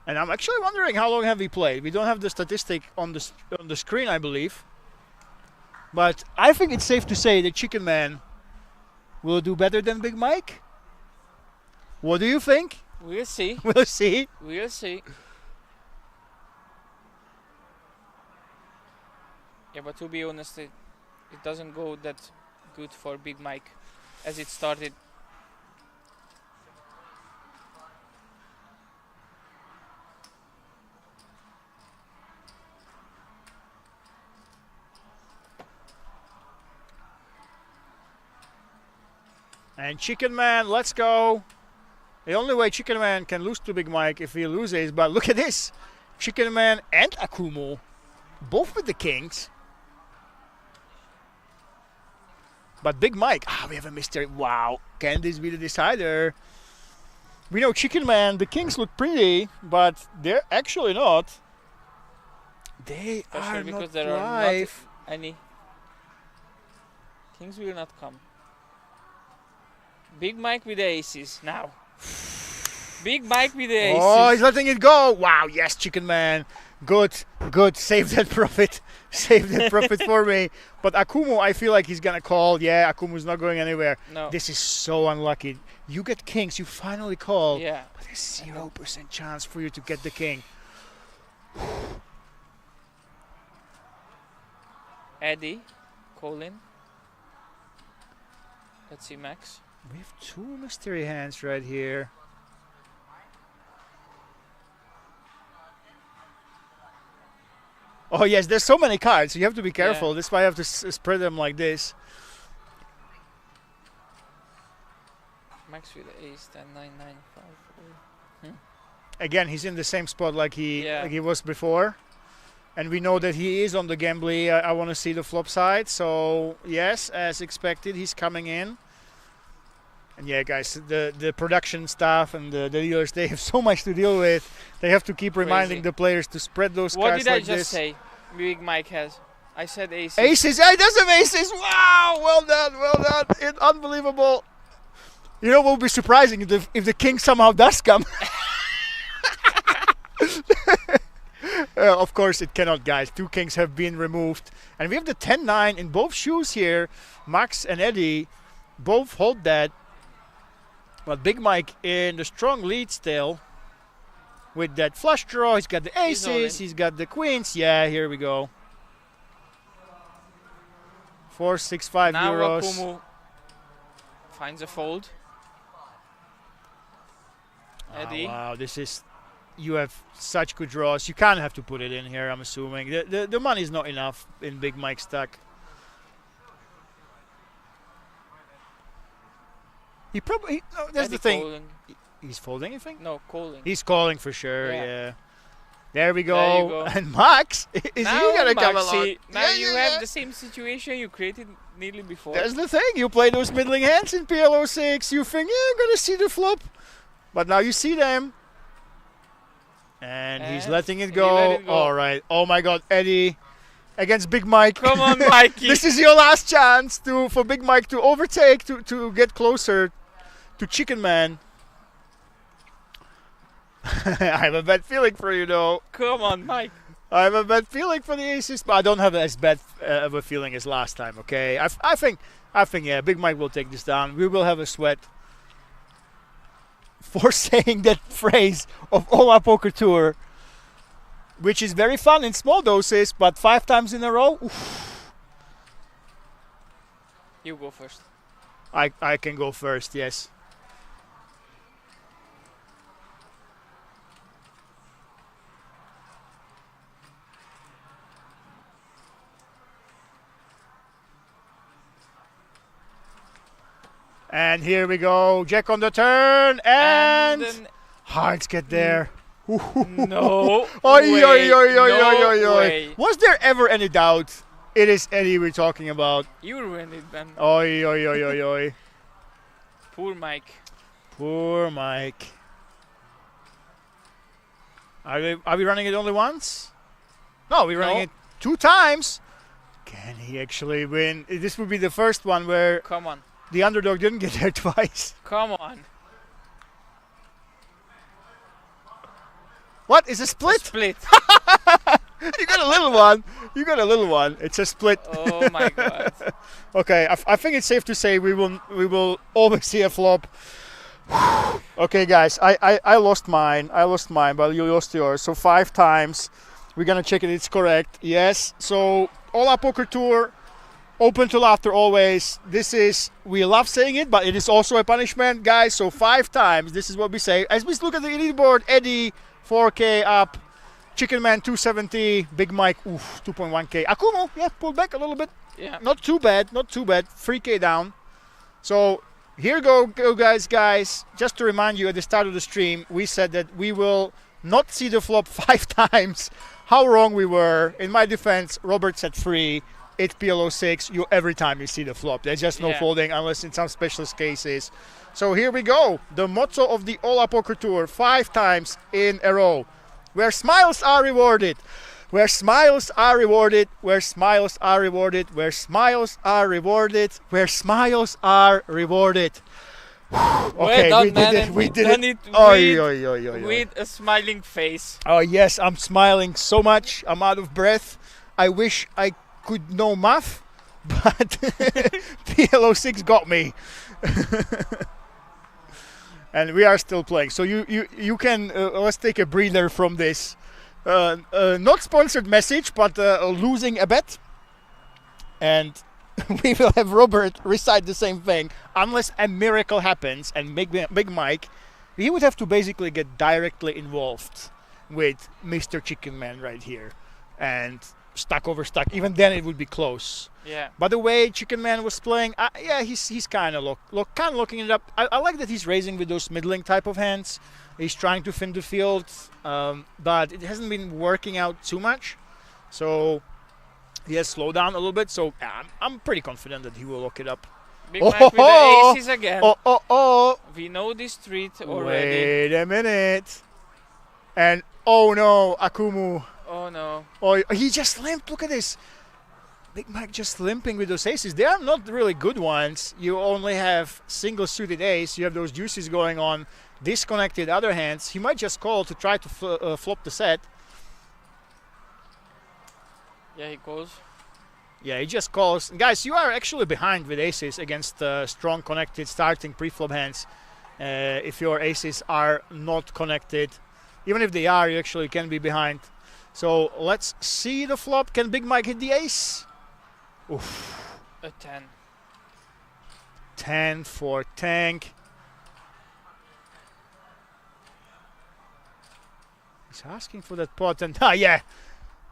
And I'm actually wondering how long have we played. We don't have the statistic on the screen, I believe. But I think it's safe to say that Chicken Man will do better than Big Mike. What do you think? We'll see. We'll see. We'll see. Yeah, but to be honest, it doesn't go that good for Big Mike as it started. And Chicken Man, let's go. The only way Chicken Man can lose to Big Mike if he loses, but look at this. Chicken Man and Akumu, both with the kings. But Big Mike, we have a mystery. Wow, can this be the decider? We know Chicken Man, the kings look pretty, but they're actually not. They Especially are because not there are live. not any. Kings will not come. Big Mike with the aces now. Big Mike with the aces. Oh, he's letting it go. Wow, yes, Chicken Man. Good, good. Save that profit. Save that profit for me. But Akumu, I feel like he's going to call. Yeah, Akumu's not going anywhere. No. This is so unlucky. You get kings, you finally call. Yeah. But there's 0% chance for you to get the king. Eddie, Colin. Let's see, Max. We have 2 mystery hands right here. Oh yes, there's so many cards. You have to be careful. Yeah. That's why I have to spread them like this. Max with ace 10, 9, 9, 5, 4. Again, he's in the same spot like he Yeah. was before. And we know that he is on the gambly. I want to see the flop side. So yes, as expected, he's coming in. And yeah, guys, the production staff and the dealers, they have so much to deal with. They have to keep reminding the players to spread those What cards did I like just this. say? Big Mike has. I said aces. Aces! He does have aces! Wow! Well done, well done. It's unbelievable. You know what would be surprising if the king somehow does come. Of course it cannot, guys. 2 kings have been removed. And we have the 10-9 in both shoes here. Max and Eddie both hold that. But Big Mike in the strong lead still. With that flush draw. He's got the aces. He's got the queens. Yeah, here we go. 465 now euros. Akumu finds a fold. Eddie. Oh, wow, this is... You have such good draws. You can't have to put it in here, I'm assuming. The money is not enough in Big Mike's stack. He probably... No, that's Eddie the thing. Calling. He's folding, you think? No, calling. He's calling for sure, Yeah. yeah. There we go. There you go. And Max, is now, he going to come Maxi, along? now Yeah, you yeah, have yeah. the same situation you created nearly before. That's the thing. You play those middling hands in PLO 6. You think, yeah, I'm going to see the flop. But now you see them. And he's letting it he go. let it go. All right. Oh, my God. Eddie against Big Mike. Come on, Mikey. This is your last chance for Big Mike to overtake, to get closer to Chicken Man. I have a bad feeling for you, though. Come on, Mike. I have a bad feeling for the aces, but I don't have as bad of a feeling as last time. Okay, I think yeah, Big Mike will take this down. We will have a sweat for saying that phrase of Ola Poker Tour, which is very fun in small doses, but 5 times in a row. Oof. You go first. I can go first. Yes. And here we go, Jack on the turn, and then hearts get there. no Oi, way. oi, oi, oi, No oi, oi, oi. way. Was there ever any doubt? It is Eddie we're talking about. You ruined it, man. Oi, oi, oi, oi, oi. Poor Mike. Poor Mike. Are we running it only once? No, we're running No. it 2 times. Can he actually win? This would be the first one where Come on. the underdog didn't get there twice. Come on. What? Is a split? Split. You got a little one. You got a little one. It's a split. Oh my god. Okay, I think it's safe to say we will always see a flop. Okay, guys, I lost mine. But you lost yours. So 5 times. We're gonna check it. It's correct. Yes. So Ola Poker Tour, open to laughter always. We love saying it, but it is also a punishment, guys. So 5 times. This is what we say. As we look at the leaderboard, Eddie 4K up. Chicken Man 270, Big Mike 2.1K. Akumu, yeah, pulled back a little bit. Yeah. Not too bad. 3K down. So here go guys. Just to remind you, at the start of the stream, we said that we will not see the flop 5 times. How wrong we were. In my defense, Robert said 3. It's PLO 6. Every time you see the flop. There's just no folding unless in some specialist cases. So here we go. The motto of the Ola Poker Tour, 5 times in a row. Where smiles are rewarded. Where smiles are rewarded. Where smiles are rewarded. Where smiles are rewarded. Where smiles are rewarded. Okay, well we done, did man, it. and We we've did done it. it Oi, oi, oi, oi, oi. with a smiling face. Oh yes, I'm smiling so much. I'm out of breath. I wish I could know math, but PLO6 got me. And we are still playing. So you can let's take a breather from this. Not sponsored message, but losing a bet, and we will have Robert recite the same thing unless a miracle happens. And Big Mike, he would have to basically get directly involved with Mr. Chicken Man right here, and stack over stack. Even then, it would be close. Yeah. By the way, Chicken Man was playing. Yeah, he's kind of looking it up. I like that he's raising with those middling type of hands. He's trying to thin the field, but it hasn't been working out too much. So he has slowed down a little bit. So I'm pretty confident that he will look it up. Big Mike with the aces again. Oh! We know this street already. Wait a minute. And oh no, Akumu. Oh no. Oh, he just limped. Look at this. Big Mike just limping with those aces. They are not really good ones. You only have single suited ace. You have those juices going on. Disconnected other hands. He might just call to try to flop the set. Yeah, he goes. Yeah, he just calls. Guys, you are actually behind with aces against strong connected starting pre-flop hands. If your aces are not connected. Even if they are, you actually can be behind. So let's see the flop. Can Big Mike hit the ace? Oof. A 10. 10 for Tank. He's asking for that pot, and yeah,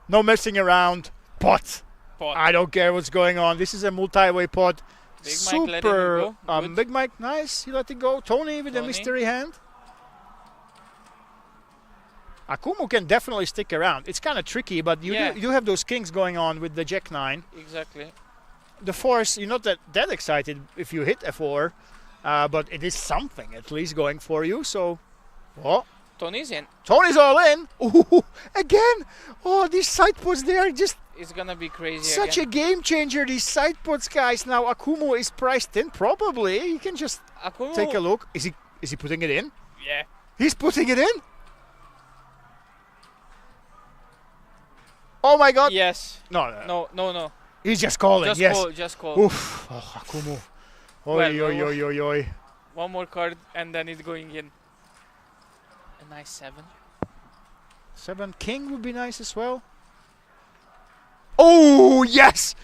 no messing around. Pot. I don't care what's going on. This is a multi-way pot. Big Mike letting it go. Big Mike, nice. He let it go. Tony with a mystery hand. Akumu can definitely stick around. It's kind of tricky, but you have those kings going on with the Jack 9. Exactly. The fours, you're not that excited if you hit a 4, but it is something at least going for you. So, Tony's in. Tony's all in. Ooh, again. Oh, these side pots, they are just... It's gonna be crazy Such again. a game changer, these side pots, guys. Now Akumu is priced in, probably. You can just take a look. Is he putting it in? Yeah. He's putting it in? Oh my god. Yes. No. He's just calling, Just call. Oof. Oh, Akumu. Oi. One more card and then it's going in. A nice 7. 7 king would be nice as well. Oh, yes!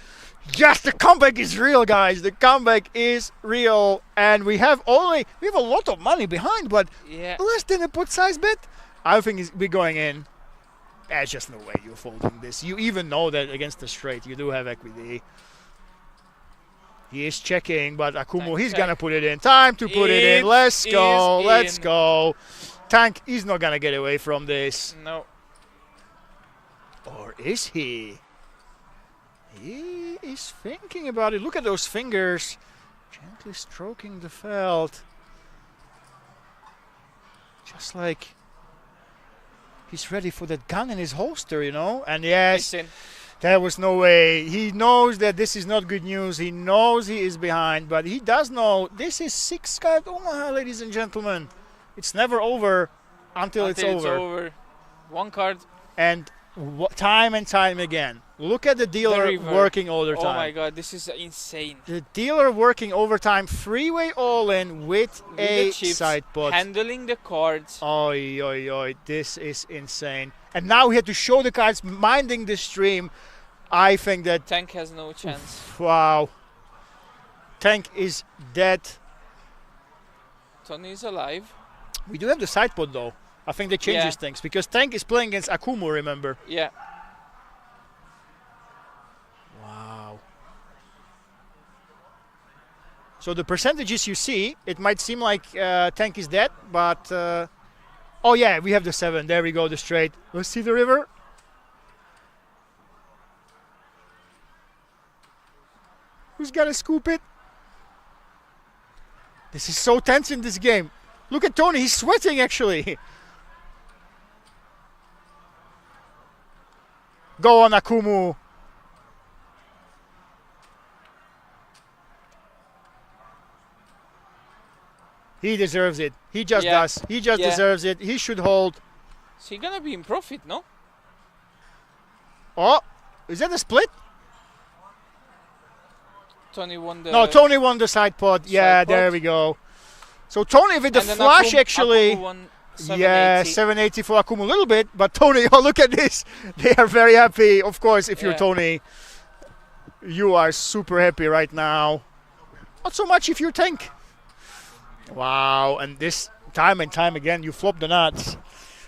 Yes, the comeback is real, guys. The comeback is real. And we have a lot of money behind, but less than a pot size bet. I think we're going in. There's just no way you're folding this. You even know that against the straight, you do have equity. He is checking, but Akumu, he's going to put it in. Time to put it in. Let's go. Tank is not going to get away from this. No. Or is he? He is thinking about it. Look at those fingers. Gently stroking the felt. Just like he's ready for that gun in his holster, you know? And yes, there was no way. He knows that this is not good news. He knows he is behind, but he does know this is 6 card Omaha, ladies and gentlemen. It's never over until it's over. 1 card. And time and time again. Look at the dealer working overtime. Oh my god, this is insane. The dealer working overtime, 3-way all-in with a side pot. Handling the cards. Oi. This is insane. And now we have to show the cards, minding the stream. I think that... Tank has no chance. Wow. Tank is dead. Tony is alive. We do have the side pot though. I think that changes things. Because Tank is playing against Akumu, remember? Yeah. Wow. So the percentages you see, it might seem like Tank is dead, but... oh yeah, we have the 7. There we go, the straight. Let's see the river. Who's gonna scoop it? This is so tense in this game. Look at Tony, he's sweating actually. Go on, Akumu. He deserves it. He just Yeah. does. He just Yeah. deserves it. He should hold. Is he gonna be in profit, no? Oh, is that a split? Tony won the... No, Tony won the side pot. Yeah, side there pot. we go. So Tony with the And then flush Akumu actually. won Yeah, 780. 780 for Akumu a little bit, but Tony, oh look at this. They are very happy. Of course, if you're Yeah. Tony, you are super happy right now. Not so much if you're Tank. Wow, and this time and time again, you flop the nuts.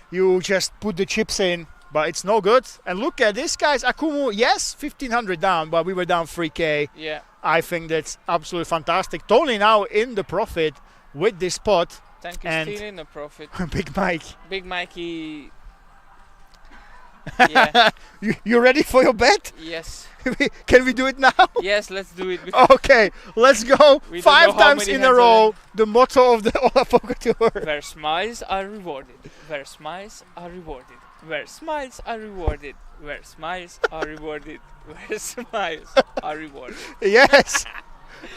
You just put the chips in, but it's no good. And look at this, guys. Akumu, yes, 1,500 down, but we were down 3K. Yeah. I think that's absolutely fantastic. Tony now in the profit with this pot. Tank is And- still in a profit. Big Mike. Big Mikey... yeah. You ready for your bet? Yes. Can we do it now? Yes, let's do it. Okay, let's go. We don't 5 know how times many in a hands row. The motto of the Ola Poker Tour. Where smiles are rewarded. Where smiles are rewarded. Where smiles are rewarded. Where smiles are rewarded. Where smiles are rewarded. Yes.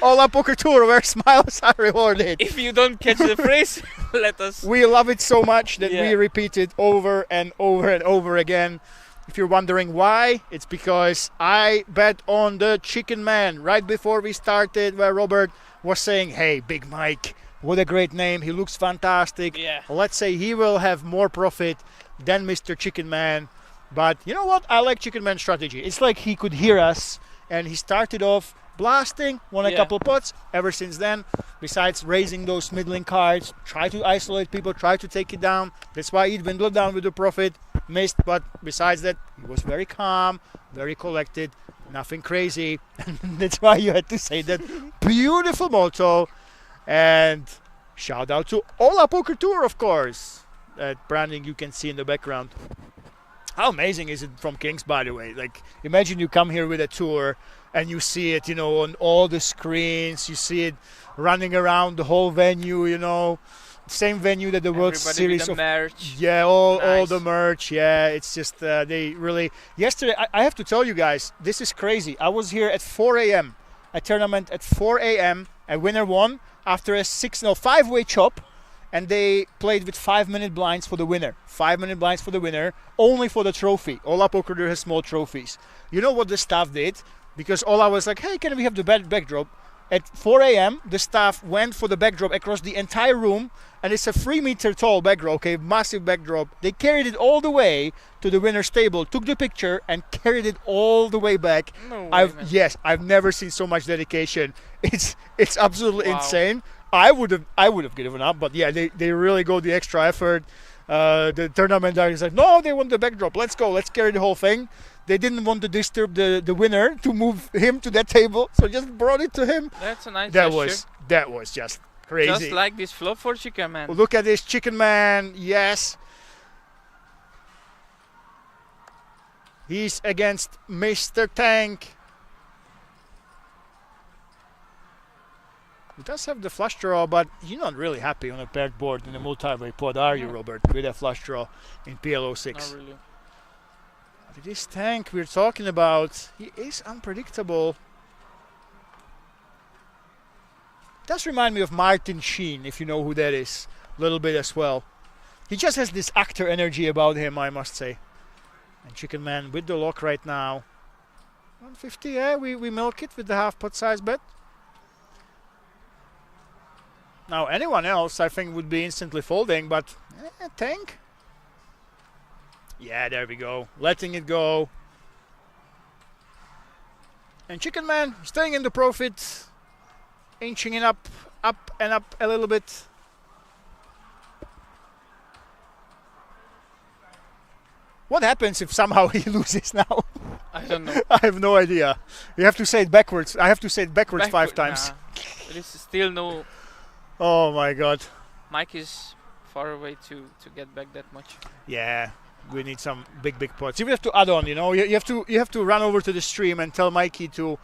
Ola Poker Tour, where smiles are rewarded. If you don't catch the phrase, let us... We love it so much that we Yeah. repeat it over and over and over again. If you're wondering why, it's because I bet on the Chicken Man right before we started, where Robert was saying, hey, Big Mike, what a great name. He looks fantastic. Yeah. Let's say he will have more profit than Mr. Chicken Man. But you know what? I like Chicken Man's strategy. It's like he could hear us, and he started off blasting, won a Yeah. couple pots. Ever since then, besides raising those middling cards, try to isolate people, try to take it down. That's why he dwindled down with the profit, missed. But besides that, he was very calm, very collected, nothing crazy. And that's why you had to say that beautiful motto. And shout out to Ola Poker Tour, of course. That branding you can see in the background. How amazing is it from Kings, by the way? Like, imagine you come here with a tour and you see it, you know, on all the screens. You see it running around the whole venue, you know. Same venue that the World Everybody Series with the of... merch. Yeah, all Nice. the merch. Yeah, it's just, they really... Yesterday, I have to tell you guys, this is crazy. I was here at 4 a.m. A tournament at 4 a.m. A winner won after a 5-way chop. And they played with 5-minute blinds for the winner. 5-minute blinds for the winner, only for the trophy. Ola Poker Tour has small trophies. You know what the staff did? Because Ola was like, hey, can we have the backdrop? At 4 a.m., the staff went for the backdrop across the entire room. And it's a 3-meter tall backdrop, okay, massive backdrop. They carried it all the way to the winner's table, took the picture, and carried it all the way back. No way, man. I've never seen so much dedication. It's absolutely Wow. insane. I would have given up, but yeah, they really go the extra effort. The tournament director said, no, they want the backdrop. Let's go. Let's carry the whole thing. They didn't want to disturb the winner to move him to that table, so just brought it to him. That's a nice That gesture. was just crazy. Just like this flop for Chicken Man. Look at this Chicken Man. Yes. He's against Mr. Tank. He does have the flush draw, but you're not really happy on a paired board in a multi-way pod, are you, Robert? With a flush draw in PLO 6. Not really. This Tank we're talking about, he is unpredictable. Does remind me of Martin Sheen, if you know who that is, a little bit as well. He just has this actor energy about him, I must say. And Chicken Man with the lock right now. 150, yeah, we milk it with the half pot size bet. Now anyone else I think would be instantly folding, but Tank. Yeah, there we go. Letting it go. And Chicken Man staying in the profit. Inching it up and up a little bit. What happens if somehow he loses now? I don't know. I have no idea. You have to say it backwards. I have to say it backwards 5 times. Nah. There is still no... Oh my god. Mike is far away to get back that much. Yeah, we need some big pots. You have to add on, you know. You have to run over to the stream and tell Mikey to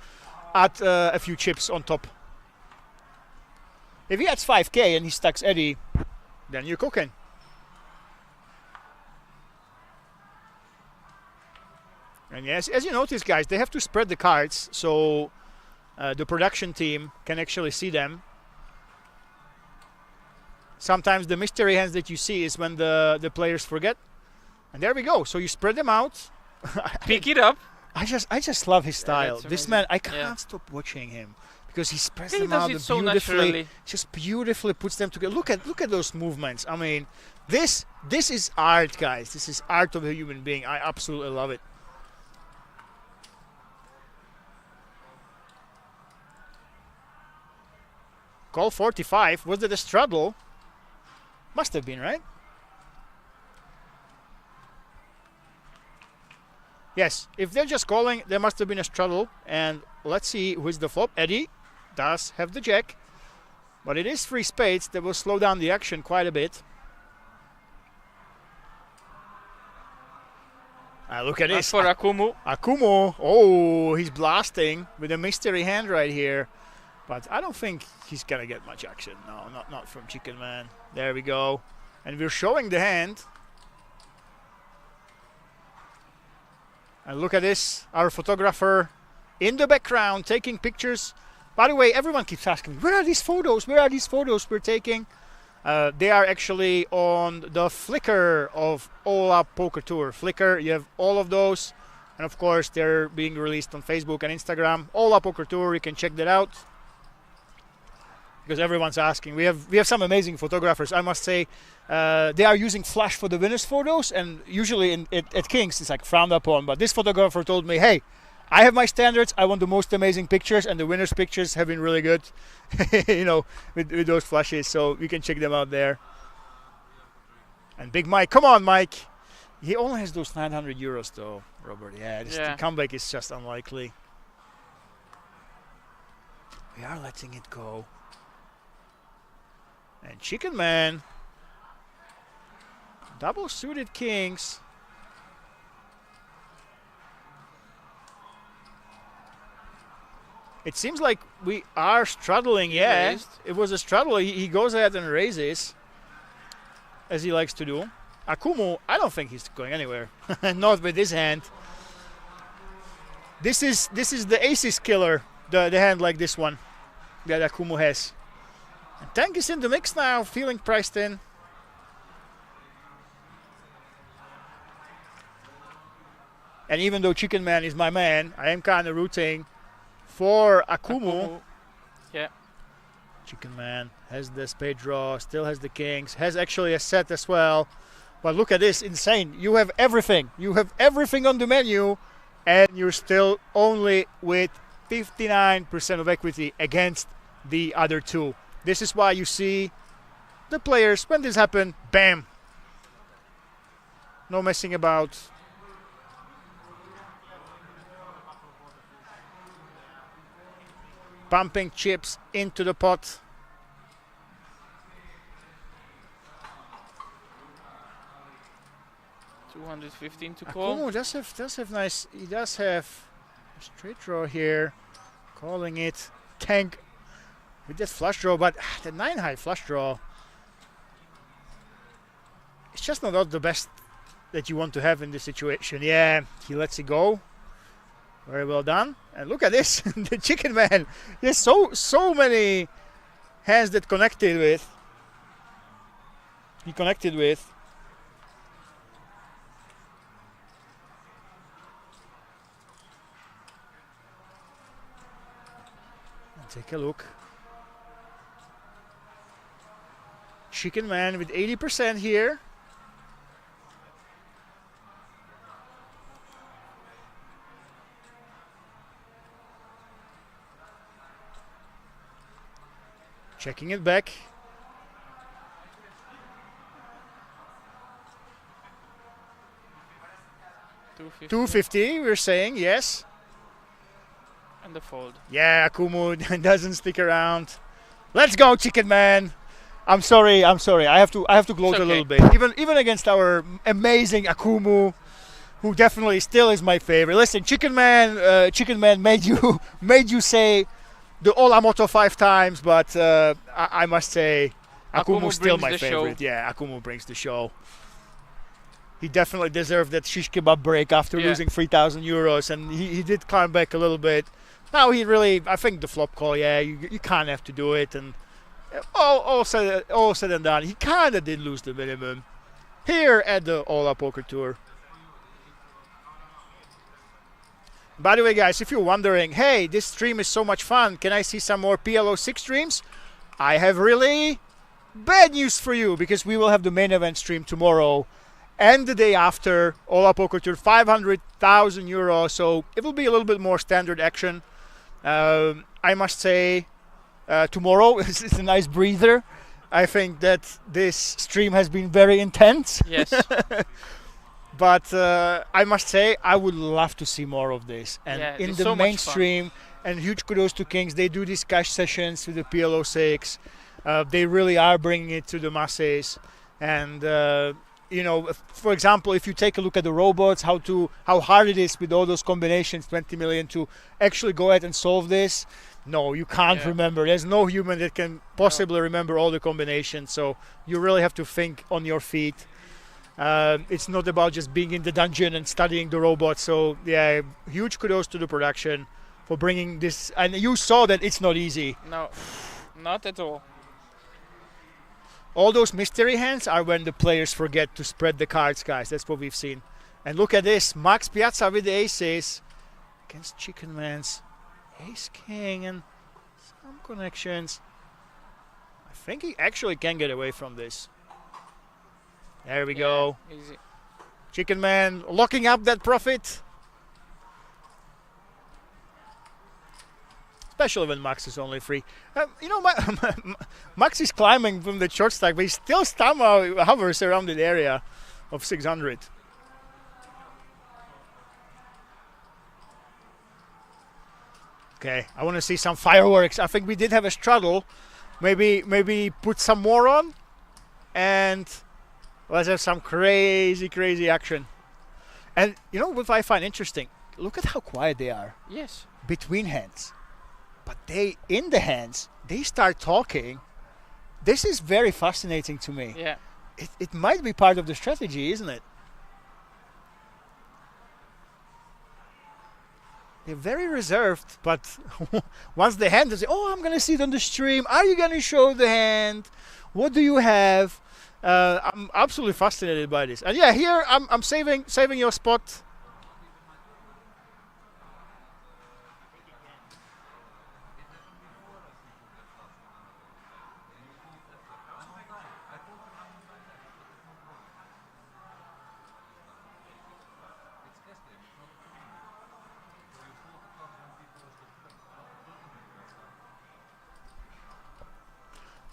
add a few chips on top. If he adds 5k and he stacks Eddie, then you're cooking. And yes, as you notice, guys, they have to spread the cards so the production team can actually see them. Sometimes the mystery hands that you see is when the players forget. And there we go. So you spread them out. Pick it up. I just love his style. This man, I can't Yeah. stop watching him because he spreads He them does out it so beautifully. naturally. Just beautifully puts them together. Look at those movements. I mean, this is art, guys. This is art of a human being. I absolutely love it. Call 45. Was it a straddle? Must have been, right? Yes, if they're just calling, there must have been a straddle. And let's see who's the flop. Eddie does have the jack, but it is 3 spades that will slow down the action quite a bit. Look at As this. for Akumu, Akumu. Oh, he's blasting with a mystery hand right here. But I don't think he's going to get much action. No, not from Chicken Man. There we go. And we're showing the hand. And look at this. Our photographer in the background taking pictures. By the way, everyone keeps asking me, where are these photos? Where are these photos we're taking? They are actually on the Flickr of All Up Poker Tour. Flickr, you have all of those. And of course, they're being released on Facebook and Instagram. All Up Poker Tour, you can check that out. Because everyone's asking. We have some amazing photographers. I must say, they are using flash for the winners' photos, and usually at King's it's like frowned upon. But this photographer told me, hey, I have my standards. I want the most amazing pictures, and the winners' pictures have been really good, you know, with those flashes. So you can check them out there. And Big Mike, come on, Mike. He only has those 900 euros though, Robert. Yeah, the comeback is just unlikely. We are letting it go. And Chicken Man, double suited kings. It seems like we are straddling. Yeah, it was a straddle. He goes ahead and raises, as he likes to do. Akumu, I don't think he's going anywhere. Not with this hand. This is the aces killer. The hand like this one that Akumu has. And Tank is in the mix now, feeling priced in. And even though Chicken Man is my man, I am kind of rooting for Akumu. Yeah. Chicken Man has the spade draw, still has the kings, has actually a set as well. But look at this, insane. You have everything. You have everything on the menu, and you're still only with 59% of equity against the other two. This is why you see the players, when this happens, bam. No messing about. Pumping chips into the pot. $215 to call. Akumu does have nice. He does have a straight draw here, calling it. Tank with that flush draw, but the 9-high flush draw, it's just not the best that you want to have in this situation. Yeah, he lets it go. Very well done. And look at this, the Chicken Man. There's so many hands that connected with. He connected with. Take a look. Chicken Man with 80% here. Checking it back. 250, we're saying, yes. And the fold. Yeah, Akumu doesn't stick around. Let's go, Chicken Man. I'm sorry. I have to gloat a little bit. Even against our amazing Akumu, who definitely still is my favorite. Listen, Chicken Man made you say the Ola motto 5 times, but I must say Akumu's still my favorite. Show. Yeah, Akumu brings the show. He definitely deserved that shish kebab break after losing 3,000 euros, and he did climb back a little bit. Now I think the flop call, you kind of have to do it, and All said and done, he kind of did lose the minimum here at the All-Up Poker Tour. By the way, guys, if you're wondering, hey, this stream is so much fun, can I see some more PLO 6 streams? I have really bad news for you, because we will have the main event stream tomorrow and the day after, All-Up Poker Tour, 500,000 euros, so it will be a little bit more standard action. I must say, tomorrow is a nice breather. I think that this stream has been very intense. Yes. But I must say, I would love to see more of this. And Yeah, in it's the so much mainstream, and huge kudos to Kings, they do these cash sessions with the PLO 6. They really are bringing it to the masses. And, you know, for example, if you take a look at the robots, how hard it is with all those combinations, 20 million, to actually go ahead and solve this. No, you can't remember. There's no human that can possibly remember all the combinations. So you really have to think on your feet. It's not about just being in the dungeon and studying the robots. So yeah, huge kudos to the production for bringing this. And you saw that it's not easy. No, not at all. All those mystery hands are when the players forget to spread the cards, guys. That's what we've seen. And look at this. Max Piazza with the aces against Chicken Man's ace king and some connections. I think he actually can get away from this. There we go. Easy. Chicken Man locking up that profit. Especially when Max is only free. You know, Max is climbing from the short stack, but he still somehow hovers around the area of 600. Okay, I want to see some fireworks. I think we did have a struggle. Maybe put some more on, and let's have some crazy action. And you know what I find interesting? Look at how quiet they are. Yes. Between hands. But in the hands, they start talking. This is very fascinating to me. Yeah. It might be part of the strategy, isn't it? They're very reserved, but once the hand is, oh, I'm going to see it on the stream. Are you going to show the hand? What do you have? I'm absolutely fascinated by this. And yeah, here I'm saving your spot.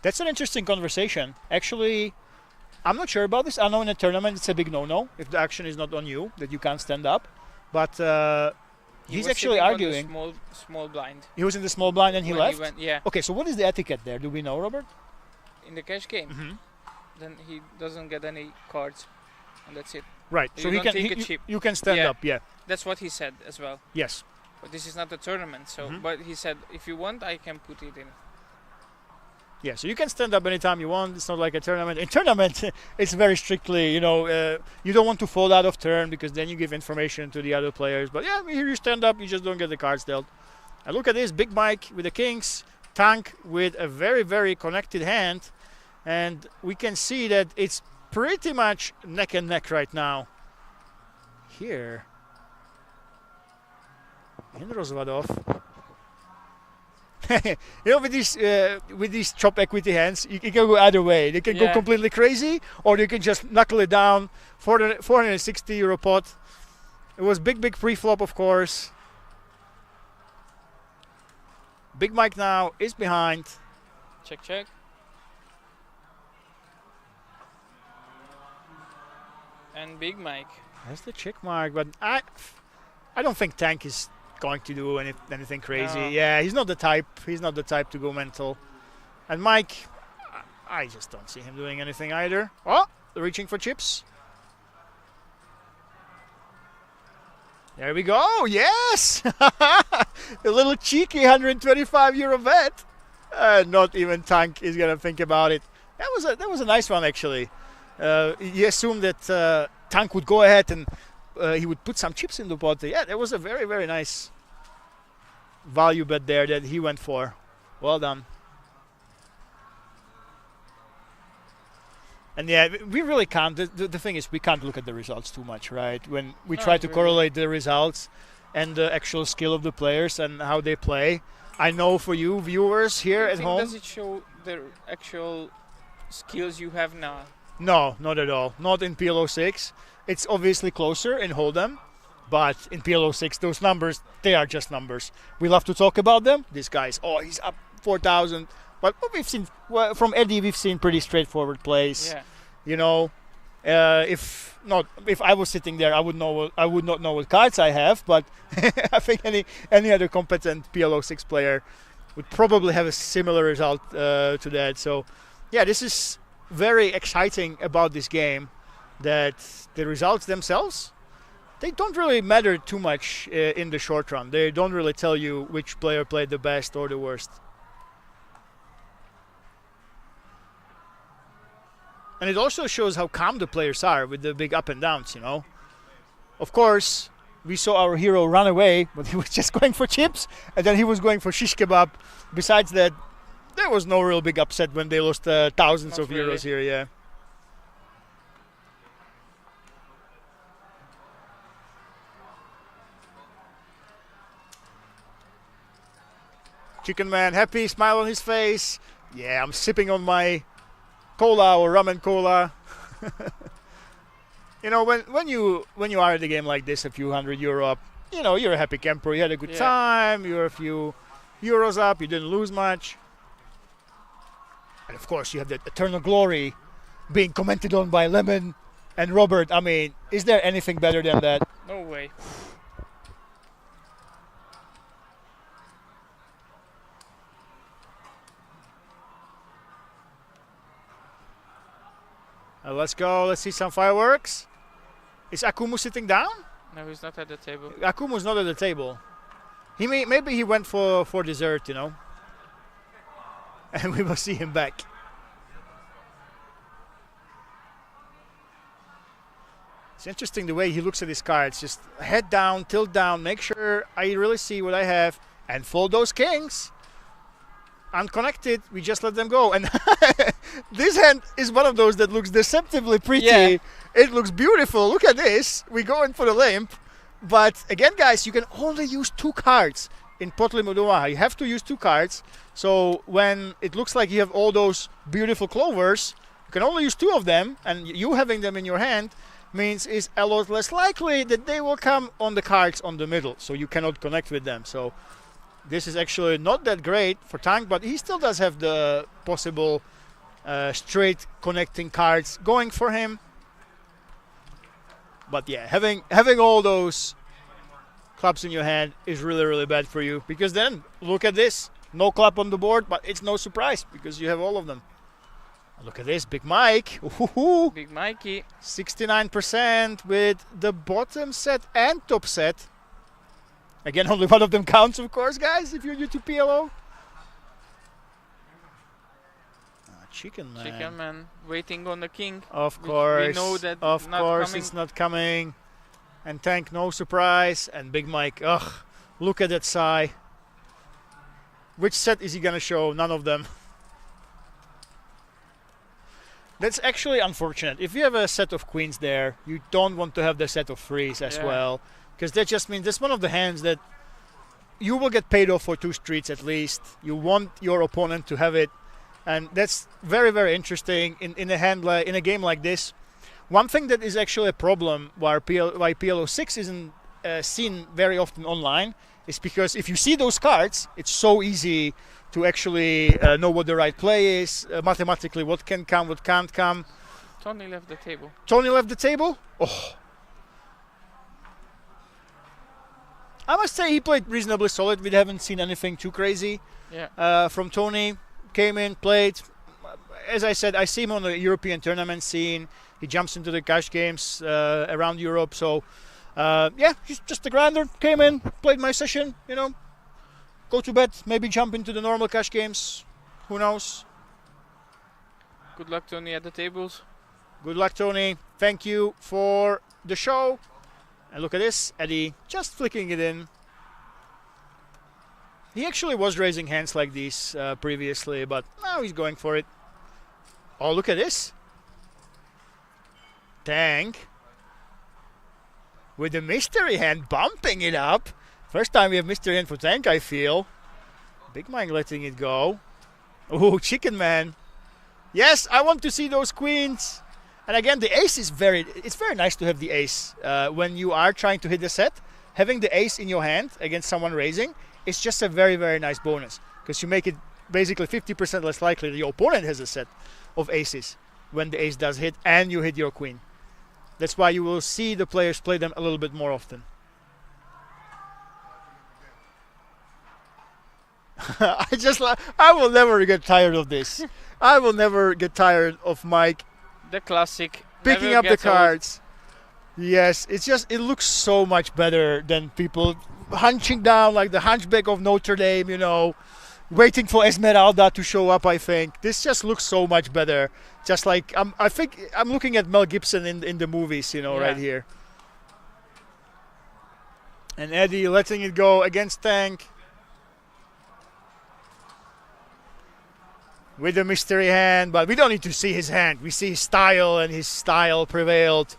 That's an interesting conversation. Actually, I'm not sure about this. I know in a tournament it's a big no-no if the action is not on you, that you can't stand up. But he's actually arguing. Small blind. He was in the small blind and he left? Yeah. Okay, so what is the etiquette there? Do we know, Robert? In the cash game, then he doesn't get any cards, and that's it. Right. You So don't take a chip. you can stand Yeah. up. Yeah. That's what he said as well. Yes. But this is not a tournament, so. But he said, if you want, I can put it in. Yeah, so you can stand up anytime you want. It's not like a tournament. In tournament, it's very strictly, you know, you don't want to fall out of turn because then you give information to the other players. But yeah, here you stand up, you just don't get the cards dealt. And look at this, Big Mike with the kings, Tank with a very connected hand. And we can see that it's pretty much neck and neck right now. Here, in Rozvadov. You know, with these chop equity hands, you can go either way. They can go completely crazy, or they can just knuckle it down. 460 euro pot. It was big pre-flop, of course. Big Mike now is behind. Check. And Big Mike. That's the check mark, but I don't think Tank is going to do anything crazy. No. Yeah, he's not the type. He's not the type to go mental. And Mike, I just don't see him doing anything either. Oh, reaching for chips. There we go. Yes, a little cheeky 125 euro bet. Not even Tank is gonna think about it. That was a nice one actually. He assumed that Tank would go ahead and he would put some chips in the pot. Yeah, that was a very nice value bet there that he went for. Well done. And yeah, we really can't. The thing is, we can't look at the results too much, right? When we No, try to really. correlate the results and the actual skill of the players and how they play. I know for you viewers here Do you at think home, does it show the actual skills you have now? no, not at all. Not in PLO 6. It's obviously closer in Hold'em, but in PLO 6, those numbers, they are just numbers. We love to talk about them. This guy's, oh, he's up 4,000. But we've seen, well, from Eddie, we've seen pretty straightforward plays. Yeah. You know, if I was sitting there, I would not know what cards I have. But I think any other competent PLO 6 player would probably have a similar result to that. So, yeah, this is very exciting about this game, that the results themselves, they don't really matter too much in the short run. They don't really tell you which player played the best or the worst. And it also shows how calm the players are with the big up and downs, you know. Of course, we saw our hero run away, but he was just going for chips, and then he was going for shish kebab. Besides that, there was no real big upset when they lost thousands Not of euros here, yeah. Chicken Man, happy, smile on his face. Yeah, I'm sipping on my cola or rum and cola. You know, when you are at a game like this, a few €100 up, you know, you're a happy camper. You had a good time. You're a few euros up. You didn't lose much. And of course, you have that eternal glory being commented on by Lemon and Robert. I mean, is there anything better than that? No way. Let's go. Let's see some fireworks. Is Akumu sitting down? No, he's not at the table. Akumu's not at the table. Maybe he went for dessert, you know. And we will see him back. It's interesting the way he looks at his cards. Just head down, tilt down, make sure I really see what I have, and fold those kings. Unconnected, we just let them go. And this hand is one of those that looks deceptively pretty. Yeah. It looks beautiful. Look at this. We go in for the limp. But again, guys, you can only use 2 cards in Potli Muduaha. You have to use 2 cards. So when it looks like you have all those beautiful clovers, you can only use 2 of them. And you having them in your hand means is a lot less likely that they will come on the cards on the middle. So you cannot connect with them. So this is actually not that great for Tank, but he still does have the possible straight connecting cards going for him. But yeah, having all those clubs in your hand is really, really bad for you, because then look at this, no club on the board, but it's no surprise because you have all of them. Look at this, Big Mike. Ooh, Big Mikey. 69% with the bottom set and top set. Again, only one of them counts, of course, guys, if you're new to PLO. Chicken Man. Chicken Man waiting on the king. Of course. We know that of not course coming. it's not coming. And Tank, no surprise. And Big Mike, ugh, look at that sigh. Which set is he going to show? None of them. That's actually unfortunate. If you have a set of queens there, you don't want to have the set of threes as well. Because that just means that's one of the hands that you will get paid off for 2 streets at least. You want your opponent to have it. And that's very, very interesting in a game like this. One thing that is actually a problem why PLO 6 isn't seen very often online is because if you see those cards, it's so easy to actually know what the right play is, mathematically what can come, what can't come. Tony left the table. Tony left the table? Oh. I must say he played reasonably solid. We haven't seen anything too crazy from Tony. Came in, played. As I said, I see him on the European tournament scene. He jumps into the cash games around Europe. So, yeah, he's just a grinder. Came in, played my session, you know. Go to bed, maybe jump into the normal cash games. Who knows? Good luck, Tony, at the tables. Good luck, Tony. Thank you for the show. And look at this, Eddie just flicking it in. He actually was raising hands like these previously, but now he's going for it. Oh, look at this. Tank with the mystery hand bumping it up. First time we have mystery hand for Tank, I feel. Big Mike letting it go. Oh, Chicken Man. Yes, I want to see those queens. And again, the ace is it's very nice to have the ace. When you are trying to hit the set, having the ace in your hand against someone raising is just a very, very nice bonus. Because you make it basically 50% less likely that your opponent has a set of aces when the ace does hit and you hit your queen. That's why you will see the players play them a little bit more often. I will never get tired of this. I will never get tired of Mike. The classic. Picking up the cards. Yes, it looks so much better than people hunching down like the Hunchback of Notre Dame, waiting for Esmeralda to show up, I think. This just looks so much better. Just like, I think I'm looking at Mel Gibson in the movies, right here. And Eddie letting it go against Tank. With the mystery hand, but we don't need to see his hand. We see his style, and his style prevailed.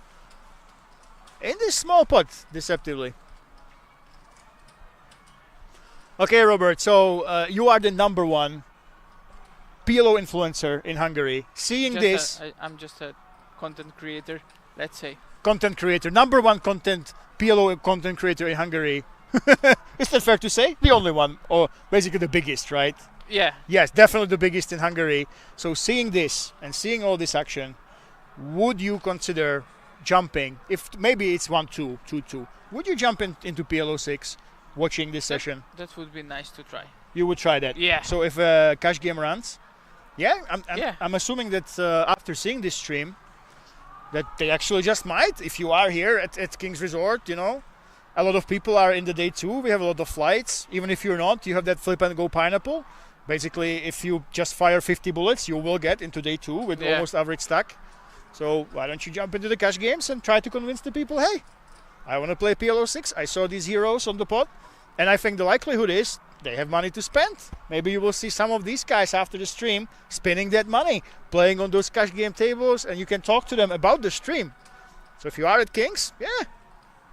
In this small pot, deceptively. Okay, Robert, so you are the number one PLO influencer in Hungary. Seeing this... I'm just a content creator, let's say. Content creator, number one PLO content creator in Hungary. Is that fair to say? The only one, or basically the biggest, right? Yeah. Yes, definitely the biggest in Hungary. So seeing this and seeing all this action, would you consider jumping, if maybe it's 1-2, 2-2, would you jump into PLO 6 watching this session? That would be nice to try. You would try that? Yeah. So if Cash Game runs? Yeah, I'm assuming that after seeing this stream, that they actually just might. If you are here at King's Resort, a lot of people are in the day 2. We have a lot of flights. Even if you're not, you have that flip and go pineapple. Basically, if you just fire 50 bullets, you will get into day 2 with almost average stack. So why don't you jump into the cash games and try to convince the people, hey, I want to play PLO 6. I saw these heroes on the pot. And I think the likelihood is they have money to spend. Maybe you will see some of these guys after the stream spending that money, playing on those cash game tables, and you can talk to them about the stream. So if you are at King's,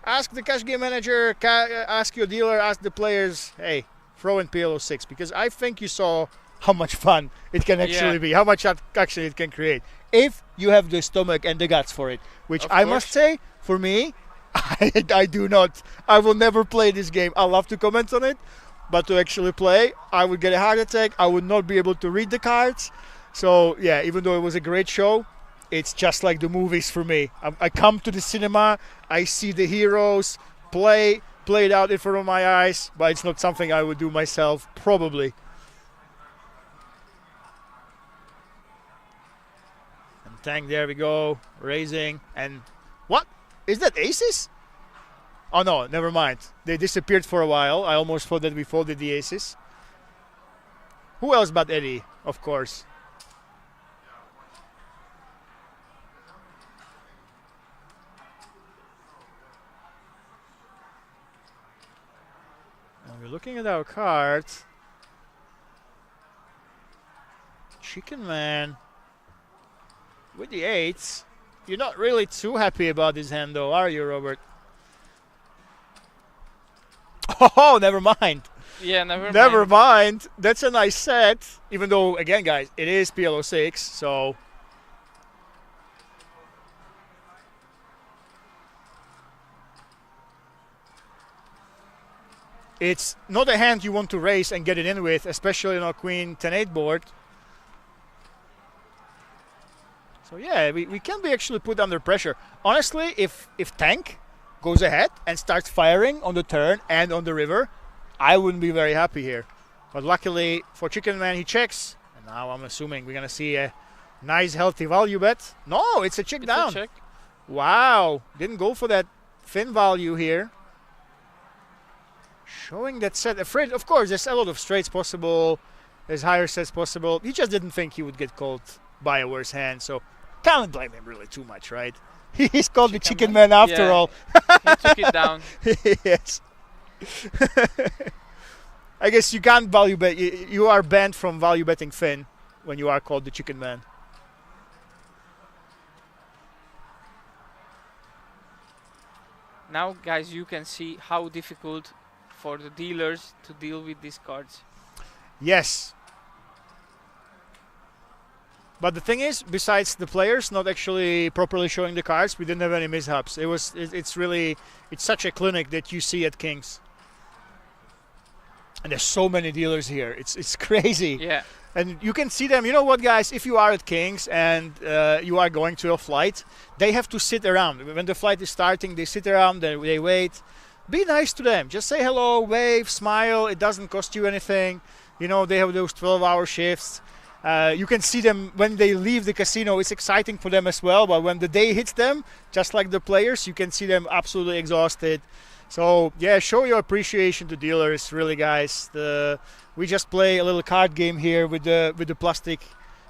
ask the cash game manager, ask your dealer, ask the players, hey, throw in PLO 6, because I think you saw how much fun it can actually be, how much action it can create, if you have the stomach and the guts for it, which I must say, for me, I do not. I will never play this game. I love to comment on it, but to actually play, I would get a heart attack. I would not be able to read the cards. So, yeah, even though it was a great show, it's just like the movies for me. I come to the cinema, I see the heroes played out in front of my eyes, but it's not something I would do myself, probably. And Tank, there we go, raising. And what? Is that aces? Oh no, never mind. They disappeared for a while. I almost thought that we folded the aces. Who else but Eddie, of course. And we're looking at our cards. Chicken Man with the 8s. You're not really too happy about this hand though, are you, Robert? Oh, never mind. Yeah, never mind. Never mind. That's a nice set. Even though, again, guys, it is PLO 6, so... It's not a hand you want to raise and get it in with, especially on a Queen 10-8 board. So yeah, we can be actually put under pressure. Honestly, if Tank goes ahead and starts firing on the turn and on the river, I wouldn't be very happy here. But luckily for Chicken Man, he checks. And now I'm assuming we're going to see a nice healthy value bet. No, it's a check down. A check. Wow, didn't go for that thin value here. Showing that set. Afraid, of course, there's a lot of straights possible. There's higher sets possible. He just didn't think he would get called by a worse hand. So can't blame him really too much, right? He's called the Chicken Man after all. He took it down. Yes. I guess you can't value bet. You are banned from value betting thin when you are called the Chicken Man. Now, guys, you can see how difficult for the dealers to deal with these cards. Yes. But the thing is, besides the players not actually properly showing the cards, we didn't have any mishaps. It's really, it's such a clinic that you see at Kings. And there's so many dealers here. It's crazy. Yeah. And you can see them. You know what, guys? If you are at Kings and you are going to a flight, they have to sit around. When the flight is starting, they sit around, they wait. Be nice to them. Just say hello, wave, smile. It doesn't cost you anything. You know, they have those 12-hour shifts. You can see them when they leave the casino. It's exciting for them as well. But when the day hits them, just like the players, you can see them absolutely exhausted. So, yeah, show your appreciation to dealers, really, guys. We just play a little card game here with the plastic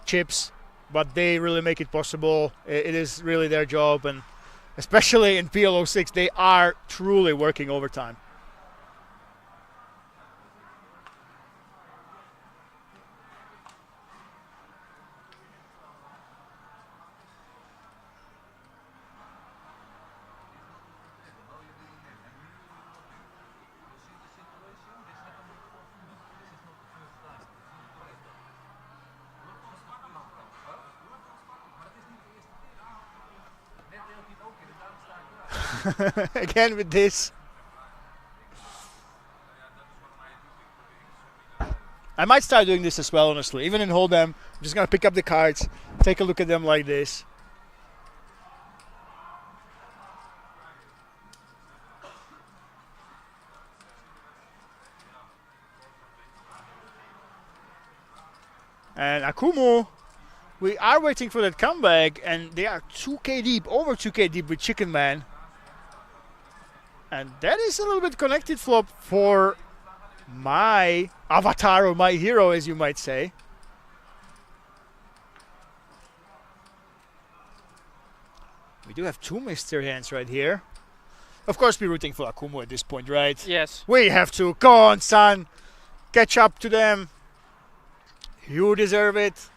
chips, but they really make it possible. It is really their job, and especially in PLO 6, they are truly working overtime. Again with this. I might start doing this as well, honestly. Even in Hold'em, I'm just going to pick up the cards, take a look at them like this. And Akumu, we are waiting for that comeback, and they are 2k deep, over 2k deep with Chicken Man. And that is a little bit connected flop for my avatar or my hero, as you might say. We do have two mystery hands right here. Of course, we're rooting for Akumu at this point, right? Yes. We have to. Go on, son. Catch up to them. You deserve it.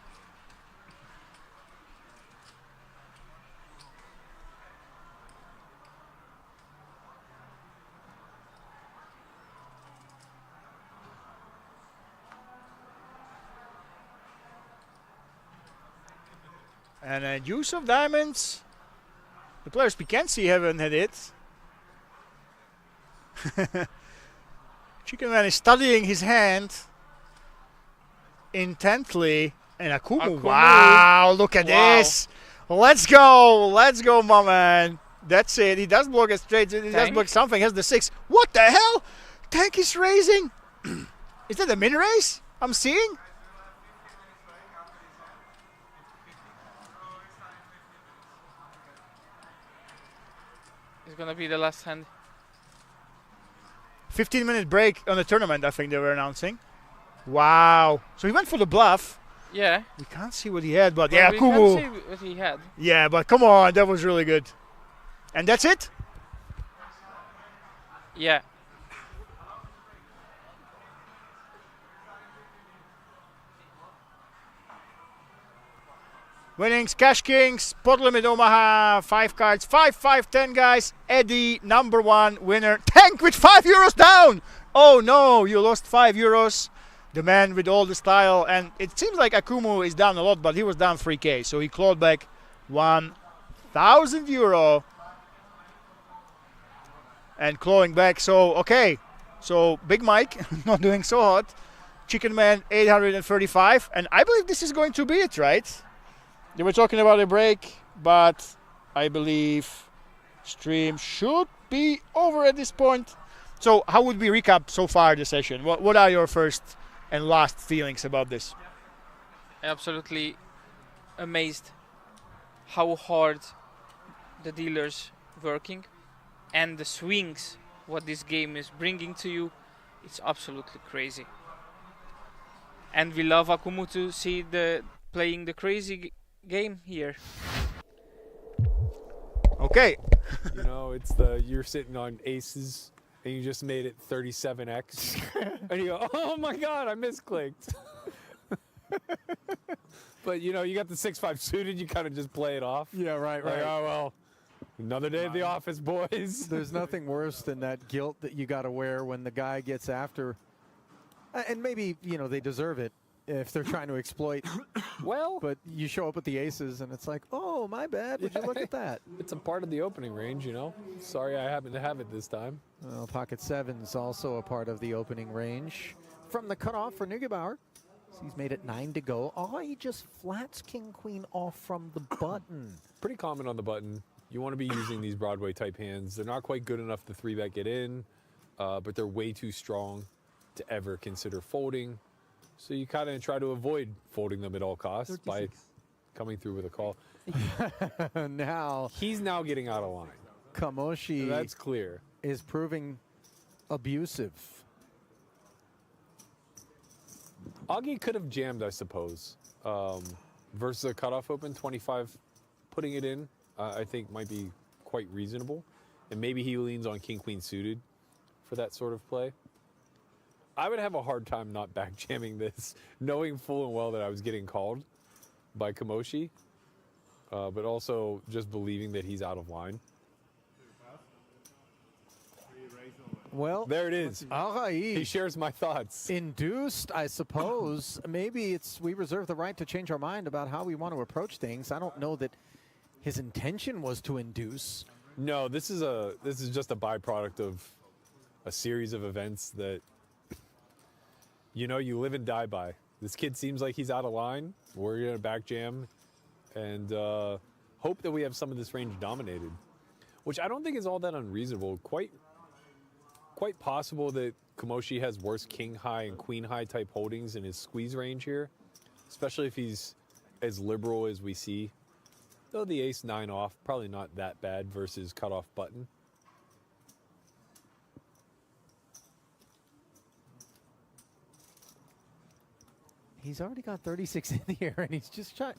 And a use of diamonds. The players we can see haven't had it. Chicken Man is studying his hand intently. And Akumu. Wow, look at this. Let's go, my man. That's it. He does block it straight. He does block something. He has the 6. What the hell? Tank is raising. Is that a min raise I'm seeing? It's gonna be the last hand. 15-minute break on the tournament, I think they were announcing. Wow. So he went for the bluff. Yeah. We can't see what he had, but Well, yeah, we Akumu. can see what he had. Yeah, but come on, that was really good. And that's it? Yeah. Winnings, Cash Kings, pot limit Omaha, 5 cards, 5, 5, 10 guys. Eddie, number 1 winner. Tank with 5 euros down. Oh no, you lost 5 euros. The man with all the style. And it seems like Akumu is down a lot, but he was down 3k. So he clawed back 1,000 euro. And clawing back. So, okay. So, Big Mike, not doing so hot. Chicken Man, 835. And I believe this is going to be it, right? They were talking about a break, but I believe stream should be over at this point. So how would we recap so far the session? What are your first and last feelings about this? Absolutely amazed how hard the dealers working and the swings what this game is bringing to you. It's absolutely crazy. And we love Akumu to see playing the crazy game here. Okay. You know, it's you're sitting on aces and you just made it 37x. And you go, oh my God, I misclicked. But you know, you got the 6-5 suited, you kind of just play it off. Yeah, right. Like, oh well, Another day at the office, boys. There's nothing worse than that guilt that you got to wear when the guy gets after. And maybe, they deserve it if they're trying to exploit. Well, but you show up with the aces and it's like, oh, my bad. Would you look at that? It's a part of the opening range, Sorry I happen to have it this time. Well, pocket seven's also a part of the opening range. From the cutoff for Neugebauer. He's made it 9 to go. Oh, he just flats king queen off from the button. Pretty common on the button. You want to be using these Broadway type hands. They're not quite good enough to 3-bet get in, but they're way too strong to ever consider folding. So you kind of try to avoid folding them at all costs 36. By coming through with a call. Now he's getting out of line. Kamoshi, that's clear, is proving abusive. Augie could have jammed, I suppose, versus a cutoff open 25. Putting it in, I think, might be quite reasonable, and maybe he leans on king queen suited for that sort of play. I would have a hard time not back jamming this, knowing full and well that I was getting called by Kamoshi, but also just believing that he's out of line. Well, there it is. Arai, he shares my thoughts. Induced, I suppose. Maybe we reserve the right to change our mind about how we want to approach things. I don't know that his intention was to induce. No, this is just a byproduct of a series of events that you live and die by. This kid seems like he's out of line. We're gonna back jam and hope that we have some of this range dominated, which I don't think is all that unreasonable. Quite possible that Kamoshi has worse king high and queen high type holdings in his squeeze range here, especially if he's as liberal as we see. Though the ace 9 off, probably not that bad versus cutoff button. He's already got 36 in here, and he's just kind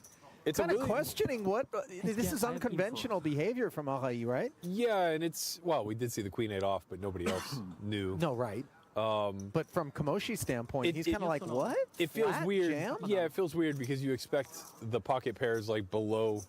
of questioning what this is unconventional behavior from Arai, right? Yeah, and we did see the queen 8 off, but nobody else knew. No, right. But from Kamoshi's standpoint, he's kind of like, what? It feels weird. Jam? Yeah, it feels weird because you expect the pocket pairs like below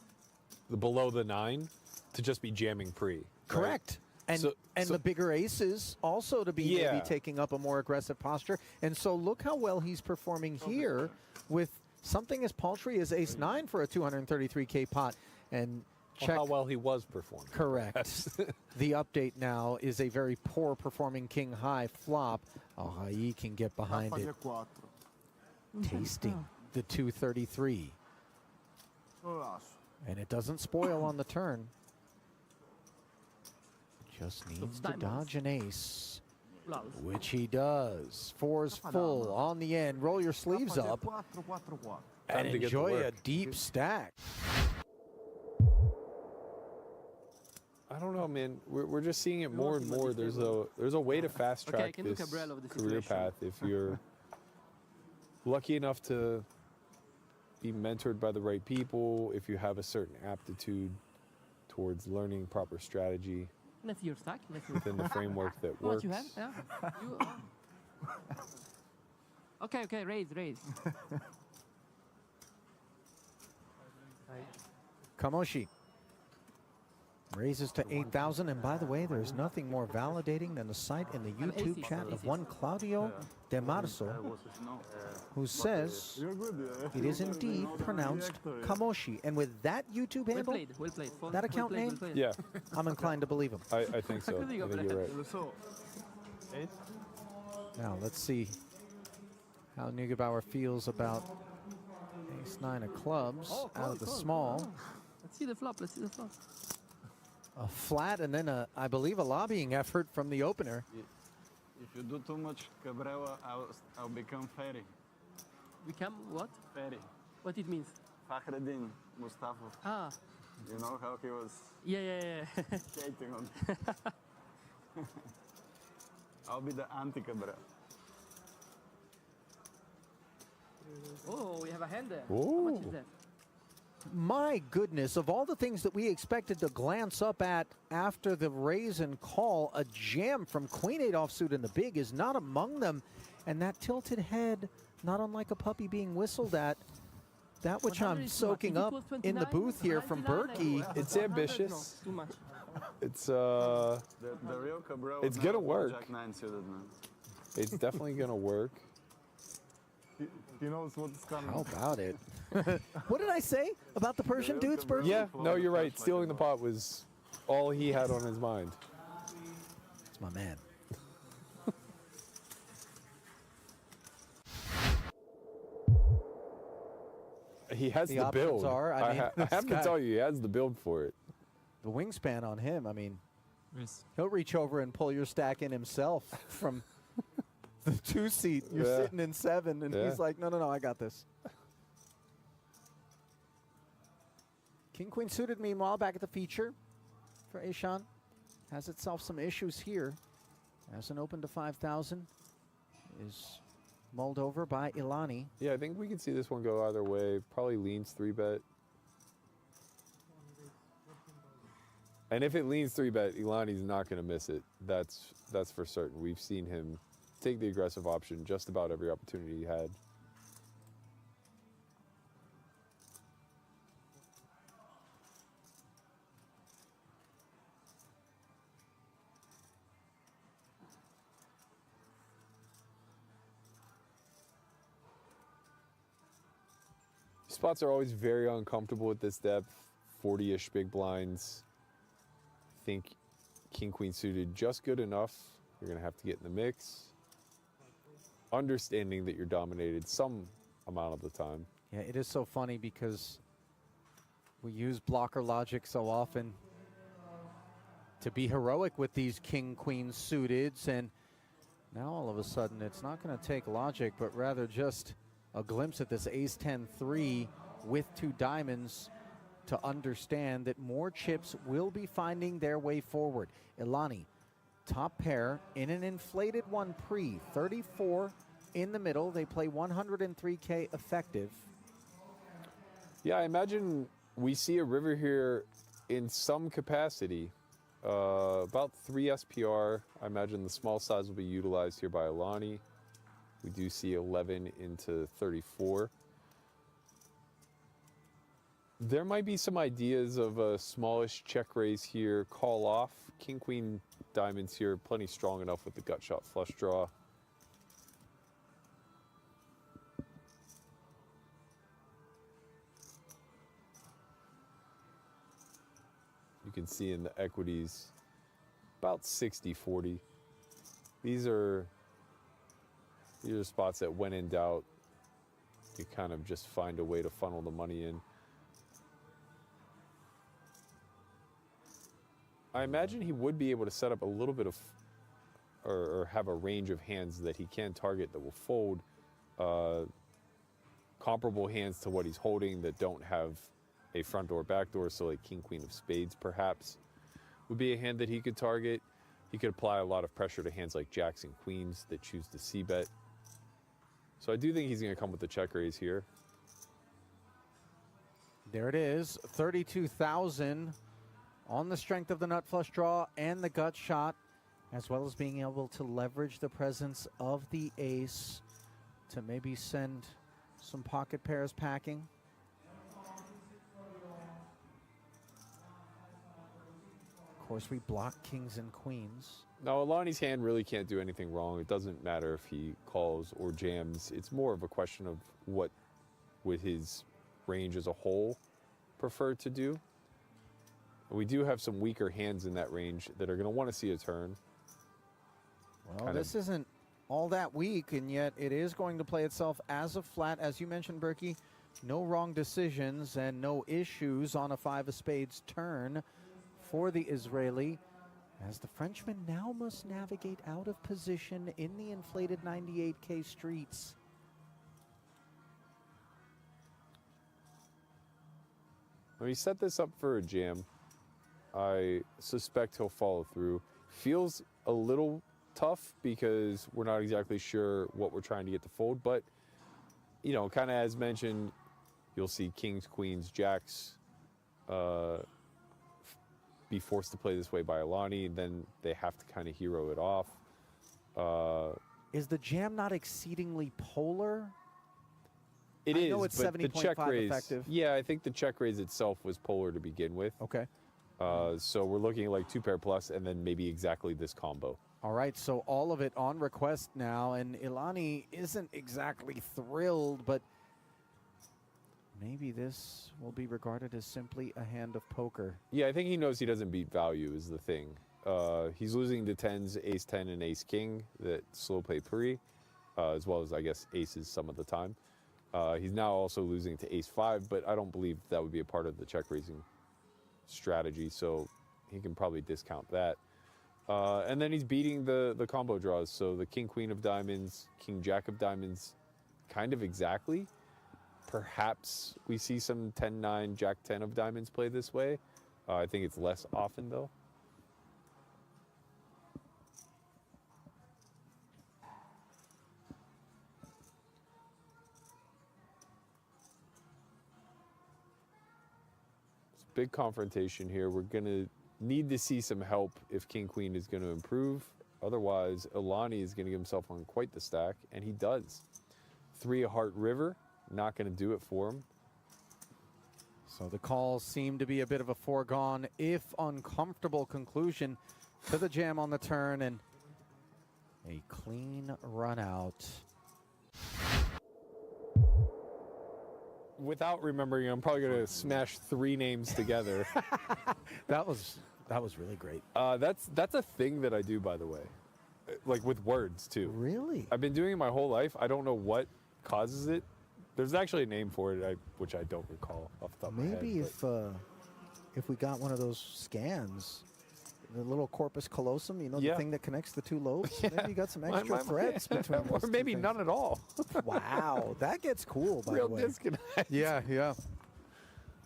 the 9 to just be jamming pre. Correct. Right? And the bigger aces also to be maybe taking up a more aggressive posture. And so look how well he's performing here with something as paltry as ace 9 for a 233K pot. And check how well he was performing. Correct. The update now is a very poor performing king high flop. Arai can get behind it. Tasting the 233. And it doesn't spoil on the turn. Just needs to dodge an ace, which he does. 4's full on the end. Roll your sleeves up and enjoy a deep stack. I don't know, man. We're just seeing it more and more. There's a way to fast track this career path if you're lucky enough to be mentored by the right people, if you have a certain aptitude towards learning proper strategy within the framework that works. What you have? Yeah. Okay, raise. Kamoshi raises to 8,000, and by the way, there's nothing more validating than the sight in the YouTube chat of one Claudio De Marzo, who says it is indeed pronounced Kamoshi. And with that YouTube handle, that account name, yeah, I'm inclined to believe him. I think so. I think you're right. Now let's see how Neugebauer feels about ace 9 of clubs out of the small. Let's see the flop. A flat and then I believe a lobbying effort from the opener. If you do too much cabrera, I'll become fatty. Become what? Fatty. What it means? Fakhreddin Mustafa. Ah. You know how he was Yeah. skating on. I'll be the anti-cabrera. Oh, we have a hand there. Ooh. How much is that? My goodness, of all the things that we expected to glance up at after the raise and call, a jam from Queen 8 offsuit in the big is not among them. And that tilted head, not unlike a puppy being whistled at, that which I'm soaking up in the booth here from Berkey. It's ambitious. Too much. It's The real Cabrera. It's gonna work. Jack 9 suited, man. it's definitely gonna work. He knows what's coming. How about it? What did I say about the Persian dudes, Berkey? Yeah, no, you're right. Stealing the pot was all he had on his mind. It's my man. He has The the options build. are, I mean, I have this guy- to tell you, he has the build for it. The wingspan on him, I mean, Yes. he'll reach over and pull your stack in himself from the 2-seat. You're Yeah. sitting in 7, and Yeah. he's like, no, I got this. King Queen suited, meanwhile, back at the feature for Ishan. Has itself some issues here. Hasn't opened to 5,000. Is mulled over by Ilani. Yeah, I think we can see this one go either way. Probably leans 3-bet. And if it leans 3-bet, Ilani's not going to miss it. That's for certain. We've seen him take the aggressive option just about every opportunity he had. Spots are always very uncomfortable at this depth. 40-ish big blinds. I think King Queen suited just good enough. You're going to have to get in the mix. Understanding that you're dominated some amount of the time. Yeah, it is so funny because we use blocker logic so often to be heroic with these King Queen suiteds, and now all of a sudden it's not going to take logic, but rather just a glimpse at this ace 10-3 with 2 diamonds to understand that more chips will be finding their way forward. Ilani, top pair in an inflated one pre, 34 in the middle. They play 103K effective. Yeah, I imagine we see a river here in some capacity. About 3 SPR. I imagine the small size will be utilized here by Ilani. We do see 11 into 34. There might be some ideas of a smallish check raise here, call off. King, queen, diamonds here, plenty strong enough with the gut shot flush draw. You can see in the equities about 60-40. These are spots that, when in doubt, you kind of just find a way to funnel the money in. I imagine he would be able to set up a little bit of, or have a range of hands that he can target that will fold. Comparable hands to what he's holding that don't have a front door, back door, so like king, queen of spades perhaps would be a hand that he could target. He could apply a lot of pressure to hands like jacks and queens that choose to c-bet. So I do think he's going to come with the check raise here. There it is, 32,000 on the strength of the nut flush draw and the gut shot, as well as being able to leverage the presence of the ace to maybe send some pocket pairs packing. Of course, we block kings and queens. Now, Alani's hand really can't do anything wrong. It doesn't matter if he calls or jams. It's more of a question of what, with his range as a whole, prefer to do. We do have some weaker hands in that range that are going to want to see a turn. Well, this isn't all that weak, and yet it is going to play itself as a flat. As you mentioned, Berkey, no wrong decisions and no issues on a 5 of spades turn for the Israeli, as the Frenchman now must navigate out of position in the inflated 98K streets. When he set this up for a jam, I suspect he'll follow through. Feels a little tough because we're not exactly sure what we're trying to get to fold, but, you know, kind of as mentioned, you'll see kings, queens, jacks be forced to play this way by Alani, then they have to kind of hero it off. Is the jam not exceedingly polar? It I is, know it's but the check 70.5 raise, effective. yeah, I think the check raise itself was polar to begin with. Okay. So we're looking like 2-pair plus and then maybe exactly this combo. All right, so all of it on request now, and Ilani isn't exactly thrilled, but maybe this will be regarded as simply a hand of poker. Yeah, I think he knows he doesn't beat value is the thing. He's losing to 10s, ace 10 and ace king that slow play pre, as well as I guess aces some of the time. He's now also losing to ace 5, but I don't believe that would be a part of the check raising strategy, so he can probably discount that. And then he's beating the combo draws, so the king queen of diamonds, king jack of diamonds, kind of exactly. Perhaps we see some 10-9, jack 10 of diamonds play this way. I think it's less often though. It's a big confrontation here. We're gonna need to see some help if king queen is going to improve. Otherwise, Ilani is going to get himself on quite the stack, and he does. 3 of heart river, not going to do it for him. So the calls seem to be a bit of a foregone, if uncomfortable, conclusion to the jam on the turn, and a clean run out. Without remembering, I'm probably going to smash 3 names together. That was really great. That's a thing that I do, by the way, like with words too. Really? I've been doing it my whole life. I don't know what causes it. There's actually a name for it, which I don't recall off the top of my head. Maybe if we got one of those scans, the little corpus callosum, you know, the thing that connects the 2 lobes. Yeah. Maybe you got some extra threads between or those maybe 2 things. none at all. Wow, that gets cool, by Real the way. disconnect. Yeah.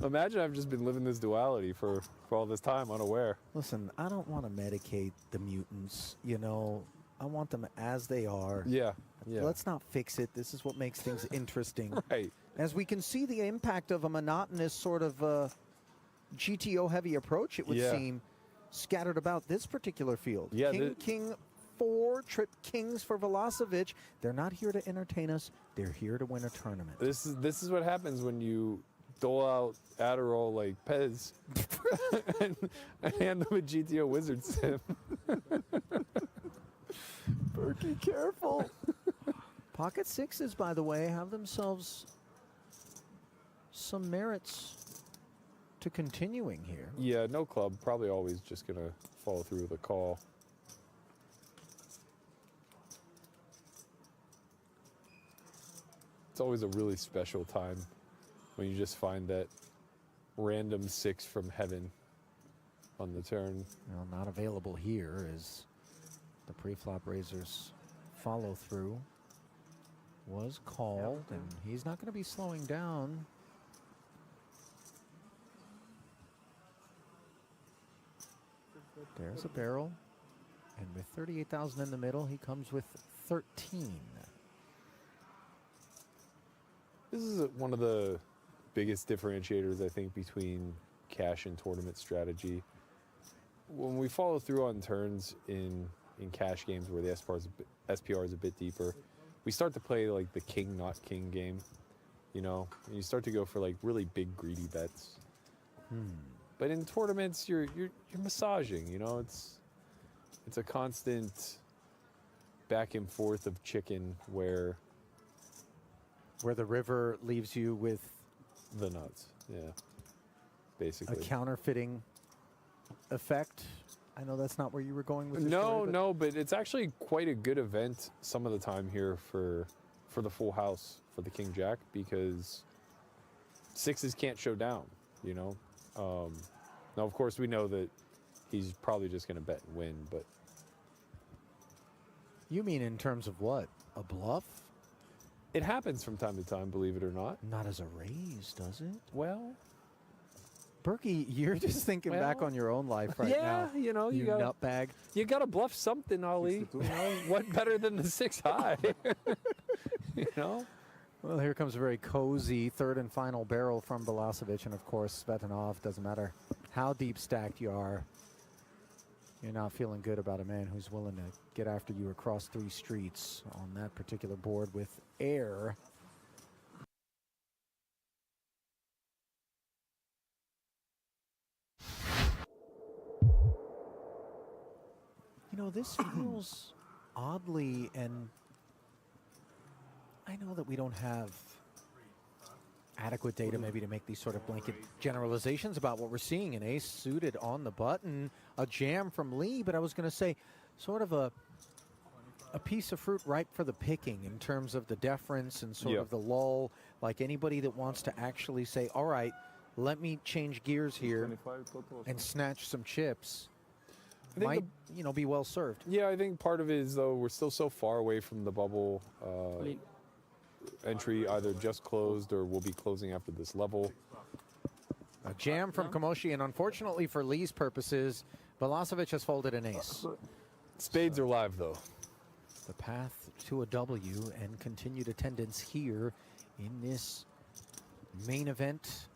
Imagine I've just been living this duality for all this time unaware. Listen, I don't want to medicate the mutants, you know. I want them as they are. Yeah. Let's not fix it. This is what makes things interesting. Right. As we can see the impact of a monotonous sort of GTO-heavy approach, it would seem, scattered about this particular field. Yeah, King, 4 trip kings for Velocevic. They're not here to entertain us. They're here to win a tournament. This is what happens when you dole out Adderall like Pez and hand them a GTO wizard sim. Berkey, careful. Pocket 6s, by the way, have themselves some merits to continuing here. Yeah, no club. Probably always just going to follow through with a call. It's always a really special time when you just find that random 6 from heaven on the turn. Well, not available here as the pre-flop raisers follow through was called, and he's not going to be slowing down. There's a barrel, and with 38,000 in the middle, he comes with 13. This is one of the biggest differentiators, I think, between cash and tournament strategy. When we follow through on turns in cash games where the SPR is a bit deeper, we start to play like the king not king game, you know, and you start to go for like really big greedy bets. But in tournaments, you're massaging, you know, it's a constant back and forth of chicken where the river leaves you with the nuts, yeah, basically. a counterfeiting effect. I know that's not where you were going with this No, but it's actually quite a good event some of the time here for the full house for the King Jack, because 6s can't show down, you know. Now, of course, we know that he's probably just going to bet and win, but... You mean in terms of what? A bluff? It happens from time to time, believe it or not. Not as a raise, does it? Well... Berkey, you're just thinking back on your own life right now. Yeah, you know, you got nutbag. You got to bluff something, Ali. You know, what better than the 6 high? You know? Well, here comes a very cozy third and final barrel from Velocevic, and of course, Svetanov. Doesn't matter how deep stacked you are, you're not feeling good about a man who's willing to get after you across 3 streets on that particular board with air. You know, this feels oddly, and I know that we don't have adequate data maybe to make these sort of blanket generalizations about what we're seeing. An ace suited on the button, a jam from Lee, but I was going to say sort of a piece of fruit ripe for the picking in terms of the deference and sort of the lull, like anybody that wants to actually say, all right, let me change gears here and snatch some chips might, you know, be well served. Yeah, I think part of it is, though, we're still so far away from the bubble entry, either just closed or will be closing after this level. A jam from Komoshi, and unfortunately for Lee's purposes, Balasevic has folded an ace. Spades are live, though. The path to a W and continued attendance here in this main event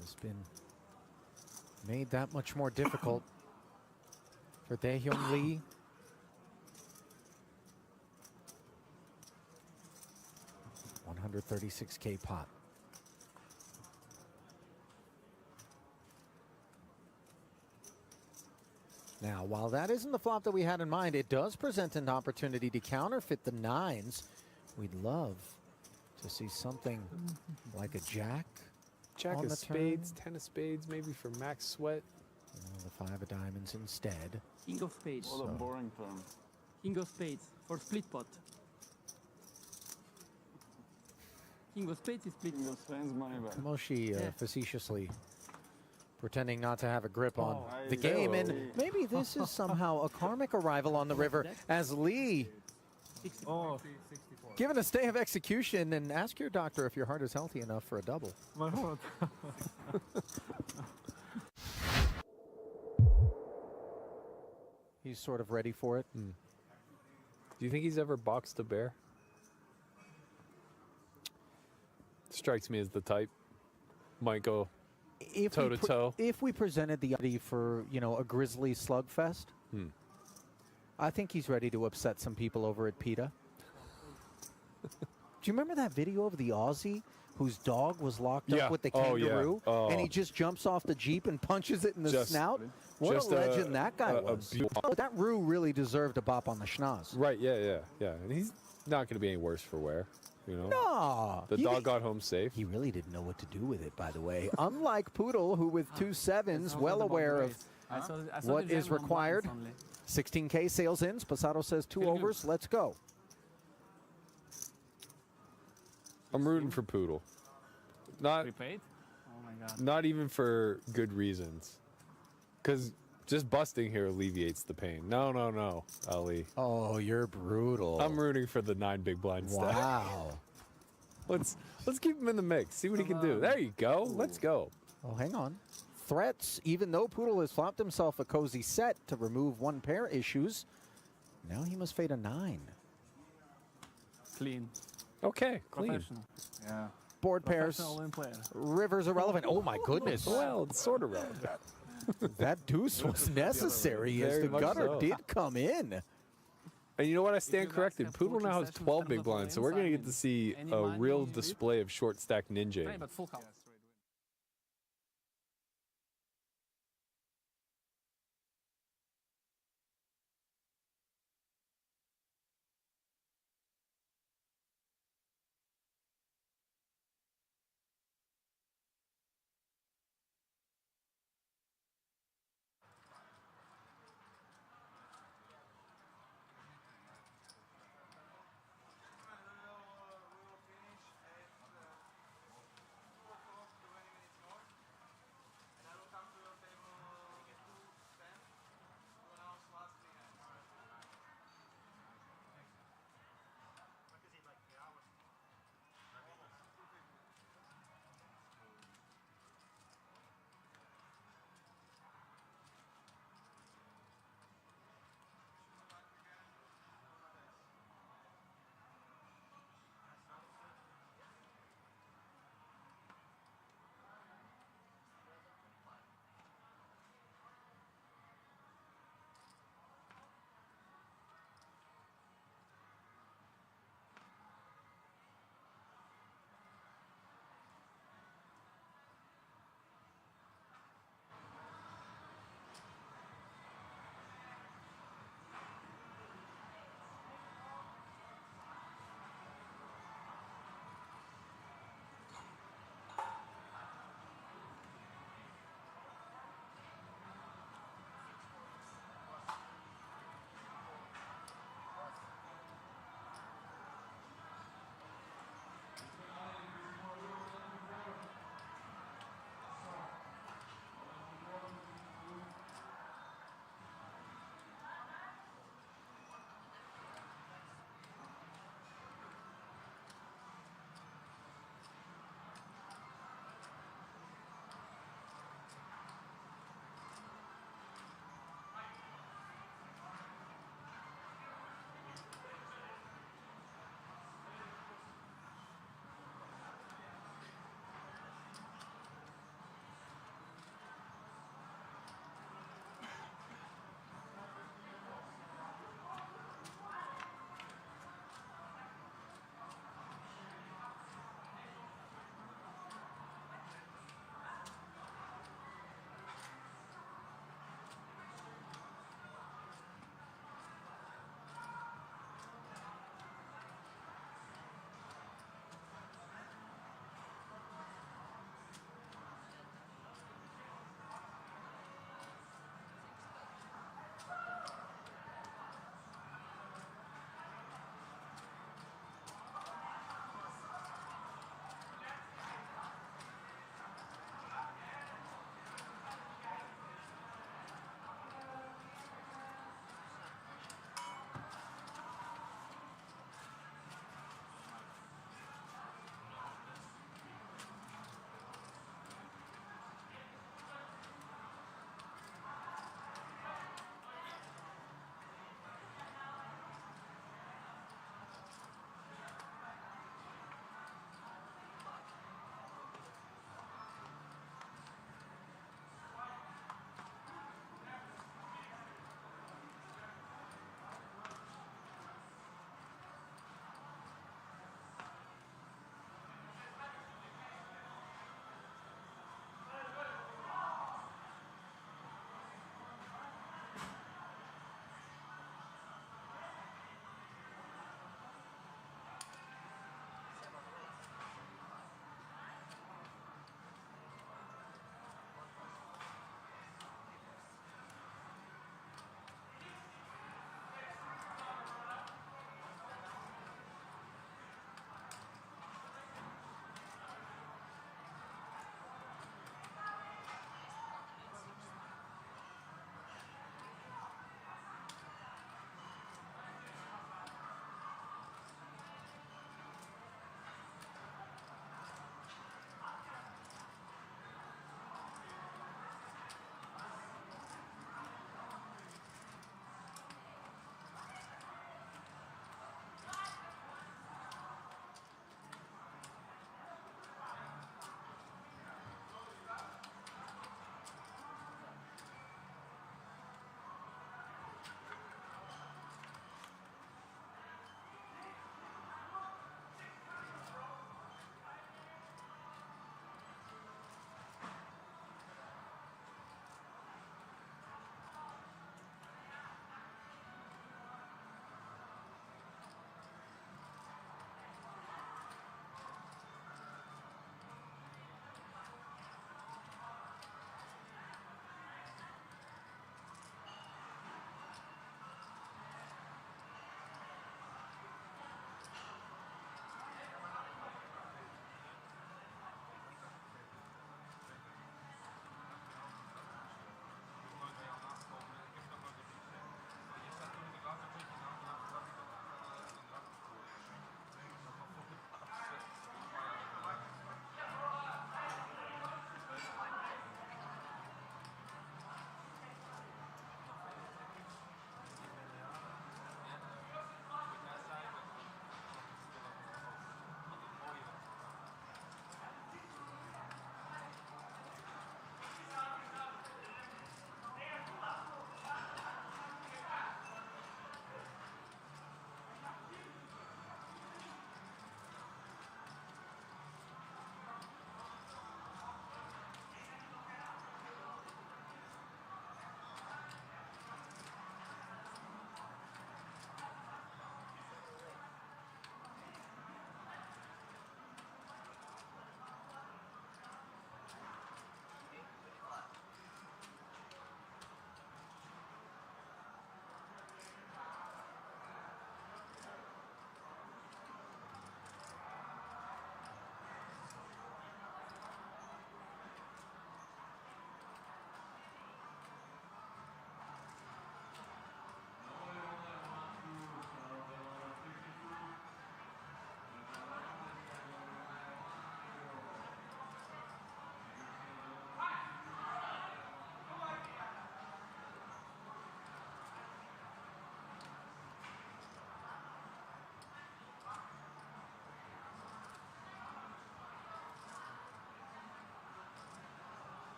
has been made that much more difficult for Daehyun Lee. $136K pot. Now, while that isn't the flop that we had in mind, it does present an opportunity to counterfeit the nines. We'd love to see something like a jack. Jack on of the spades, turn. 10 of spades, maybe for max sweat. The 5 of diamonds instead. King of spades. What a boring turn. King of spades for split pot. King of spades is split King pot. of spades, money back. Komoshi facetiously pretending not to have a grip on the I- game. Hello. And maybe this is somehow a karmic arrival on the river as Lee, given a stay of execution, and ask your doctor if your heart is healthy enough for a double. My heart. He's sort of ready for it. Do you think he's ever boxed a bear? Strikes me as the type. Might go If toe we to toe. If we presented the idea for, you know, a grizzly slugfest, I think he's ready to upset some people over at PETA. Do you remember that video of the Aussie whose dog was locked Yeah. up with the Oh, yeah. kangaroo, Oh. and he just jumps off the Jeep and punches it in the Just- snout? What just a legend that guy was. beautiful- That Roo really deserved a bop on the schnoz. Right, yeah. And he's not going to be any worse for wear, you know? No. The dog got home safe. He really didn't know what to do with it, by the way. Unlike Poodle, who with 2 sevens, well aware of what is required. 16K sales in. Spasado says 2 overs. Let's go. I'm rooting for Poodle. Not Prepaid? Oh my god. not even for good reasons. Because just busting here alleviates the pain. No, Ali. Oh, you're brutal. I'm rooting for the 9 big blind stack. Wow. Let's keep him in the mix. See what he can do. There you go. Let's go. Oh, hang on. Threats, even though Poodle has flopped himself a cozy set to remove 1 pair issues, now he must fade a 9. Clean. Okay, clean. Professional. Yeah. Board pairs. Professional win player. Rivers irrelevant. Oh, my goodness. Well, it's sort of relevant. That deuce was necessary as Very the much gutter so. did come in. And you know what? I stand you guys corrected. have Poodle 14 now has sessions 12 out big of the blinds, so we're blinds, going to I get to mean, see any a money real you display of short stack ninja. Play, but full count.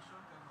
t-shirt and